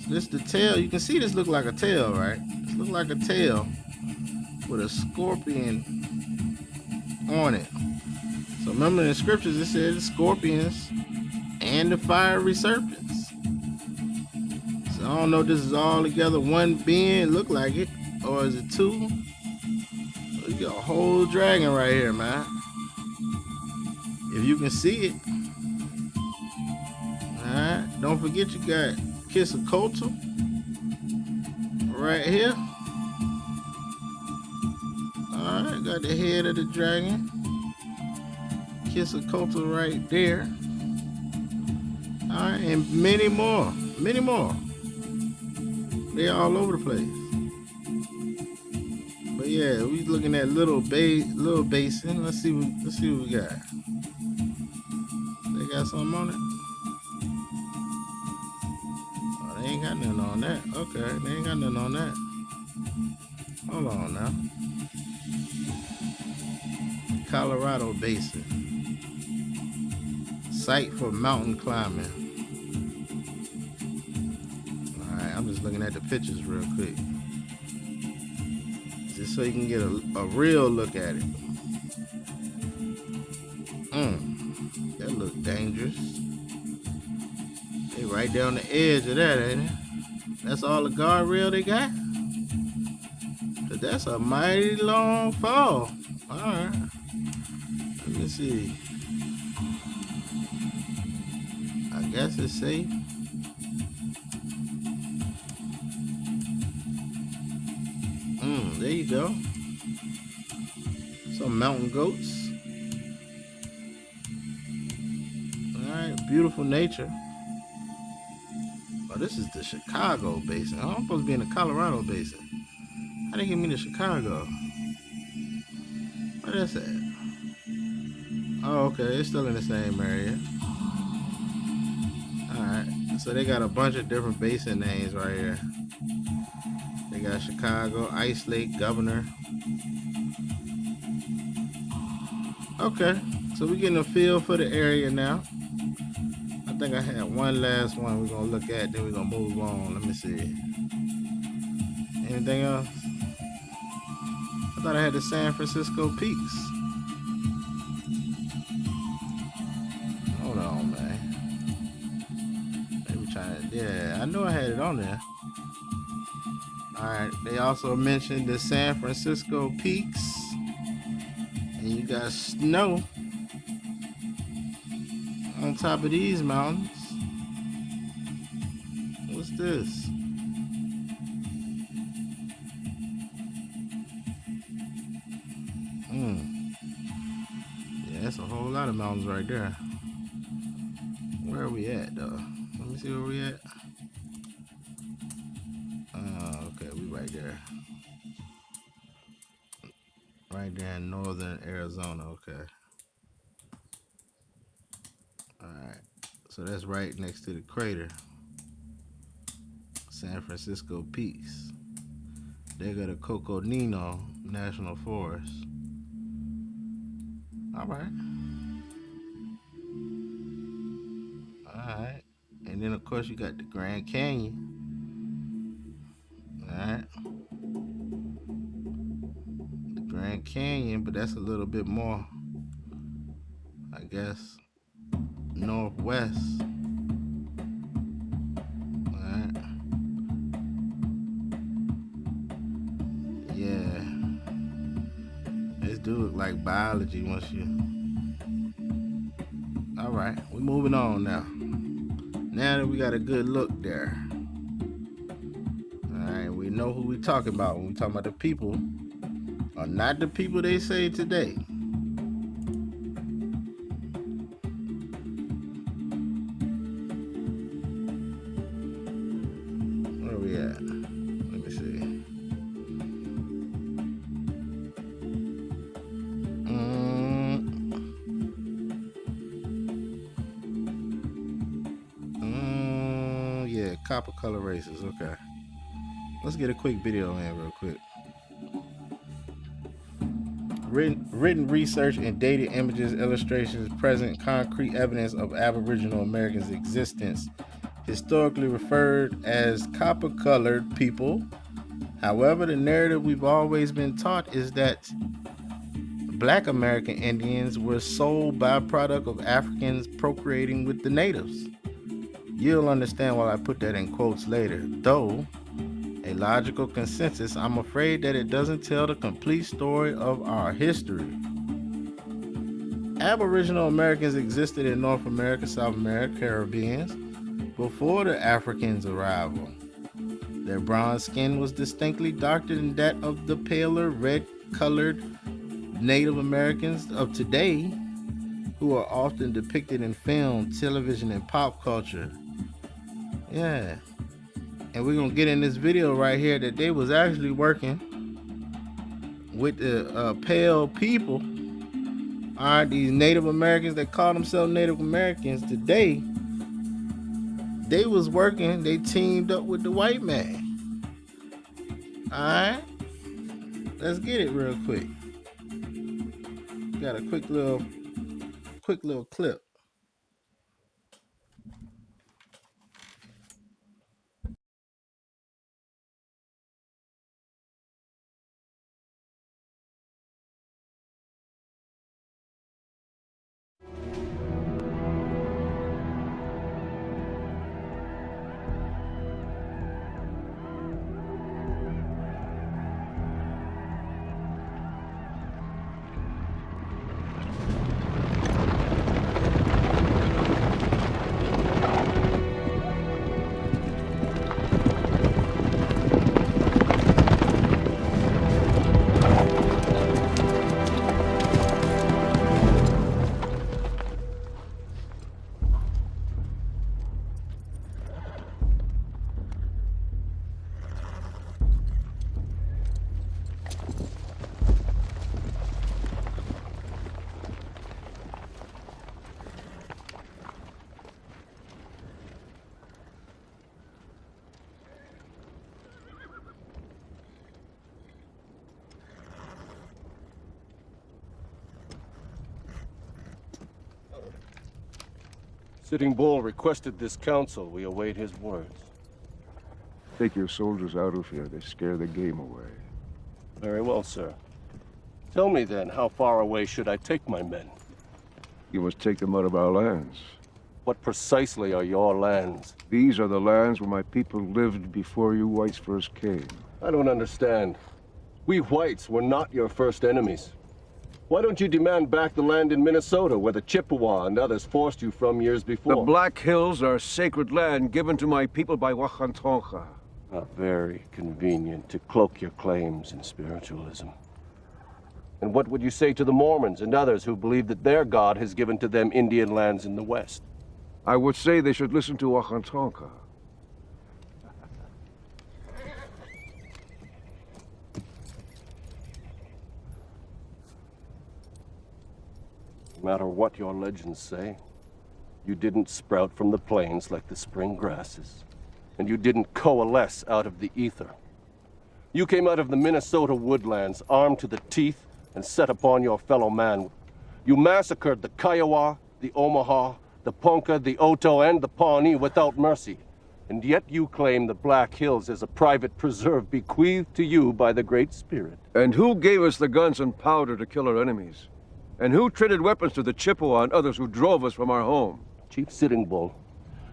S1: So this the tail. You can see this look like a tail, right? This look like a tail with a scorpion on it. So remember in the scriptures it said the scorpions and the fiery serpents. So I don't know if this is all together one being, look like it, or is it two? You got a whole dragon right here, man. If you can see it. Alright, don't forget you got Quetzalcoatl right here. Alright, got the head of the dragon. Quetzalcoatl right there. Alright, and many more. Many more. They all over the place. But yeah, we looking at little basin. Let's see what we got. They got something on it? Oh, they ain't got nothing on that. Okay, they ain't got nothing on that. Hold on now. Colorado Basin. Site for mountain climbing. Alright, I'm just looking at the pictures real quick. Just so you can get a real look at it. That look dangerous. They right down the edge of that, ain't it? That's all the guardrail they got? But that's a mighty long fall. Alright. Let me see. I guess it's safe. There you go. Some mountain goats. Alright, beautiful nature. Oh, this is the Chicago basin. Oh, I'm supposed to be in the Colorado basin. How they get me to Chicago? Where that's at? Oh, okay, it's still in the same area. Alright, so they got a bunch of different basin names right here. They got Chicago, Ice Lake, Governor. Okay, so we're getting a feel for the area now. I think I had one last one we're gonna look at, then we're gonna move on. Let me see. Anything else? I thought I had the San Francisco Peaks. Hold on, man. Maybe trying to, yeah, I know I had it on there. Alright, they also mentioned the San Francisco Peaks. And you got snow on top of these mountains. What's this? Yeah, that's a whole lot of mountains right there. Where are we at, though? Let me see where we at. Okay, we right there. Right there in northern Arizona, okay. Alright, so that's right next to the crater. San Francisco Peaks. They got a Coconino National Forest. Alright. Alright. And then of course you got the Grand Canyon. Alright. The Grand Canyon, but that's a little bit more, I guess, northwest. Alright. Yeah. This do look like biology once you. Alright, we're moving on now. Now that we got a good look there. Alright, we know who we talking about when we talking about the people are not the people they say today. Where we at? Let me see. Yeah, copper color races. Okay. Let's get a quick video in real quick. Written research and dated images, illustrations present concrete evidence of Aboriginal Americans' existence, historically referred as copper-colored people. However, the narrative we've always been taught is that Black American Indians were sole byproduct of Africans procreating with the natives. You'll understand why I put that in quotes later. Though a logical consensus, I'm afraid that it doesn't tell the complete story of our history. Aboriginal Americans existed in North America, South America, Caribbean before the Africans' arrival. Their bronze skin was distinctly darker than that of the paler, red-colored Native Americans of today, who are often depicted in film, television, and pop culture. Yeah. And we're gonna get in this video right here that they was actually working with the pale people. Alright, these Native Americans that call themselves Native Americans today, they was working, they teamed up with the white man. Alright, let's get it real quick. Got a quick little clip.
S8: Sitting Bull requested this council. We await his words.
S9: Take your soldiers out of here. They scare the game away.
S8: Very well, sir. Tell me then, how far away should I take my men?
S9: You must take them out of our lands.
S8: What precisely are your lands?
S9: These are the lands where my people lived before you whites first came.
S8: I don't understand. We whites were not your first enemies. Why don't you demand back the land in Minnesota where the Chippewa and others forced you from years before?
S9: The Black Hills are sacred land given to my people by Wakantonka.
S8: Very convenient to cloak your claims in spiritualism. And what would you say to the Mormons and others who believe that their God has given to them Indian lands in the West?
S9: I would say they should listen to Wakantonka.
S8: No matter what your legends say, you didn't sprout from the plains like the spring grasses, and you didn't coalesce out of the ether. You came out of the Minnesota woodlands, armed to the teeth, and set upon your fellow man. You massacred the Kiowa, the Omaha, the Ponca, the Oto, and the Pawnee without mercy. And yet you claim the Black Hills as a private preserve bequeathed to you by the Great Spirit.
S9: And who gave us the guns and powder to kill our enemies? And who traded weapons to the Chippewa and others who drove us from our home?
S8: Chief Sitting Bull,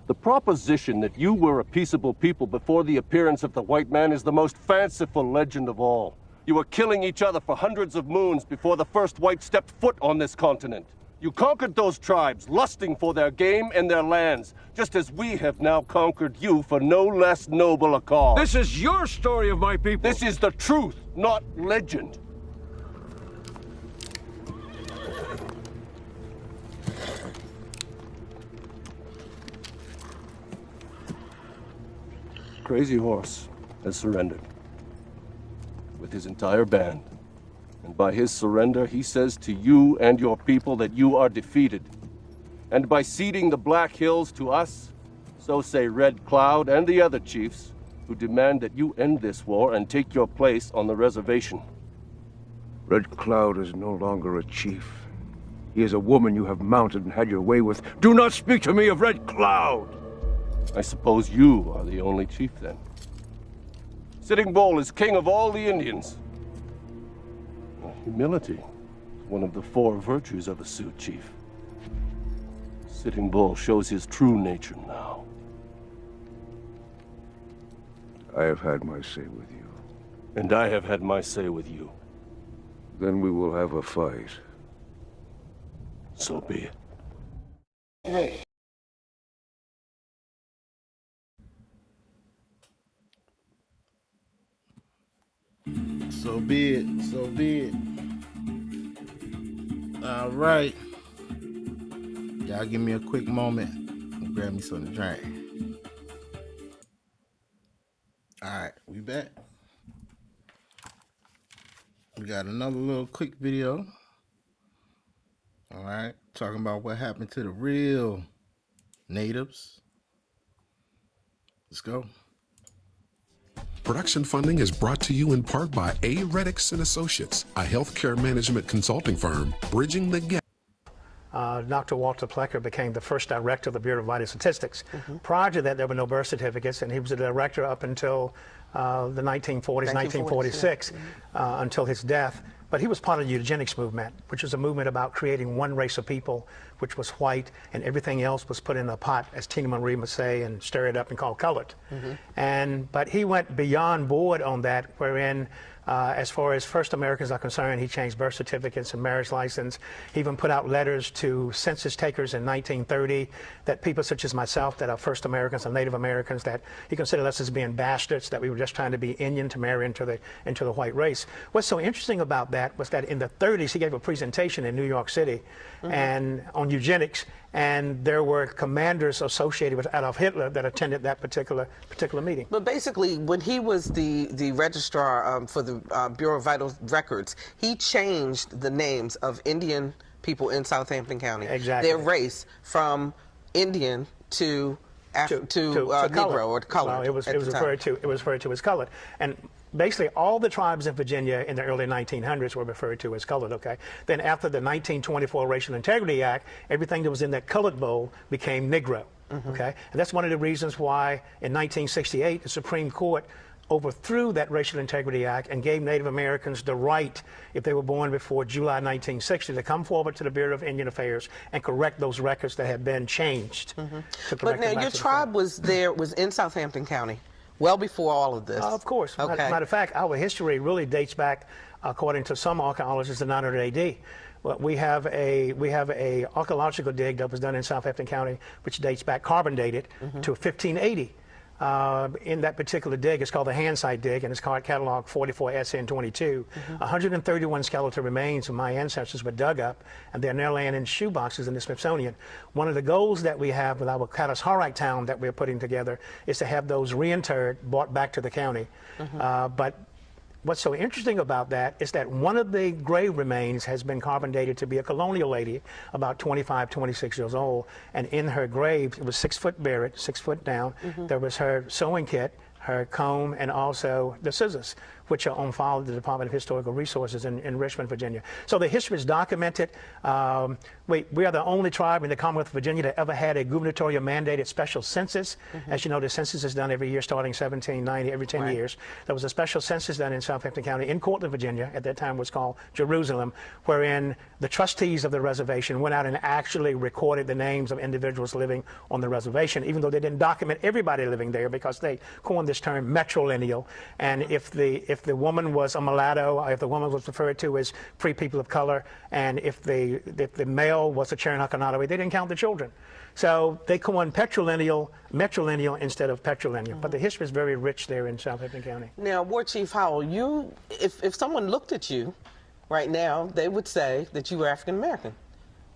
S8: the proposition that you were a peaceable people before the appearance of the white man is the most fanciful legend of all. You were killing each other for hundreds of moons before the first white stepped foot on this continent. You conquered those tribes, lusting for their game and their lands, just as we have now conquered you for no less noble a cause.
S9: This is your story of my people.
S8: This is the truth, not legend. Crazy Horse has surrendered with his entire band. And by his surrender, he says to you and your people that you are defeated. And by ceding the Black Hills to us, so say Red Cloud and the other chiefs, who demand that you end this war and take your place on the reservation.
S9: Red Cloud is no longer a chief. He is a woman you have mounted and had your way with. Do not speak to me of Red Cloud!
S8: I suppose you are the only chief then. Sitting Bull is king of all the Indians. Humility is one of the 4 virtues of a Sioux chief. Sitting Bull shows his true nature now.
S9: I have had my say with you.
S8: And I have had my say with you.
S9: Then we will have a fight.
S8: So be it.
S2: Hey.
S1: So be it. So be it. All right. Y'all give me a quick moment and grab me something to drink. All right, we back. We got another little quick video. All right, talking about what happened to the real natives. Let's go.
S10: Production funding is brought to you in part by A. Reddix and Associates, a healthcare management consulting firm, bridging the gap.
S11: Dr. Walter Plecker became the first director of the Bureau of Vital Statistics. Prior to that, there were no birth certificates, and he was a director up until the 1940s, 1946, until his death. But he was part of the eugenics movement, which was a movement about creating one race of people, which was white, and everything else was put in a pot, as Tina Marie would say, and stir it up and call colored. But he went beyond board on that, wherein as far as first Americans are concerned, he changed birth certificates and marriage license. He even put out letters to census takers in 1930 that people such as myself that are first Americans and Native Americans, that he considered us as being bastards, that we were just trying to be Indian to marry into the white race. What's so interesting about that was that in the 30s he gave a presentation in New York City and on eugenics, and there were commanders associated with Adolf Hitler that attended that particular meeting.
S12: But basically, when he was the registrar for the Bureau of Vital Records, he changed the names of Indian people in Southampton County.
S11: Exactly.
S12: Their race from Indian to Negro or colored.
S11: Well, it was referred to as colored. And basically all the tribes in Virginia in the early 1900s were referred to as colored, okay? Then after the 1924 Racial Integrity Act, everything that was in that colored bowl became Negro, okay? And that's one of the reasons why in 1968 the Supreme Court overthrew that Racial Integrity Act and gave Native Americans the right, if they were born before July 1960, to come forward to the Bureau of Indian Affairs and correct those records that had been changed.
S12: But now your tribe was in Southampton County, well before all of this.
S11: Of course.
S12: Okay.
S11: Matter of fact, our history really dates back, according to some archaeologists, to 900 AD. Well, we have a archaeological dig that was done in Southampton County, which dates back, carbon dated, to 1580. In that particular dig, it's called the hand site dig, and it's called catalog 44SN22. 131 skeletal remains of my ancestors were dug up, and they're now laying in shoe boxes in the Smithsonian. One of the goals that we have with our Halal HAWAH town that we're putting together is to have those reinterred, brought back to the county. But what's so interesting about that is that one of the grave remains has been carbon dated to be a colonial lady, about 25, 26 years old. And in her grave, it was 6 foot buried, 6 foot down. There was her sewing kit, her comb, and also the scissors, which are on file at the Department of Historical Resources in Richmond, Virginia. So the history is documented. We are the only tribe in the Commonwealth of Virginia that ever had a gubernatorial mandated special census. As you know, the census is done every year starting 1790, every 10 years. There was a special census done in Southampton County in Cortland, Virginia, at that time was called Jerusalem, wherein the trustees of the reservation went out and actually recorded the names of individuals living on the reservation, even though they didn't document everybody living there because they coined this term matrilineal. And if the woman was a mulatto, or if the woman was referred to as free people of color, and if the male was a Cherokee, they didn't count the children. So they coined matrilineal instead of patrilineal. But the history is very rich there in Southampton County.
S12: Now, War Chief Howell, if someone looked at you right now, they would say that you were African American,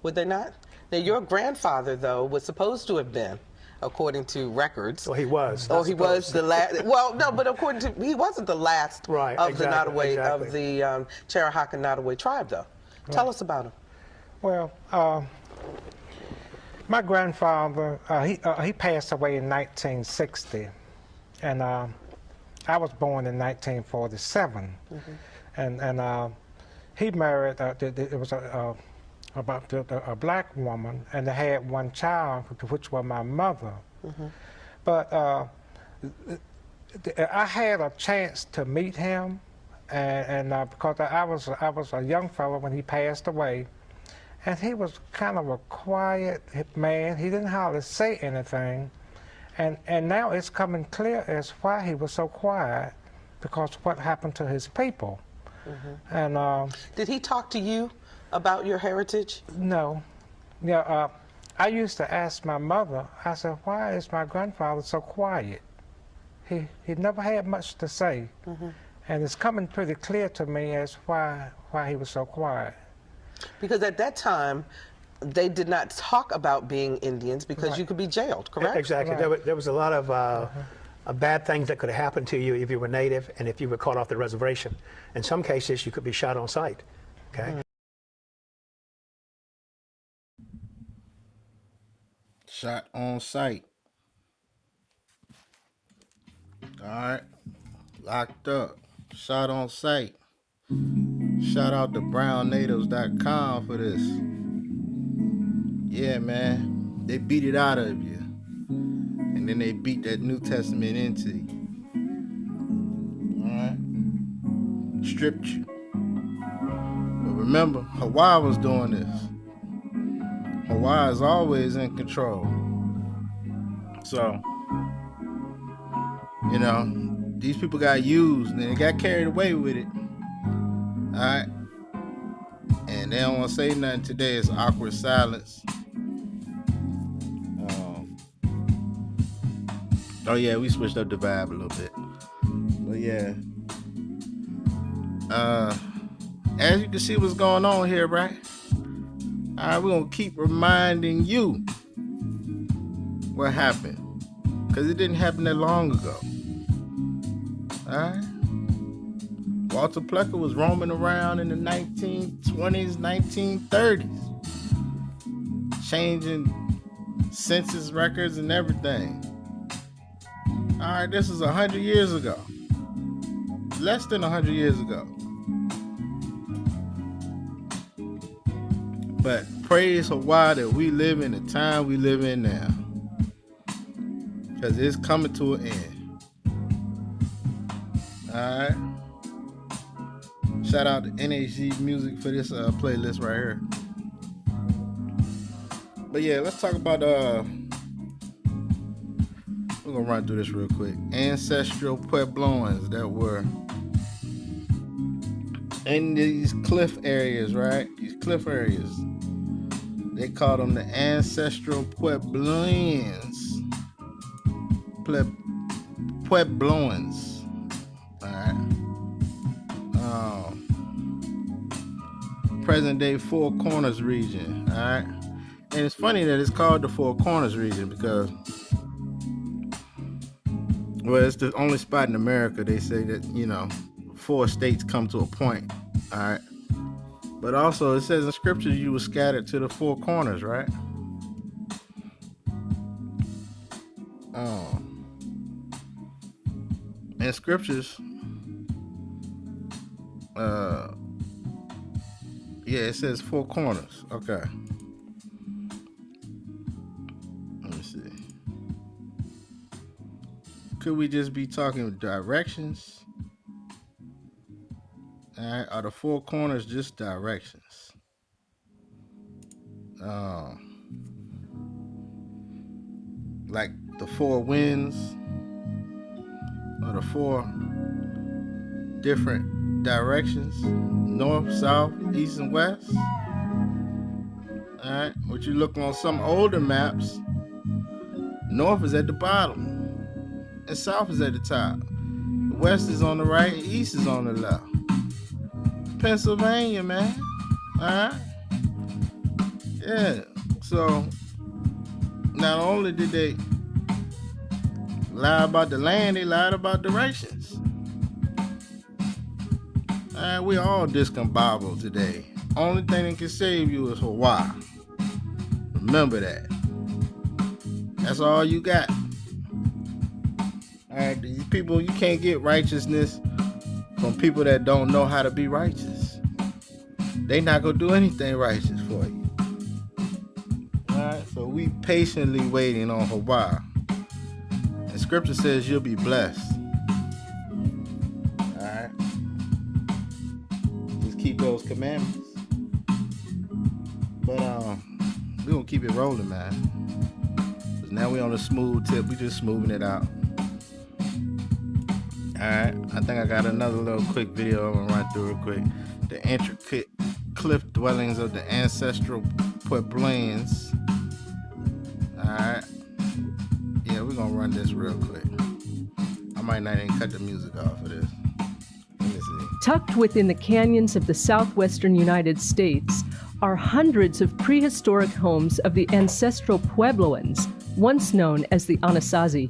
S12: would they not? Now, your grandfather, though, was supposed to have been, according to records.
S11: Well, he was.
S12: Oh, he was the last. Well, no, but according to, he wasn't the last of the Nottoway, of the Cherokee Nottoway tribe, though. Tell us about him.
S13: Well, my grandfather, he passed away in 1960, and I was born in 1947, and he married. It was a black woman, and they had one child, which was my mother. But I had a chance to meet him, and because I was a young fellow when he passed away, and he was kind of a quiet man. He didn't hardly say anything, and now it's coming clear as why he was so quiet, because what happened to his people. And
S12: did he talk to you about your heritage?
S13: No. Yeah, I used to ask my mother, I said, why is my grandfather so quiet? He never had much to say. And it's coming pretty clear to me as why he was so quiet.
S12: Because at that time, they did not talk about being Indians because you could be jailed, correct?
S11: Exactly. There was a lot of bad things that could have happened to you if you were native and if you were caught off the reservation. In some cases, you could be shot on sight. Okay.
S1: Shot on sight. All right. Locked up. Shot on sight. Shout out to brownnatives.com for this. Yeah, man. They beat it out of you. And then they beat that New Testament into you. Alright? Stripped you. But remember, HAWAH was doing this. HAWAH is always in control. So, you know, these people got used and they got carried away with it. Alright? And they don't want to say nothing today. It's awkward silence. Oh yeah, we switched up the vibe a little bit. But yeah. As you can see what's going on here, right? Alright, we're gonna keep reminding you what happened. Cause it didn't happen that long ago. Alright? Walter Plecker was roaming around in the 1920s, 1930s, changing census records and everything. All right, this is 100 years ago. less than 100 years ago. But praise Hawaii that we live in the time we live in now. Because it's coming to an end. Alright. Shout out to NHG Music for this playlist right here. But yeah, let's talk about we're gonna run through this real quick. Ancestral Puebloans that were in these cliff areas, right? These cliff areas. They called them the Ancestral Puebloans. Puebloans. Alright. Present day Four Corners region. Alright. And it's funny that it's called the Four Corners region because, well, it's the only spot in America they say that, 4 states come to a point. Alright. But also it says in scripture you were scattered to the 4 corners, right? In scriptures, yeah, it says 4 corners. Okay. Let me see. Could we just be talking directions? Alright, are the 4 corners just directions? Like the 4 winds, or the 4 different directions, north, south, east, and west. Alright, what you look on some older maps, north is at the bottom, and south is at the top. The west is on the right, and east is on the left. Pennsylvania, man. Alright? Yeah. So, not only did they lie about the land, they lied about directions. Alright, we all discombobbled today. Only thing that can save you is Hawaii. Remember that. That's all you got. Alright, these people, you can't get righteousness from people that don't know how to be righteous. They not gonna do anything righteous for you. Alright, so we patiently waiting on Hawaii. And scripture says you'll be blessed. Alright. Just keep those commandments. But we're gonna keep it rolling, man. Cause now we on a smooth tip, we just smoothing it out. Alright, I think I got another little quick video I'm gonna run through real quick. The intricate cliff dwellings of the ancestral Puebloans. Alright. Yeah, we're gonna run this real quick. I might not even cut the music off of this. Let me see.
S14: Tucked within the canyons of the southwestern United States are hundreds of prehistoric homes of the ancestral Puebloans, once known as the Anasazi.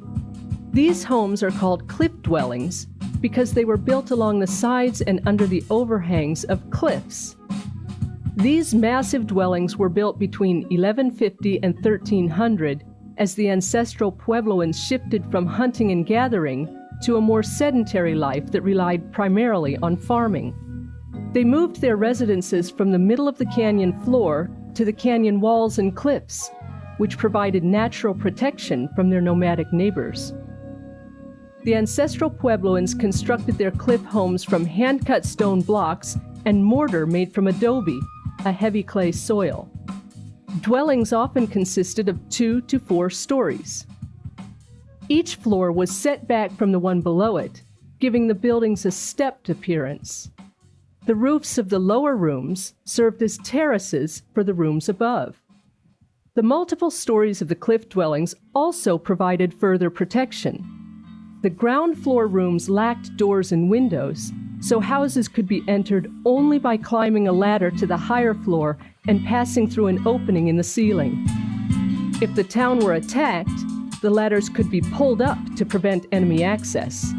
S14: These homes are called cliff dwellings because they were built along the sides and under the overhangs of cliffs. These massive dwellings were built between 1150 and 1300 as the ancestral Puebloans shifted from hunting and gathering to a more sedentary life that relied primarily on farming. They moved their residences from the middle of the canyon floor to the canyon walls and cliffs, which provided natural protection from their nomadic neighbors. The ancestral Puebloans constructed their cliff homes from hand-cut stone blocks and mortar made from adobe, a heavy clay soil. Dwellings often consisted of 2 to 4 stories. Each floor was set back from the one below it, giving the buildings a stepped appearance. The roofs of the lower rooms served as terraces for the rooms above. The multiple stories of the cliff dwellings also provided further protection. The ground floor rooms lacked doors and windows, so houses could be entered only by climbing a ladder to the higher floor and passing through an opening in the ceiling. If the town were attacked, the ladders could be pulled up to prevent enemy access.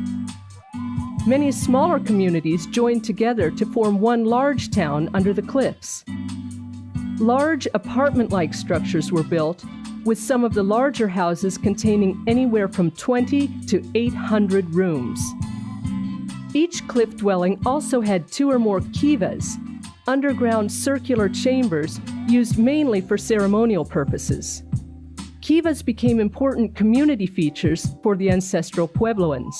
S14: Many smaller communities joined together to form one large town under the cliffs. Large apartment-like structures were built, with some of the larger houses containing anywhere from 20 to 800 rooms. Each cliff dwelling also had 2 or more kivas, underground circular chambers used mainly for ceremonial purposes. Kivas became important community features for the ancestral Puebloans.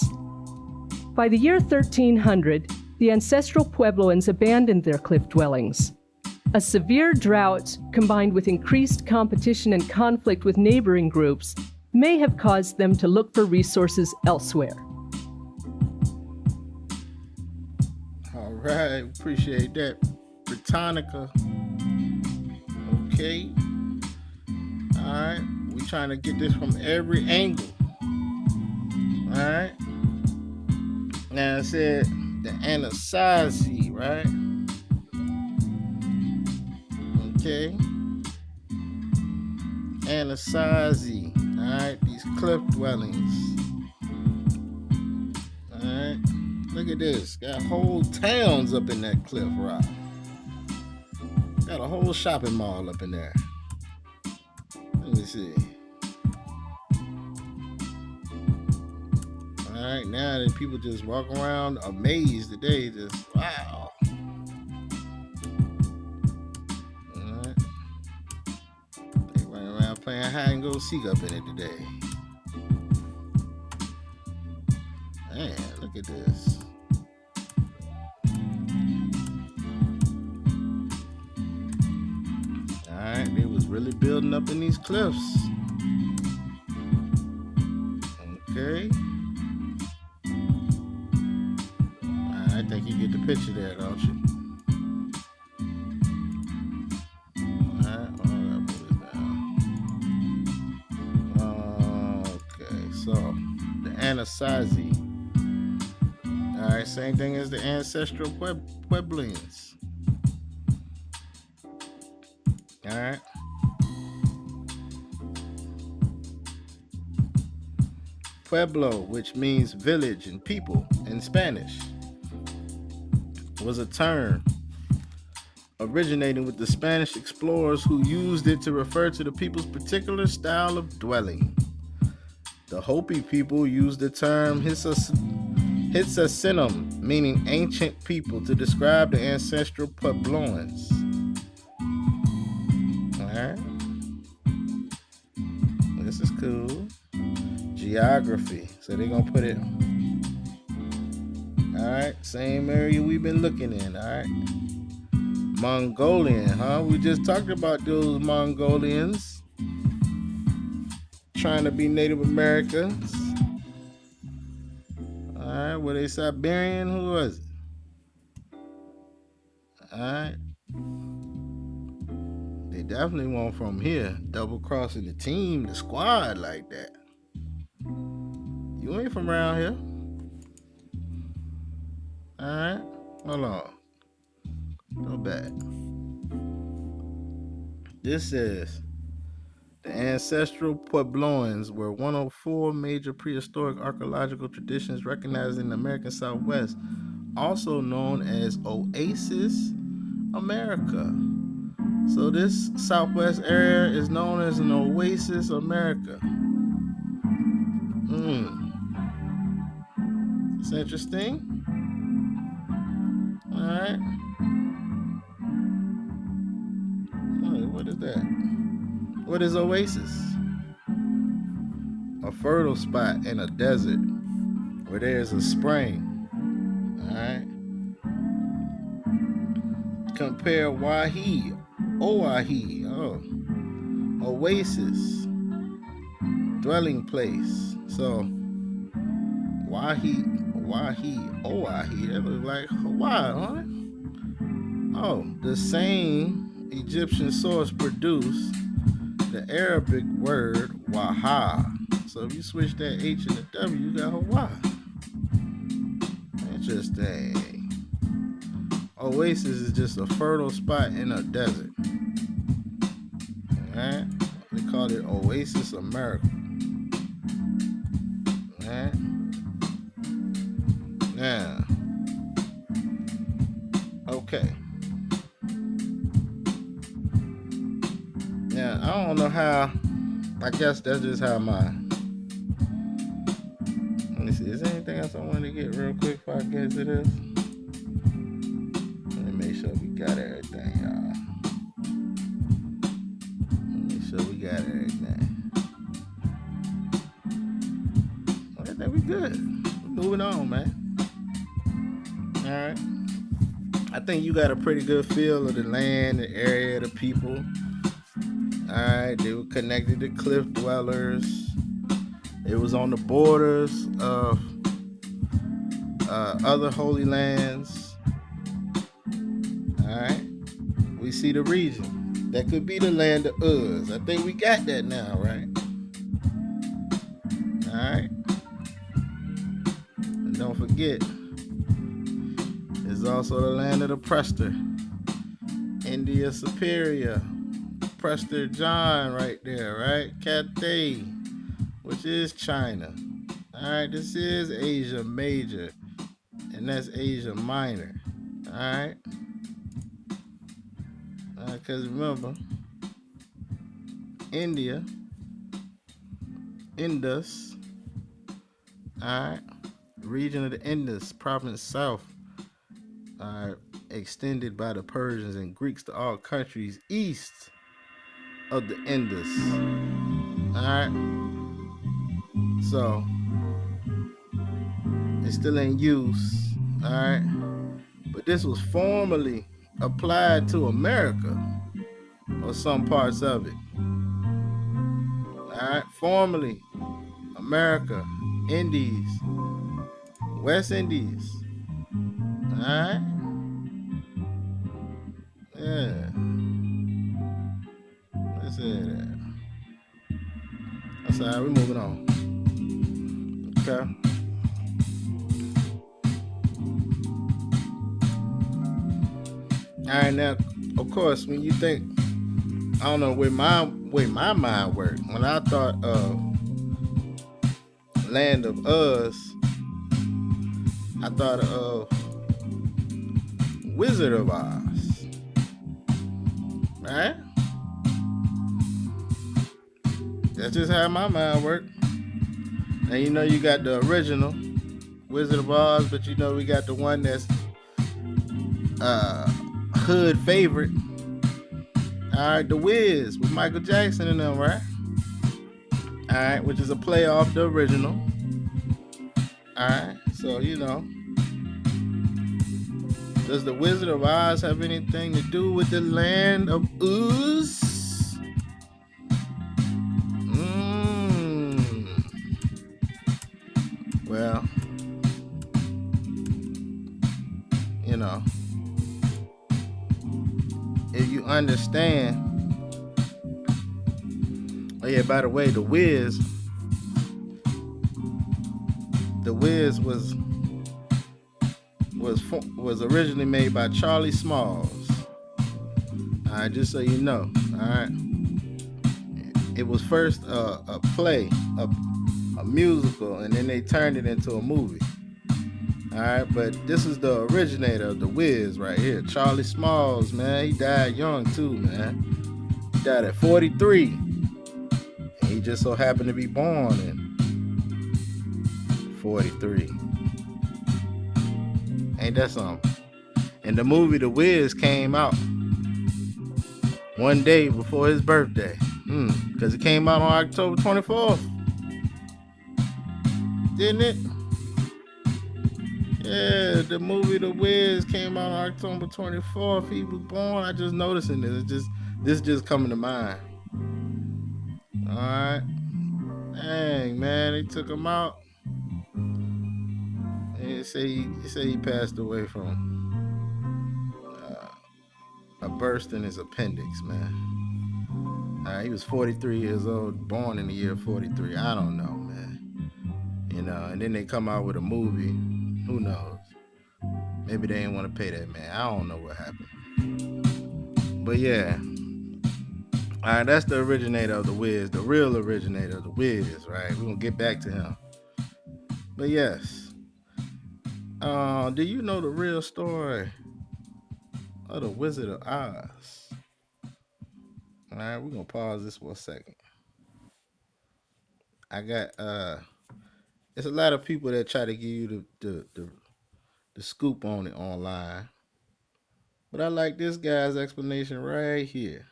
S14: By the year 1300, the ancestral Puebloans abandoned their cliff dwellings. A severe drought, combined with increased competition and conflict with neighboring groups, may have caused them to look for resources elsewhere.
S1: All right, appreciate that, Britannica. Okay. All right, we trying to get this from every angle. All right. Now I said the Anasazi, right? Okay. Anasazi. All right, these cliff dwellings. All right. Look at this. Got whole towns up in that cliff rock. Got a whole shopping mall up in there. Let me see. All right, now that people just walk around amazed today, just wow. All right. They running around playing hide and go seek up in it today. Man, look at this. Alright, they was really building up in these cliffs. Okay. I think you get the picture there, don't you? Alright, move this down. Okay, so the Anasazi. Alright, same thing as the ancestral Puebloans. Alright. Pueblo, which means village and people in Spanish, was a term originating with the Spanish explorers who used it to refer to the people's particular style of dwelling. The Hopi people used the term Hitsasinum, meaning ancient people, to describe the ancestral Puebloans. Alright. This is cool. Geography. So they're going to put it. Alright. Same area we've been looking in. Alright. Mongolian, huh? We just talked about those Mongolians trying to be Native Americans. Alright. Were they Siberian? Who was it? Alright. They definitely weren't from here, double crossing the team, the squad like that. You ain't from around here. Alright, hold on. Go back. This says the ancestral Puebloans were one of 4 major prehistoric archaeological traditions recognized in the American Southwest, also known as Oasis America. So this Southwest area is known as an Oasis America. It's interesting. All right. What is that? What is Oasis? A fertile spot in a desert where there is a spring. All right. Compare Wahi, Oahi, Oasis, dwelling place. So Wahi, Oahi, that looks like Hawaii, huh? Oh, the same Egyptian source produced the Arabic word Waha. So if you switch that H and the W, you got Hawaii. Interesting. Oasis is just a fertile spot in a desert. Alright? They call it Oasis America. Alright? Now. Okay. Now, I don't know how. I guess that's just how my Let me see. Is there anything else I want to get real quick before I get to this? Let me make sure we got everything, y'all. Make sure we got everything. I think we good. We're moving on, man. All right. I think you got a pretty good feel of the land, the area, the people. All right. They were connected to cliff dwellers. It was on the borders of other holy lands. All right. We see the region. That could be the land of Uz. I think we got that now, right? All right. And don't forget, it's also the land of the Prester. India Superior. Prester John right there, right? Cathay, which is China. All right, this is Asia Major, and that's Asia Minor. All right. Because remember, India, Indus, all right, region of the Indus, province south, extended by the Persians and Greeks to all countries east of the Indus. All right. So it's still in use. All right. But this was formerly applied to America or some parts of it. All right. Formerly America, Indies, West Indies. All right. Yeah. Let's say that. That's all right. We're moving on. Okay. All right. Now, of course, when you think, I don't know where my mind worked. When I thought of land of Uz, I thought of Wizard of Oz. Right? That's just how my mind worked. And you know you got the original Wizard of Oz, but you know we got the one that's hood favorite. Alright, The Wiz with Michael Jackson in them, right? Alright, which is a play off the original. Alright, so you know. Does the Wizard of Oz have anything to do with the land of Uz? Well, you know, if you understand. Oh yeah, by the way, The Wiz was originally made by Charlie Smalls. All right, just so you know. All right, it was first a play, a musical, and then they turned it into a movie. All right, but this is the originator of The Wiz right here, Charlie Smalls, man. He died young too, man. He died at 43. And he just so happened to be born in 43. Ain't that something? And the movie The Wiz came out one day before his birthday. Because it came out on October 24th. Didn't it? Yeah, the movie The Wiz came out on October 24th. He was born. I just noticing this. This just coming to mind. Alright. Dang, man, they took him out. They say he passed away from a burst in his appendix, man. He was 43 years old, born in the year 43. I don't know, man. You know, and then they come out with a movie. Who knows? Maybe they didn't want to pay that man. I don't know what happened. But yeah. Alright, that's the originator of The Wiz, the real originator of The Wiz, right? We're gonna get back to him. But yes. Do you know the real story of the Wizard of Oz? Alright, we're gonna pause this for a second. I got There's a lot of people that try to give you the scoop on it online. But I like this guy's explanation right here.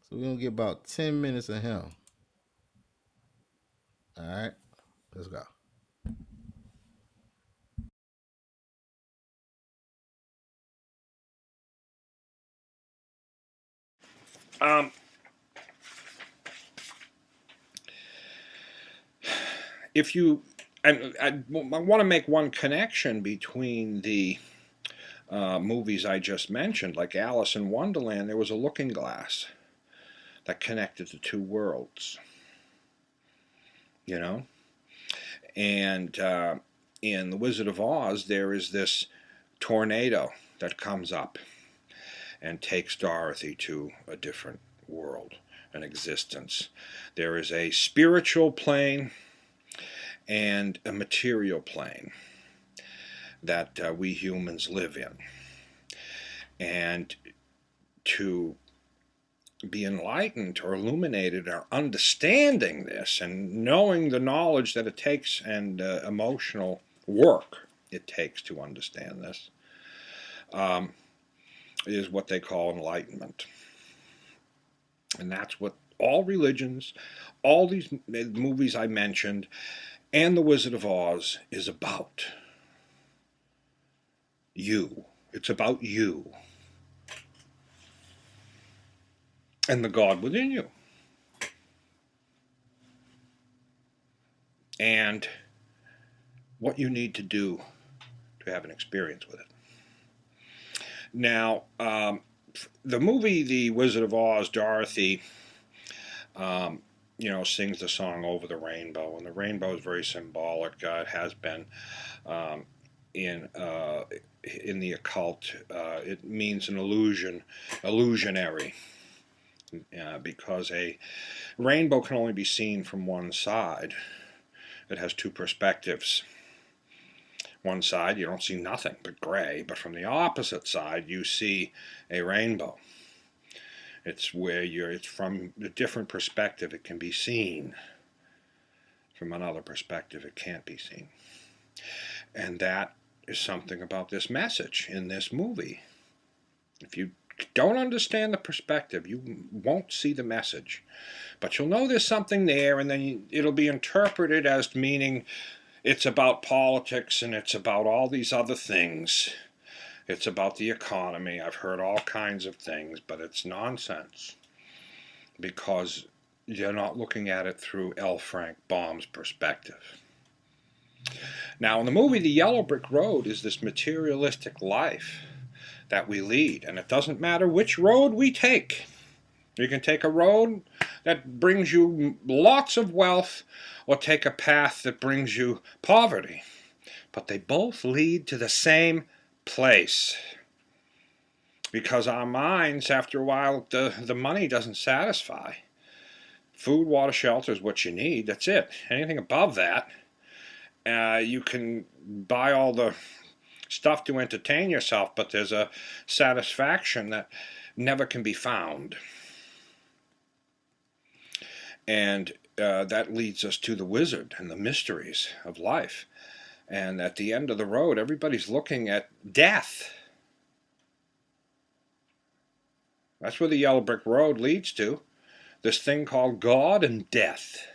S1: So we're going to get about 10 minutes of him. All right, let's go.
S15: If you, I want to make one connection between the movies I just mentioned, like Alice in Wonderland. There was a looking glass that connected the two worlds, you know? And in The Wizard of Oz, there is this tornado that comes up and takes Dorothy to a different world, an existence. There is a spiritual plane and a material plane that we humans live in. And to be enlightened or illuminated or understanding this and knowing the knowledge that it takes and emotional work it takes to understand this is what they call enlightenment. And that's what all religions, all these movies I mentioned, and The Wizard of Oz is about. You. It's about you. And the God within you. And what you need to do to have an experience with it. Now, the movie The Wizard of Oz, Dorothy, sings the song Over the Rainbow, and the rainbow is very symbolic. It has been in the occult. It means an illusionary, because a rainbow can only be seen from one side. It has two perspectives. One side, you don't see nothing but gray, but from the opposite side, you see a rainbow. It's where it's from a different perspective, it can be seen. From another perspective, it can't be seen. And that is something about this message in this movie. If you don't understand the perspective, you won't see the message. But you'll know there's something there, and then it'll be interpreted as meaning it's about politics and it's about all these other things. It's about the economy. I've heard all kinds of things, but it's nonsense because you're not looking at it through L. Frank Baum's perspective. Now, in the movie, The Yellow Brick Road is this materialistic life that we lead, and it doesn't matter which road we take. You can take a road that brings you lots of wealth or take a path that brings you poverty. But they both lead to the same place. Because our minds, after a while, the money doesn't satisfy. Food, water, shelter is what you need. That's it. Anything above that, you can buy all the stuff to entertain yourself, but there's a satisfaction that never can be found. And that leads us to the wizard and the mysteries of life. And at the end of the road, everybody's looking at death. That's where the Yellow Brick Road leads to. This thing called God and death.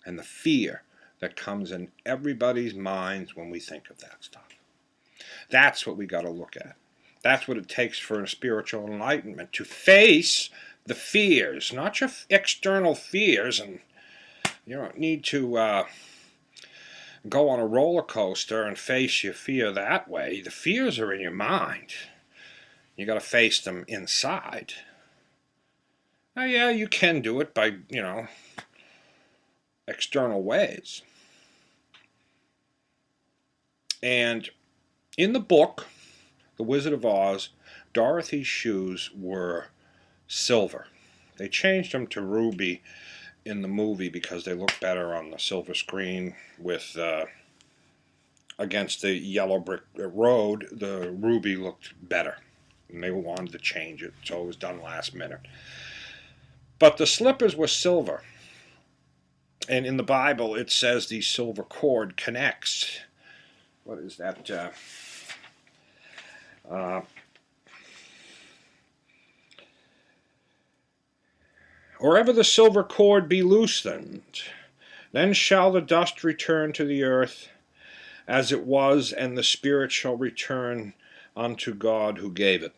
S15: And the fear that comes in everybody's minds when we think of that stuff. That's what we got to look at. That's what it takes for a spiritual enlightenment, to face the fears, not your external fears. And you don't need to go on a roller coaster and face your fear that way. The fears are in your mind. You got to face them inside. Now, yeah, you can do it by, external ways. And in the book, The Wizard of Oz, Dorothy's shoes were silver. They changed them to ruby in the movie because they look better on the silver screen with against the yellow brick road. The ruby looked better, and they wanted to change it, so it was done last minute. But the slippers were silver, And in the Bible, it says the silver cord connects. What is that? Or ever the silver cord be loosened, then shall the dust return to the earth as it was, and the spirit shall return unto God who gave it.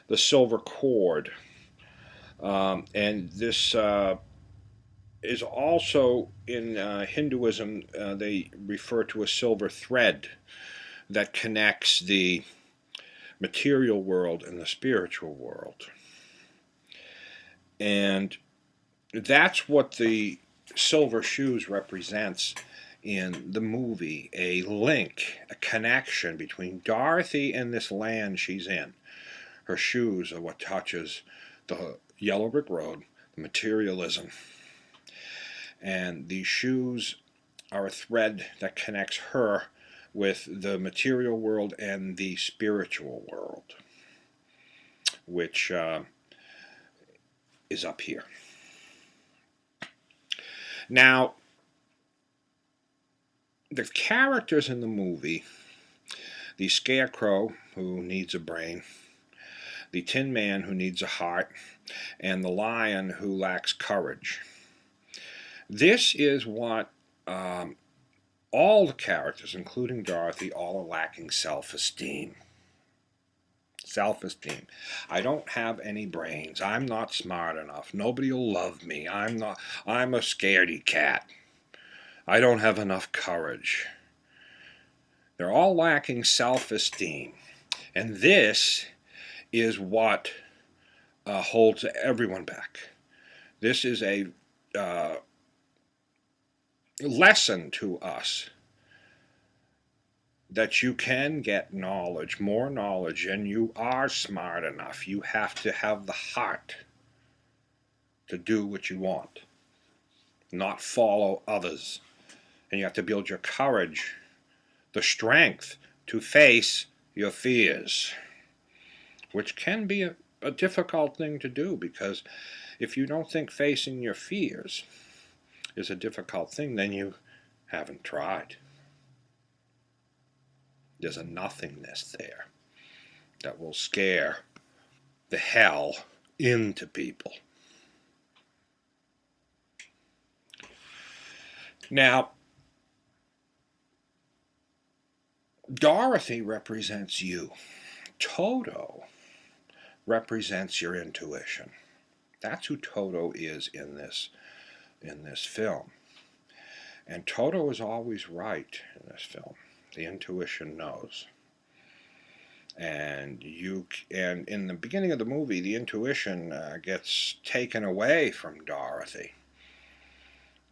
S15: The silver cord. And this is also in Hinduism, they refer to a silver thread that connects the material world and the spiritual world. And that's what the silver shoes represents in the movie, a link, a connection between Dorothy and this land she's in. Her shoes are what touches the yellow brick road, the materialism. And these shoes are a thread that connects her with the material world and the spiritual world, which is up here. Now, the characters in the movie, the Scarecrow, who needs a brain, the Tin Man, who needs a heart, and the Lion, who lacks courage. This is what all the characters, including Dorothy, all are lacking self-esteem. Self-esteem. I don't have any brains. I'm not smart enough. Nobody will love me. I'm a scaredy cat. I don't have enough courage. They're all lacking self-esteem. And this is what holds everyone back. This is a lesson to us that you can get knowledge, more knowledge, and you are smart enough. You have to have the heart to do what you want, not follow others. And you have to build your courage, the strength to face your fears, which can be a difficult thing to do, because if you don't think facing your fears is a difficult thing, then you haven't tried. There's a nothingness there that will scare the hell into people. Now, Dorothy represents you. Toto represents your intuition. That's who Toto is in this film. And Toto is always right in this film. The intuition knows. And in the beginning of the movie, the intuition gets taken away from Dorothy.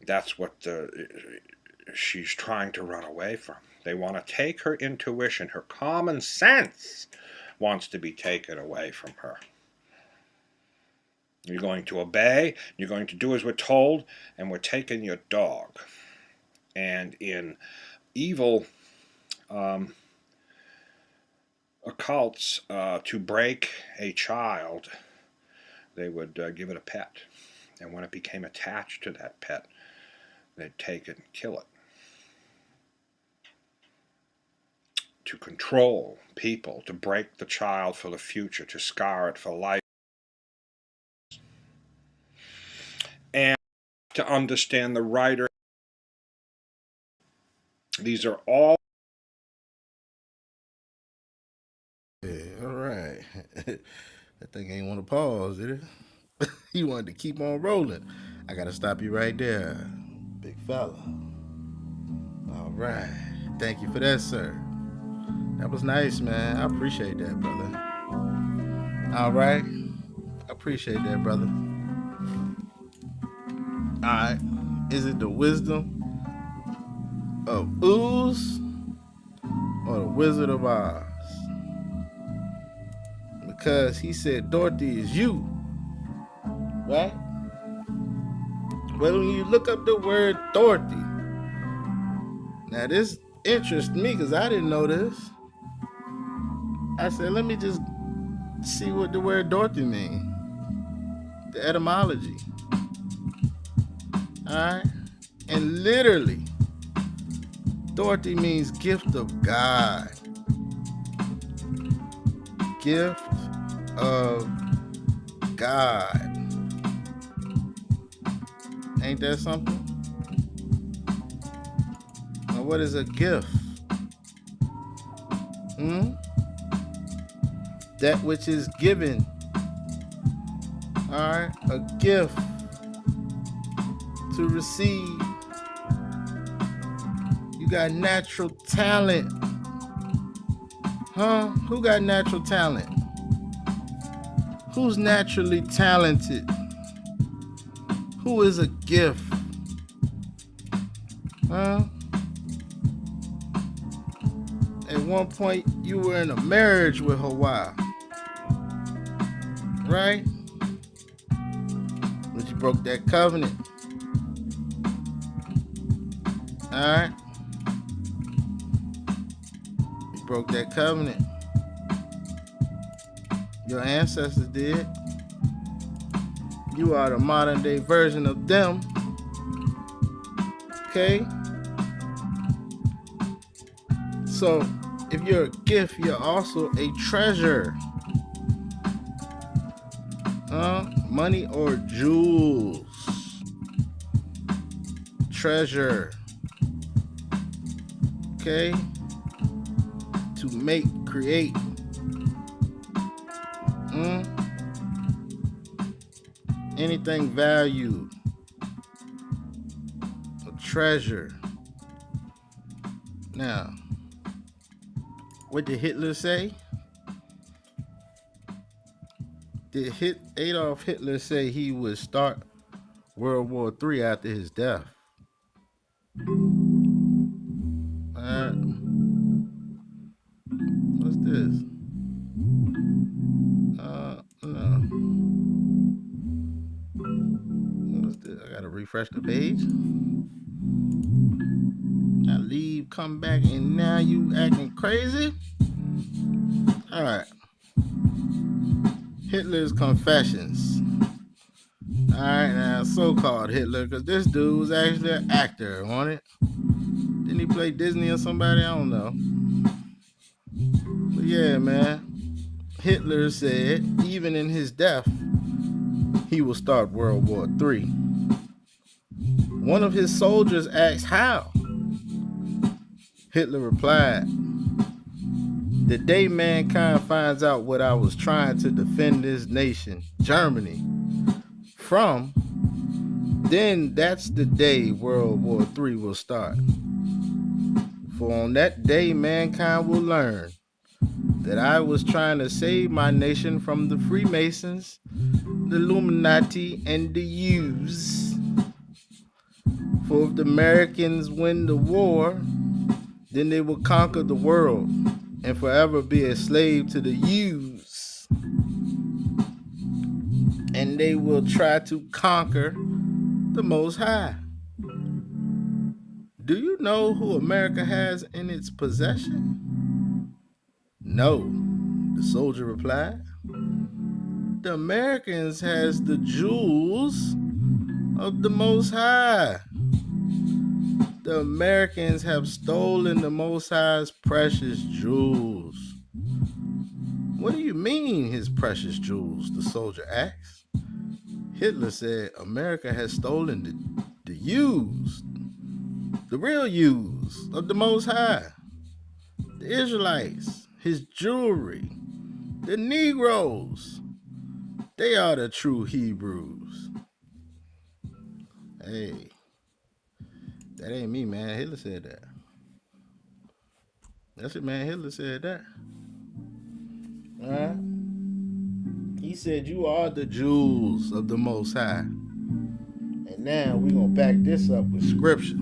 S15: That's what she's trying to run away from. They want to take her intuition, her common sense wants to be taken away from her. You're going to obey, you're going to do as we're told, and we're taking your dog. And in evil occults, to break a child, they would give it a pet. And when it became attached to that pet, they'd take it and kill it. To control people, to break the child for the future, to scar it for life. And to understand the writer. These are all.
S1: Yeah, all right. That thing ain't want to pause, did it? You wanted to keep on rolling. I got to stop you right there, big fella. All right. Thank you for that, sir. That was nice, man. I appreciate that, brother. All right. I appreciate that, brother. All right. Is it the wisdom of Ooze or the Wizard of Oz? Because he said Dorothy is you, right? Well, when you look up the word Dorothy, now this interests me because I didn't know this. I said, let me just see what the word Dorothy means. The etymology. All right. And literally, Dorothy means gift of God. Gift of God. Ain't that something? Now, what is a gift? That which is given. All right, a gift to receive. You got natural talent. Huh? Who got natural talent? Who's naturally talented? Who is a gift? Huh? At one point, you were in a marriage with Hawaii. Right? But you broke that covenant. Alright? You broke that covenant. Your ancestors did. You are the modern day version of them. Okay? So, if you're a gift, you're also a treasure. Money or jewels. Treasure. Okay? To make, create. Anything valued. A treasure. Now, what did Hitler say? Did Adolf Hitler say he would start World War III after his death? What's this? No. What's this? I gotta refresh the page. I leave, come back, and now you acting crazy? Alright. Hitler's confessions. Alright, now so-called Hitler, because this dude was actually an actor, wasn't it? Didn't he play Disney or somebody? I don't know. But yeah, man. Hitler said, even in his death, he will start World War III. One of his soldiers asked how. Hitler replied, the day mankind finds out what I was trying to defend this nation, Germany, from, then that's the day World War III will start. For on that day, mankind will learn that I was trying to save my nation from the Freemasons, the Illuminati, and the U's. For if the Americans win the war, then they will conquer the world and forever be a slave to the U's. And they will try to conquer the Most High. Do you know who America has in its possession? No, the soldier replied. The Americans has the jewels of the Most High. The Americans have stolen the Most High's precious jewels. What do you mean, his precious jewels? The soldier asked. Hitler said, America has stolen the U's, the real U's of the Most High, the Israelites, his jewelry, the Negroes. They are the true Hebrews. Hey, that ain't me, man. Hitler said that. That's it, man. Hitler said that. All right. He said, you are the jewels of the Most High. And now we're going to back this up with scripture.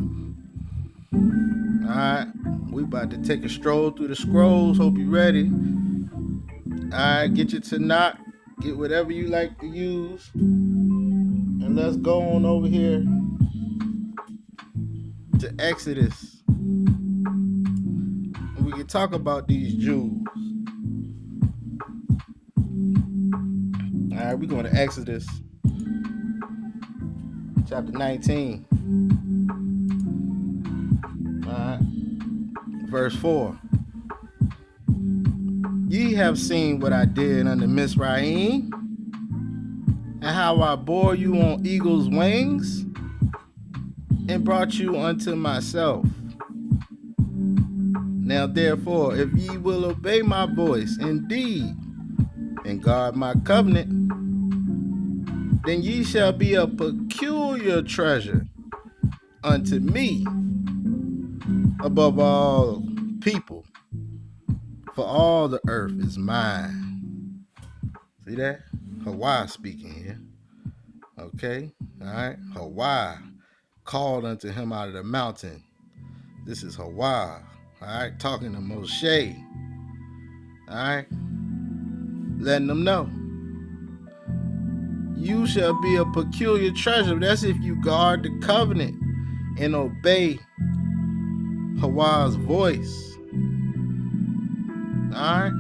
S1: All right. We about to take a stroll through the scrolls. Hope you're ready. All right. Get your Tanakh. Get whatever you like to use. And let's go on over here to Exodus. And we can talk about these Jews. All right, we're going to Exodus chapter 19. verse 4. Ye have seen what I did unto Mizraim, and how I bore you on eagle's wings, and brought you unto myself. Now therefore, if ye will obey my voice indeed, and guard my covenant, then ye shall be a peculiar treasure unto me above all people, for all the earth is mine. See that? HAWAH speaking here. Okay, all right. HAWAH called unto him out of the mountain. This is HAWAH, all right, talking to Moshe, all right, letting them know. You shall be a peculiar treasure. That's if you guard the covenant and obey HAWAH's voice, all right.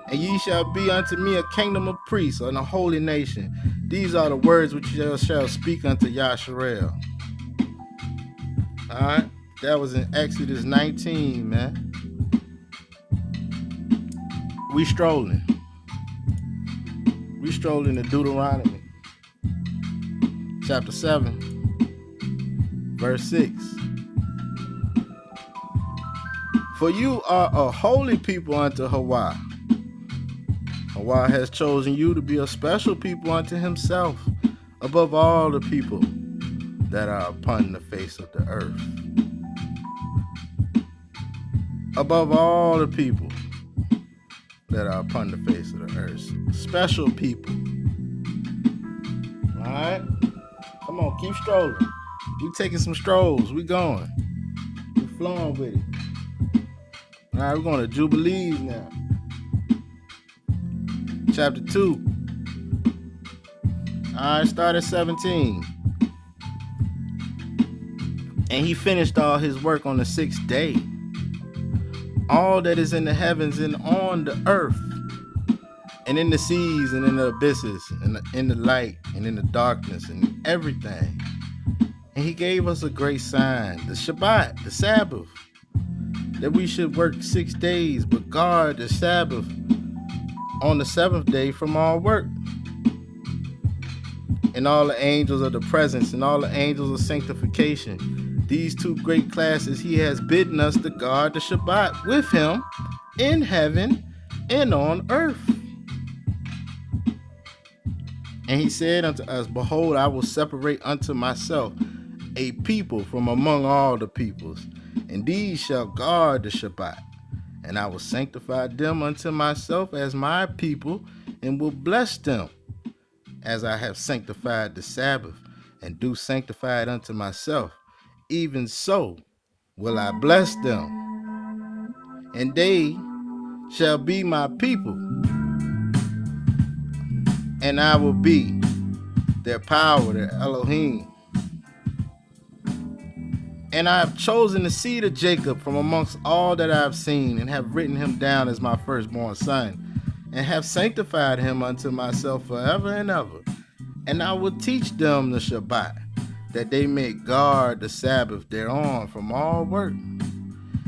S1: And ye shall be unto me a kingdom of priests and a holy nation. These are the words which you shall speak unto Yasharel. All right, that was in Exodus 19, man. We strolling to Deuteronomy chapter 7, verse 6. For you are a holy people unto HAWAH. HAWAH has chosen you to be a special people unto himself above all the people that are upon the face of the earth. Above all the people that are upon the face of the earth. Special people. All right? Come on, keep strolling. We taking some strolls. We going. We flowing with it. All right, we're going to Jubilees now. Chapter 2. All right, start at 17. And he finished all his work on the 6th day. All that is in the heavens and on the earth, and in the seas and in the abysses, and in the light and in the darkness and everything. And he gave us a great sign, the Shabbat, the Sabbath, that we should work 6 days, but guard the Sabbath on the 7th day from all work. And all the angels of the presence and all the angels of sanctification, these two great classes he has bidden us to guard the Shabbat with him in heaven and on earth. And he said unto us, behold, I will separate unto myself a people from among all the peoples, and these shall guard the Shabbat. And I will sanctify them unto myself as my people, and will bless them as I have sanctified the Sabbath, and do sanctify it unto myself. Even so will I bless them, and they shall be my people, and I will be their power, their Elohim. And I have chosen the seed of Jacob from amongst all that I have seen, and have written him down as my firstborn son, and have sanctified him unto myself forever and ever. And I will teach them the Shabbat, that they may guard the Sabbath thereon from all work.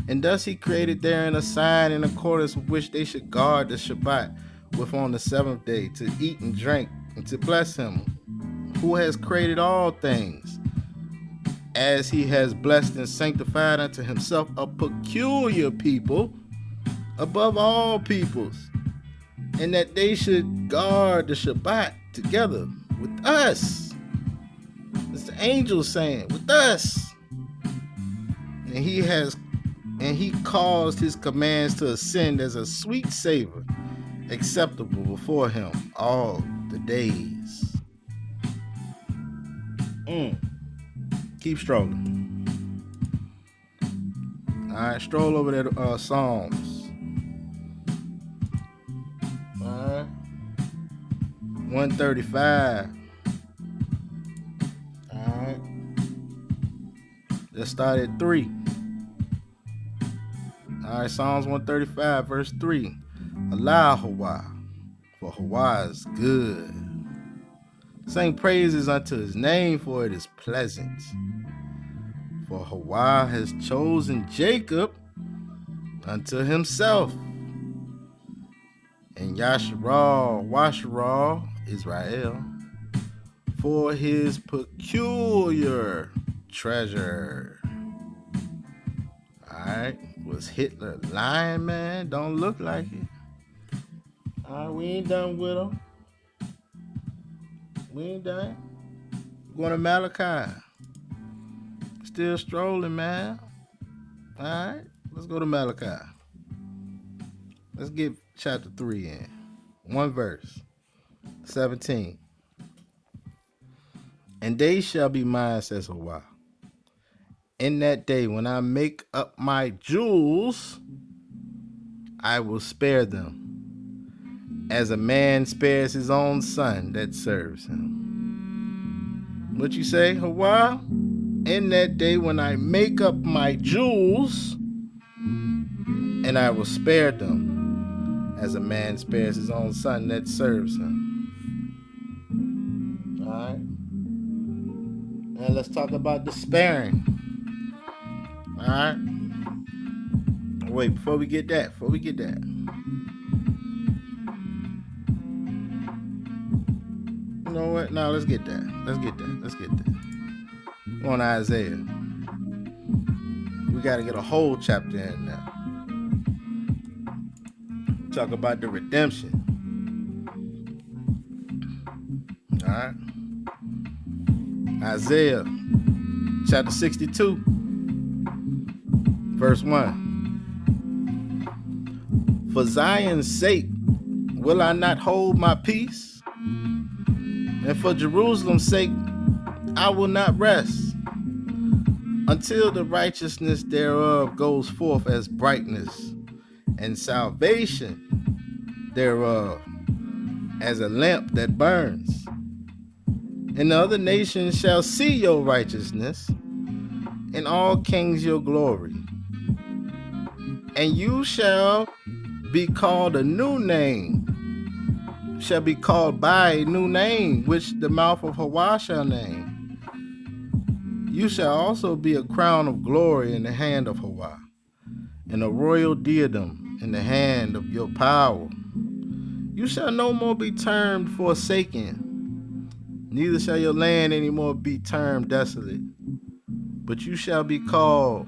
S1: And thus he created therein a sign in accordance with which they should guard the Shabbat with on the 7th day, to eat and drink, and to bless him, who has created all things, as he has blessed and sanctified unto himself a peculiar people above all peoples, and that they should guard the Shabbat together with us. It's the angel saying, with us. And he caused his commands to ascend as a sweet savor, acceptable before him all the days. Keep strolling. All right, stroll over there, Psalms. All right. 135. All right. Let's start at 3. All right, Psalms 135, verse 3. Halal HAWAH, for HAWAH is good. Sing praises unto his name, for it is pleasant. For HAWAH has chosen Jacob unto himself. And Washaral, Israel, for his peculiar treasure. Alright, was Hitler lying, man? Don't look like it. Alright, we ain't done with him. We ain't done. Going to Malachi. Still strolling, man. Alright, let's go to Malachi. Let's get chapter 3 in. One verse. 17. And they shall be mine, says Hawah. In that day when I make up my jewels, I will spare them, as a man spares his own son that serves him. What you say, Hawah? In that day when I make up my jewels, and I will spare them, as a man spares his own son that serves him. All right. Now let's talk about the sparing. All right. Wait, before we get that. You know what? No, let's get that. Go on Isaiah. We got to get a whole chapter in now. Talk about the redemption. All right. Isaiah chapter 62, verse 1. For Zion's sake will I not hold my peace, and for Jerusalem's sake I will not rest, until the righteousness thereof goes forth as brightness, and salvation thereof as a lamp that burns. And the other nations shall see your righteousness, and all kings your glory. And you shall be called a new name, shall be called by a new name, which the mouth of Hawah shall name. You shall also be a crown of glory in the hand of Hawah, and a royal diadem in the hand of your power. You shall no more be termed forsaken, neither shall your land any more be termed desolate, but you shall be called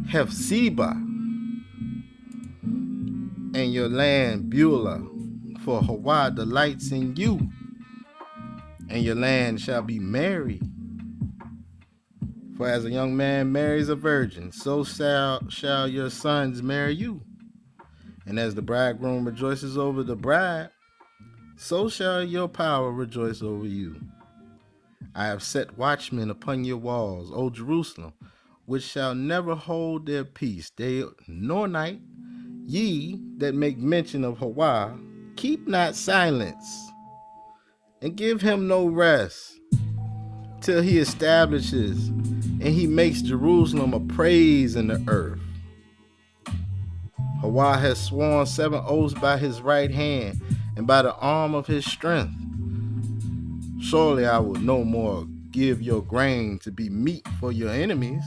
S1: Hephzibah, and your land Beulah, for Hawah delights in you, and your land shall be merry. For as a young man marries a virgin, so shall your sons marry you. And as the bridegroom rejoices over the bride, so shall your power rejoice over you. I have set watchmen upon your walls, O Jerusalem, which shall never hold their peace day nor night. Ye that make mention of Hawah, keep not silence, and give him no rest, till he establishes and he makes Jerusalem a praise in the earth. Hawah has sworn 7 oaths by his right hand and by the arm of his strength. Surely I will no more give your grain to be meat for your enemies,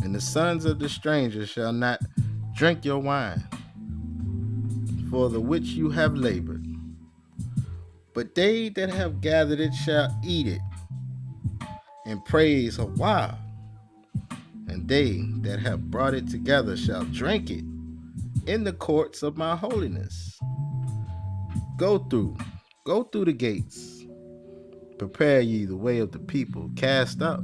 S1: and the sons of the stranger shall not drink your wine, for the which you have labored. But they that have gathered it shall eat it, and praise Hawah, and they that have brought it together shall drink it in the courts of my holiness. Go through the gates. Prepare ye the way of the people. Cast up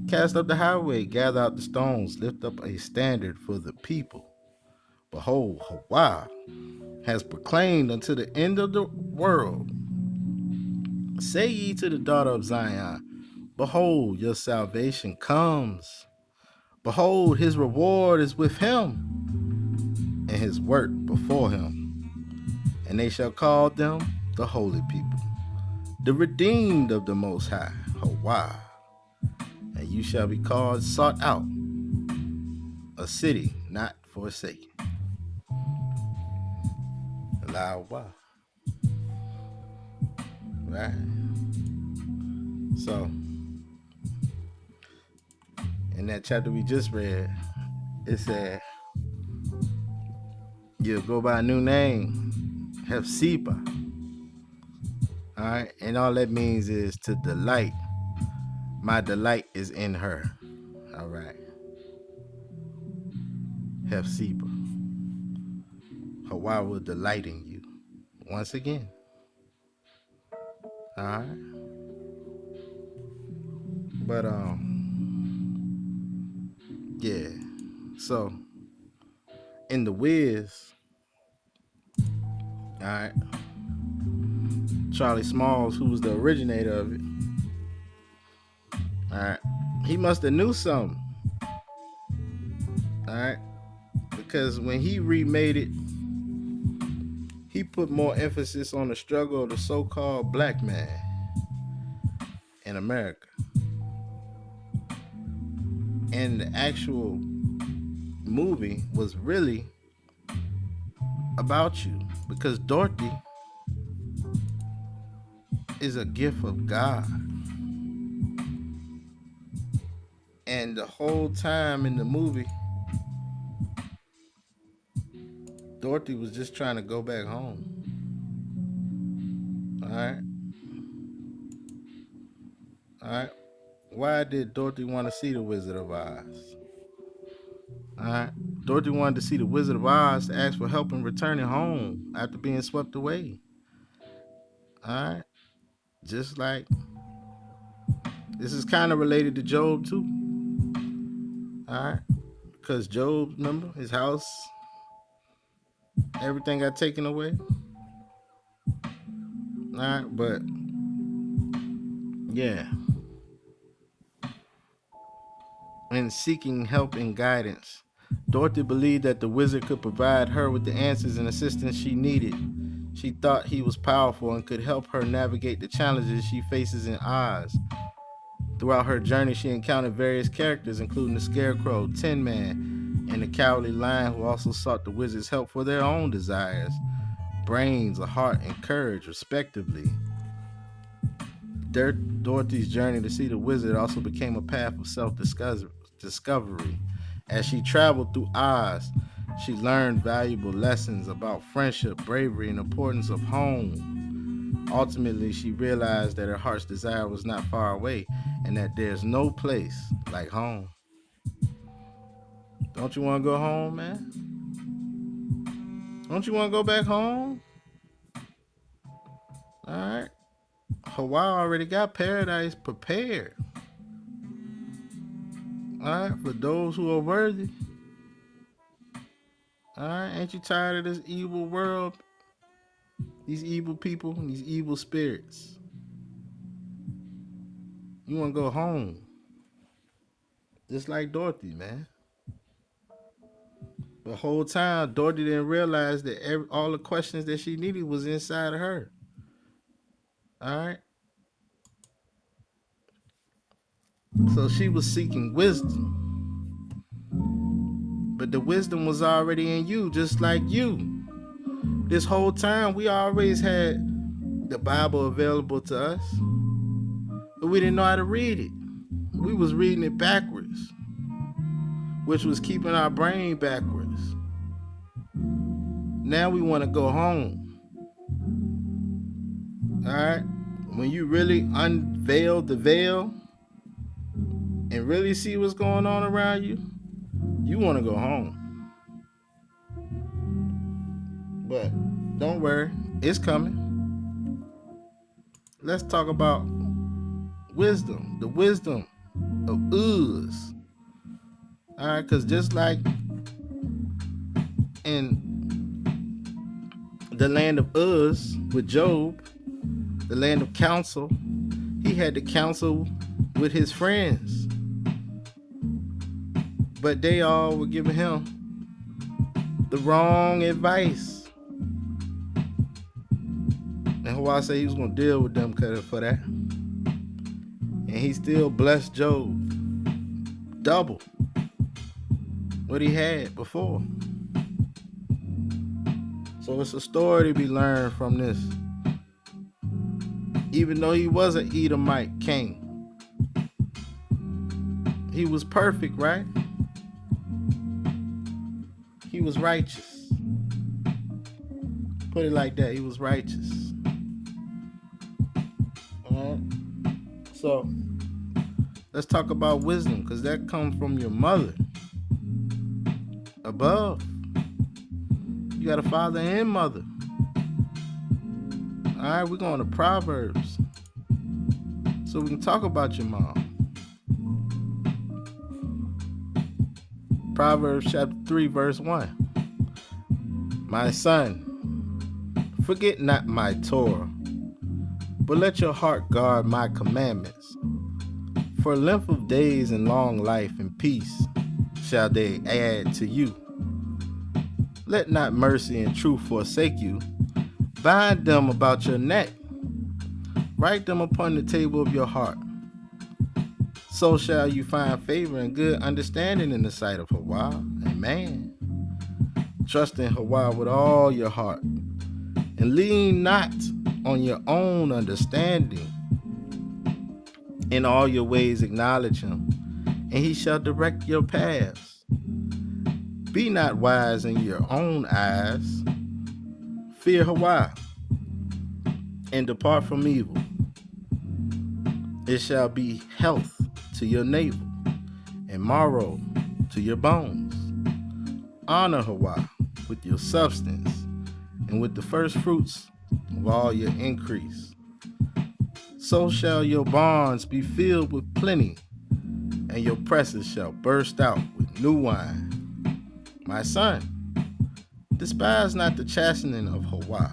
S1: the highway, gather out the stones, lift up a standard for the people. Behold, Hawah has proclaimed unto the end of the world. Say ye to the daughter of Zion, behold, your salvation comes. Behold, his reward is with him, and his work before him. And they shall call them the holy people, the redeemed of the Most High, Hawah. And you shall be called sought out, a city not forsaken. Halal HAWAH. Right. So, in that chapter we just read, it said, you'll go by a new name, Hephzibah. All right, and all that means is to delight. My delight is in her. All right, Hephzibah. Hawah will delight in you once again. All right, but yeah. So in the Wiz, all right, Charlie Smalls, who was the originator of it, all right, he must have knew something, all right, because when he remade it, he put more emphasis on the struggle of the so-called black man in America. And the actual movie was really about you, because Dorothy is a gift of God. And the whole time in the movie, Dorothy was just trying to go back home. All right. All right. Why did Dorothy want to see the Wizard of Oz? All right. Dorothy wanted to see the Wizard of Oz to ask for help in returning home after being swept away. All right. Just like this is kind of related to Job too. All right. Because Job, remember, his house, everything got taken away. All right. But yeah. In seeking help and guidance, Dorothy believed that the wizard could provide her with the answers and assistance she needed. She thought he was powerful and could help her navigate the challenges she faces in Oz. Throughout her journey, she encountered various characters, including the Scarecrow, Tin Man, and the Cowardly Lion, who also sought the wizard's help for their own desires, brains, a heart, and courage, respectively. Dorothy's journey to see the wizard also became a path of self-discovery. As she traveled through Oz, she learned valuable lessons about friendship, bravery, and the importance of home. Ultimately, she realized that her heart's desire was not far away and that there's no place like home. Don't you want to go home, man? Don't you want to go back home? All right. Hawah already got paradise prepared. All right, for those who are worthy. All right, ain't you tired of this evil world? These evil people, these evil spirits. You want to go home. Just like Dorothy, man. The whole time, Dorothy didn't realize that all the questions that she needed was inside of her. All right. So she was seeking wisdom. But the wisdom was already in you, just like you. This whole time, we always had the Bible available to us, but we didn't know how to read it. We was reading it backwards, which was keeping our brain backwards. Now we want to go home. All right? When you really unveil the veil and really see what's going on around you, you want to go home. But don't worry, it's coming. Let's talk about wisdom, the wisdom of Uz. All right, because just like in the land of Uz with Job, the land of counsel, he had to counsel with his friends. But they all were giving him the wrong advice. And Hawah said he was going to deal with them for that. And he still blessed Job double what he had before. So it's a story to be learned from this. Even though he was an Edomite king, he was perfect, right? He was righteous. Put it like that. He was righteous. All right. So let's talk about wisdom, because that comes from your mother above. You got a father and mother. All right, we're going to Proverbs so we can talk about your mom. Proverbs chapter 3, verse 1. My son, forget not my Torah, but let your heart guard my commandments. For length of days and long life and peace shall they add to you. Let not mercy and truth forsake you. Bind them about your neck. Write them upon the table of your heart. So shall you find favor and good understanding in the sight of HAWAH. Amen. Trust in HAWAH with all your heart, and lean not on your own understanding. In all your ways acknowledge him, and he shall direct your paths. Be not wise in your own eyes. Fear HAWAH, and depart from evil. It shall be health to your navel, and marrow to your bones. Honor HAWAH with your substance, and with the first fruits of all your increase. So shall your barns be filled with plenty, and your presses shall burst out with new wine. My son, despise not the chastening of HAWAH,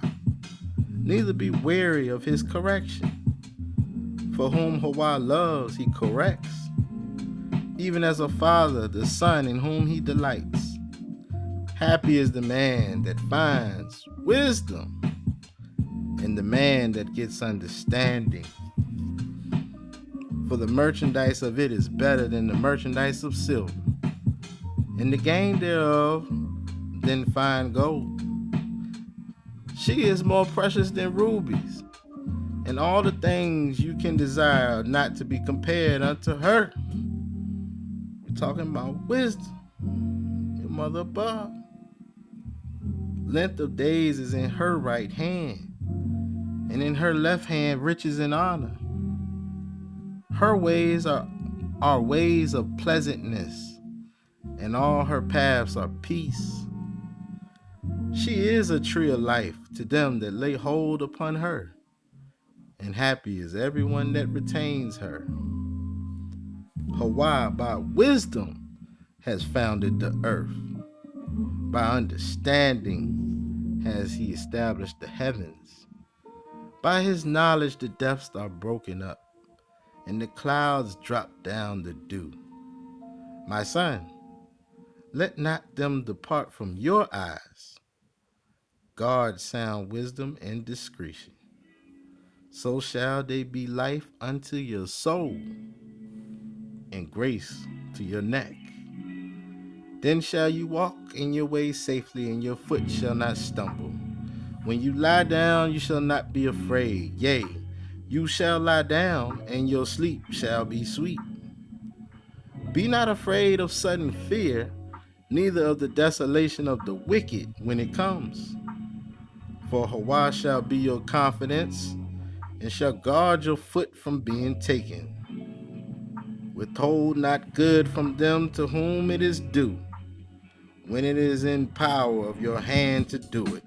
S1: neither be weary of his correction. For whom HAWAH loves, he corrects, even as a father the son in whom he delights. Happy is the man that finds wisdom, and the man that gets understanding. For the merchandise of it is better than the merchandise of silver, and the gain thereof than fine gold. She is more precious than rubies, and all the things you can desire are not to be compared unto her. We're talking about wisdom, your mother above. Length of days is in her right hand, and in her left hand riches and honor. Her ways are ways of pleasantness, and all her paths are peace. She is a tree of life to them that lay hold upon her, and happy is everyone that retains her. HAWAH by wisdom has founded the earth. By understanding has he established the heavens. By his knowledge the depths are broken up, and the clouds drop down the dew. My son, let not them depart from your eyes. Guard sound wisdom and discretion. So shall they be life unto your soul, and grace to your neck. Then shall you walk in your way safely, and your foot shall not stumble. When you lie down, you shall not be afraid. Yea, you shall lie down, and your sleep shall be sweet. Be not afraid of sudden fear, neither of the desolation of the wicked when it comes. For HAWAH shall be your confidence, and shall guard your foot from being taken. Withhold not good from them to whom it is due, when it is in power of your hand to do it.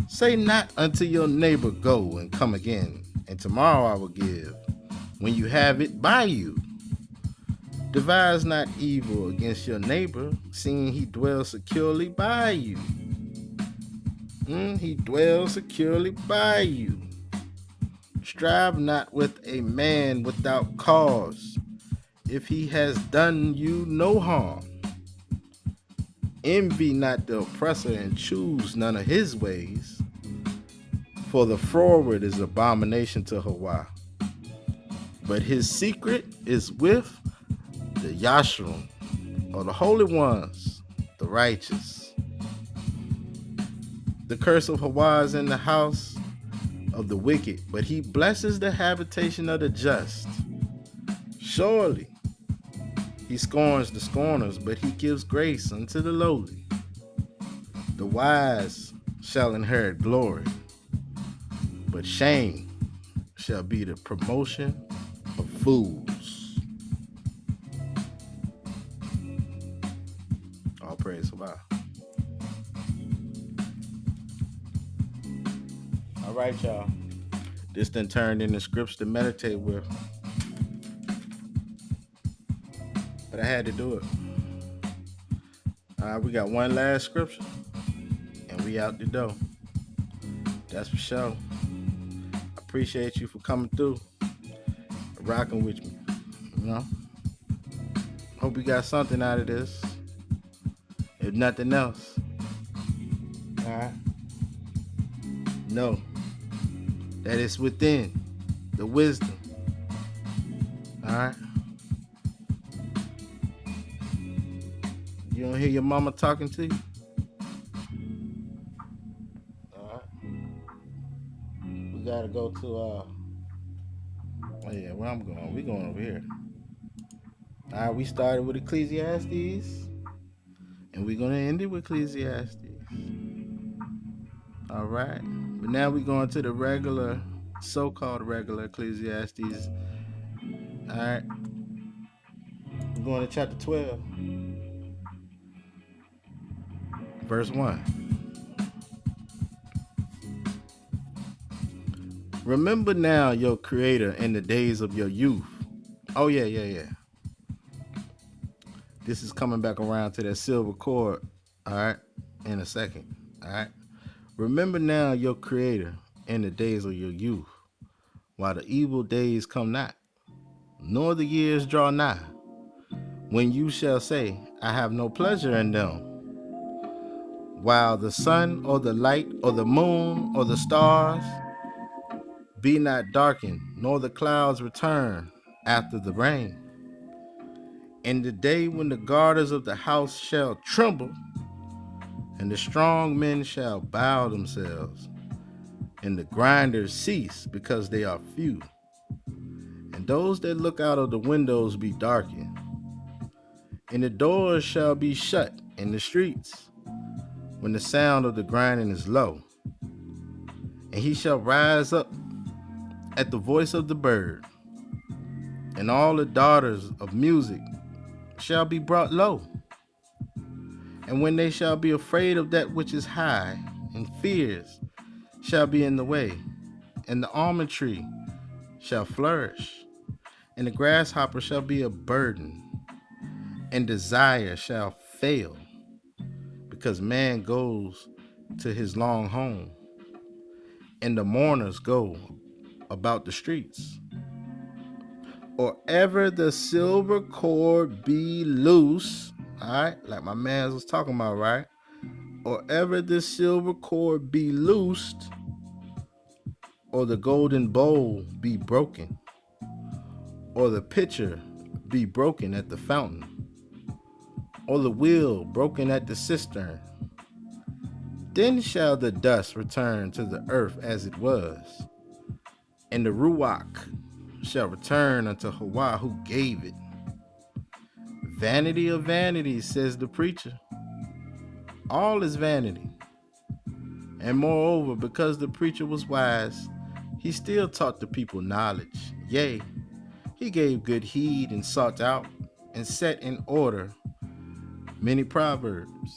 S1: Say not unto your neighbor, go and come again, and tomorrow I will give, when you have it by you. Devise not evil against your neighbor, seeing he dwells securely by you. He dwells securely by you. Strive not with a man without cause, if he has done you no harm. Envy not the oppressor, and choose none of his ways. For the froward is abomination to HAWAH, but his secret is with the Yashrim, or the holy ones, the righteous. The curse of HAWAH is in the house of the wicked, but he blesses the habitation of the just. Surely He scorns the scorners, but he gives grace unto the lowly. The wise shall inherit glory, but shame shall be the promotion of fools. All praise HAWAH. All right, y'all. This then turned into scripts to meditate with, but I had to do it. All right, we got one last scripture, and we out the door. That's for sure. I appreciate you for coming through, rocking with me. You know, hope you got something out of this. If nothing else, all right, know that it's within the wisdom. All right. You don't hear your mama talking to you? All right. We gotta go to oh yeah, where I'm going? We going over here. All right, we started with Ecclesiastes, and we're gonna end it with Ecclesiastes. All right, but now we're going to the regular, so-called regular Ecclesiastes. All right, we're going to chapter 12, verse 1. Remember now your creator in the days of your youth. Oh yeah. This is coming back around to that silver cord, all right, in a second, all right. Remember now your creator in the days of your youth, while the evil days come not, nor the years draw nigh, when you shall say, I have no pleasure in them. While the sun or the light or the moon or the stars be not darkened, nor the clouds return after the rain. In the day when the guarders of the house shall tremble, and the strong men shall bow themselves, and the grinders cease because they are few, and those that look out of the windows be darkened, and the doors shall be shut in the streets, when the sound of the grinding is low. And he shall rise up at the voice of the bird, and all the daughters of music shall be brought low. And when they shall be afraid of that which is high, and fears shall be in the way, and the almond tree shall flourish, and the grasshopper shall be a burden, and desire shall fail, because man goes to his long home, and the mourners go about the streets. Or ever the silver cord be loose, all right, like my man was talking about, right? Or ever the silver cord be loosed, or the golden bowl be broken, or the pitcher be broken at the fountain, or the wheel broken at the cistern, then shall the dust return to the earth as it was, and the ruach shall return unto HAWAH who gave it. Vanity of vanities, says the preacher. All is vanity. And moreover, because the preacher was wise, he still taught the people knowledge. Yea, he gave good heed and sought out and set in order many proverbs.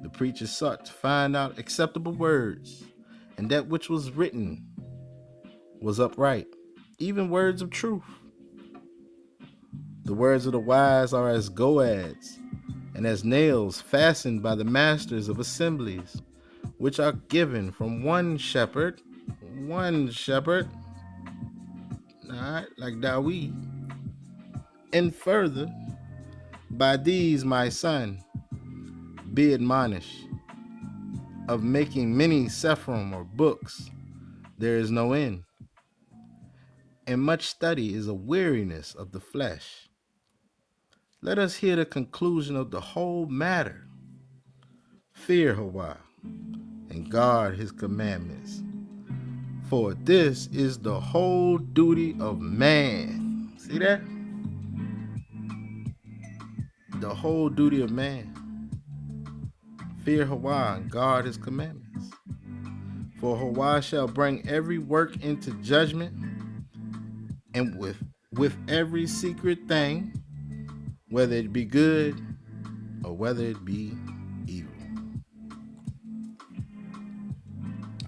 S1: The preacher sought to find out acceptable words, and that which was written was upright, even words of truth. The words of the wise are as goads, and as nails fastened by the masters of assemblies, which are given from one shepherd, all right, like Dawid. And further, by these, my son, be admonished, of making many sephrim or books, there is no end. And much study is a weariness of the flesh. Let us hear the conclusion of the whole matter. Fear HAWAH and guard his commandments, for this is the whole duty of man. See that? the whole duty of man. Fear HAWAH and guard his commandments. For HAWAH shall bring every work into judgment, and with every secret thing, whether it be good or whether it be evil.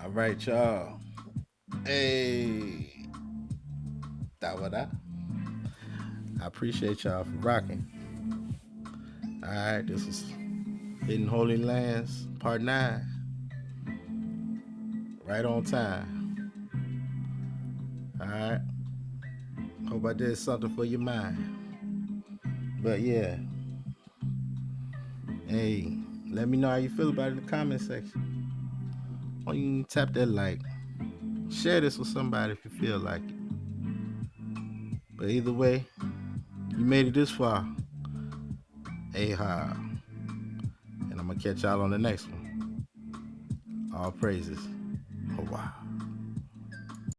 S1: All right, y'all. Hey, Tawada. I appreciate y'all for rocking. All right, this is Hidden Holy Lands, Part 9. Right on time. All right. Hope I did something for your mind. But yeah. Hey, let me know how you feel about it in the comment section. Or you can tap that like. Share this with somebody if you feel like it. But either way, you made it this far. Ahab. And I'm going to catch y'all on the next one. All praises. HAWAH.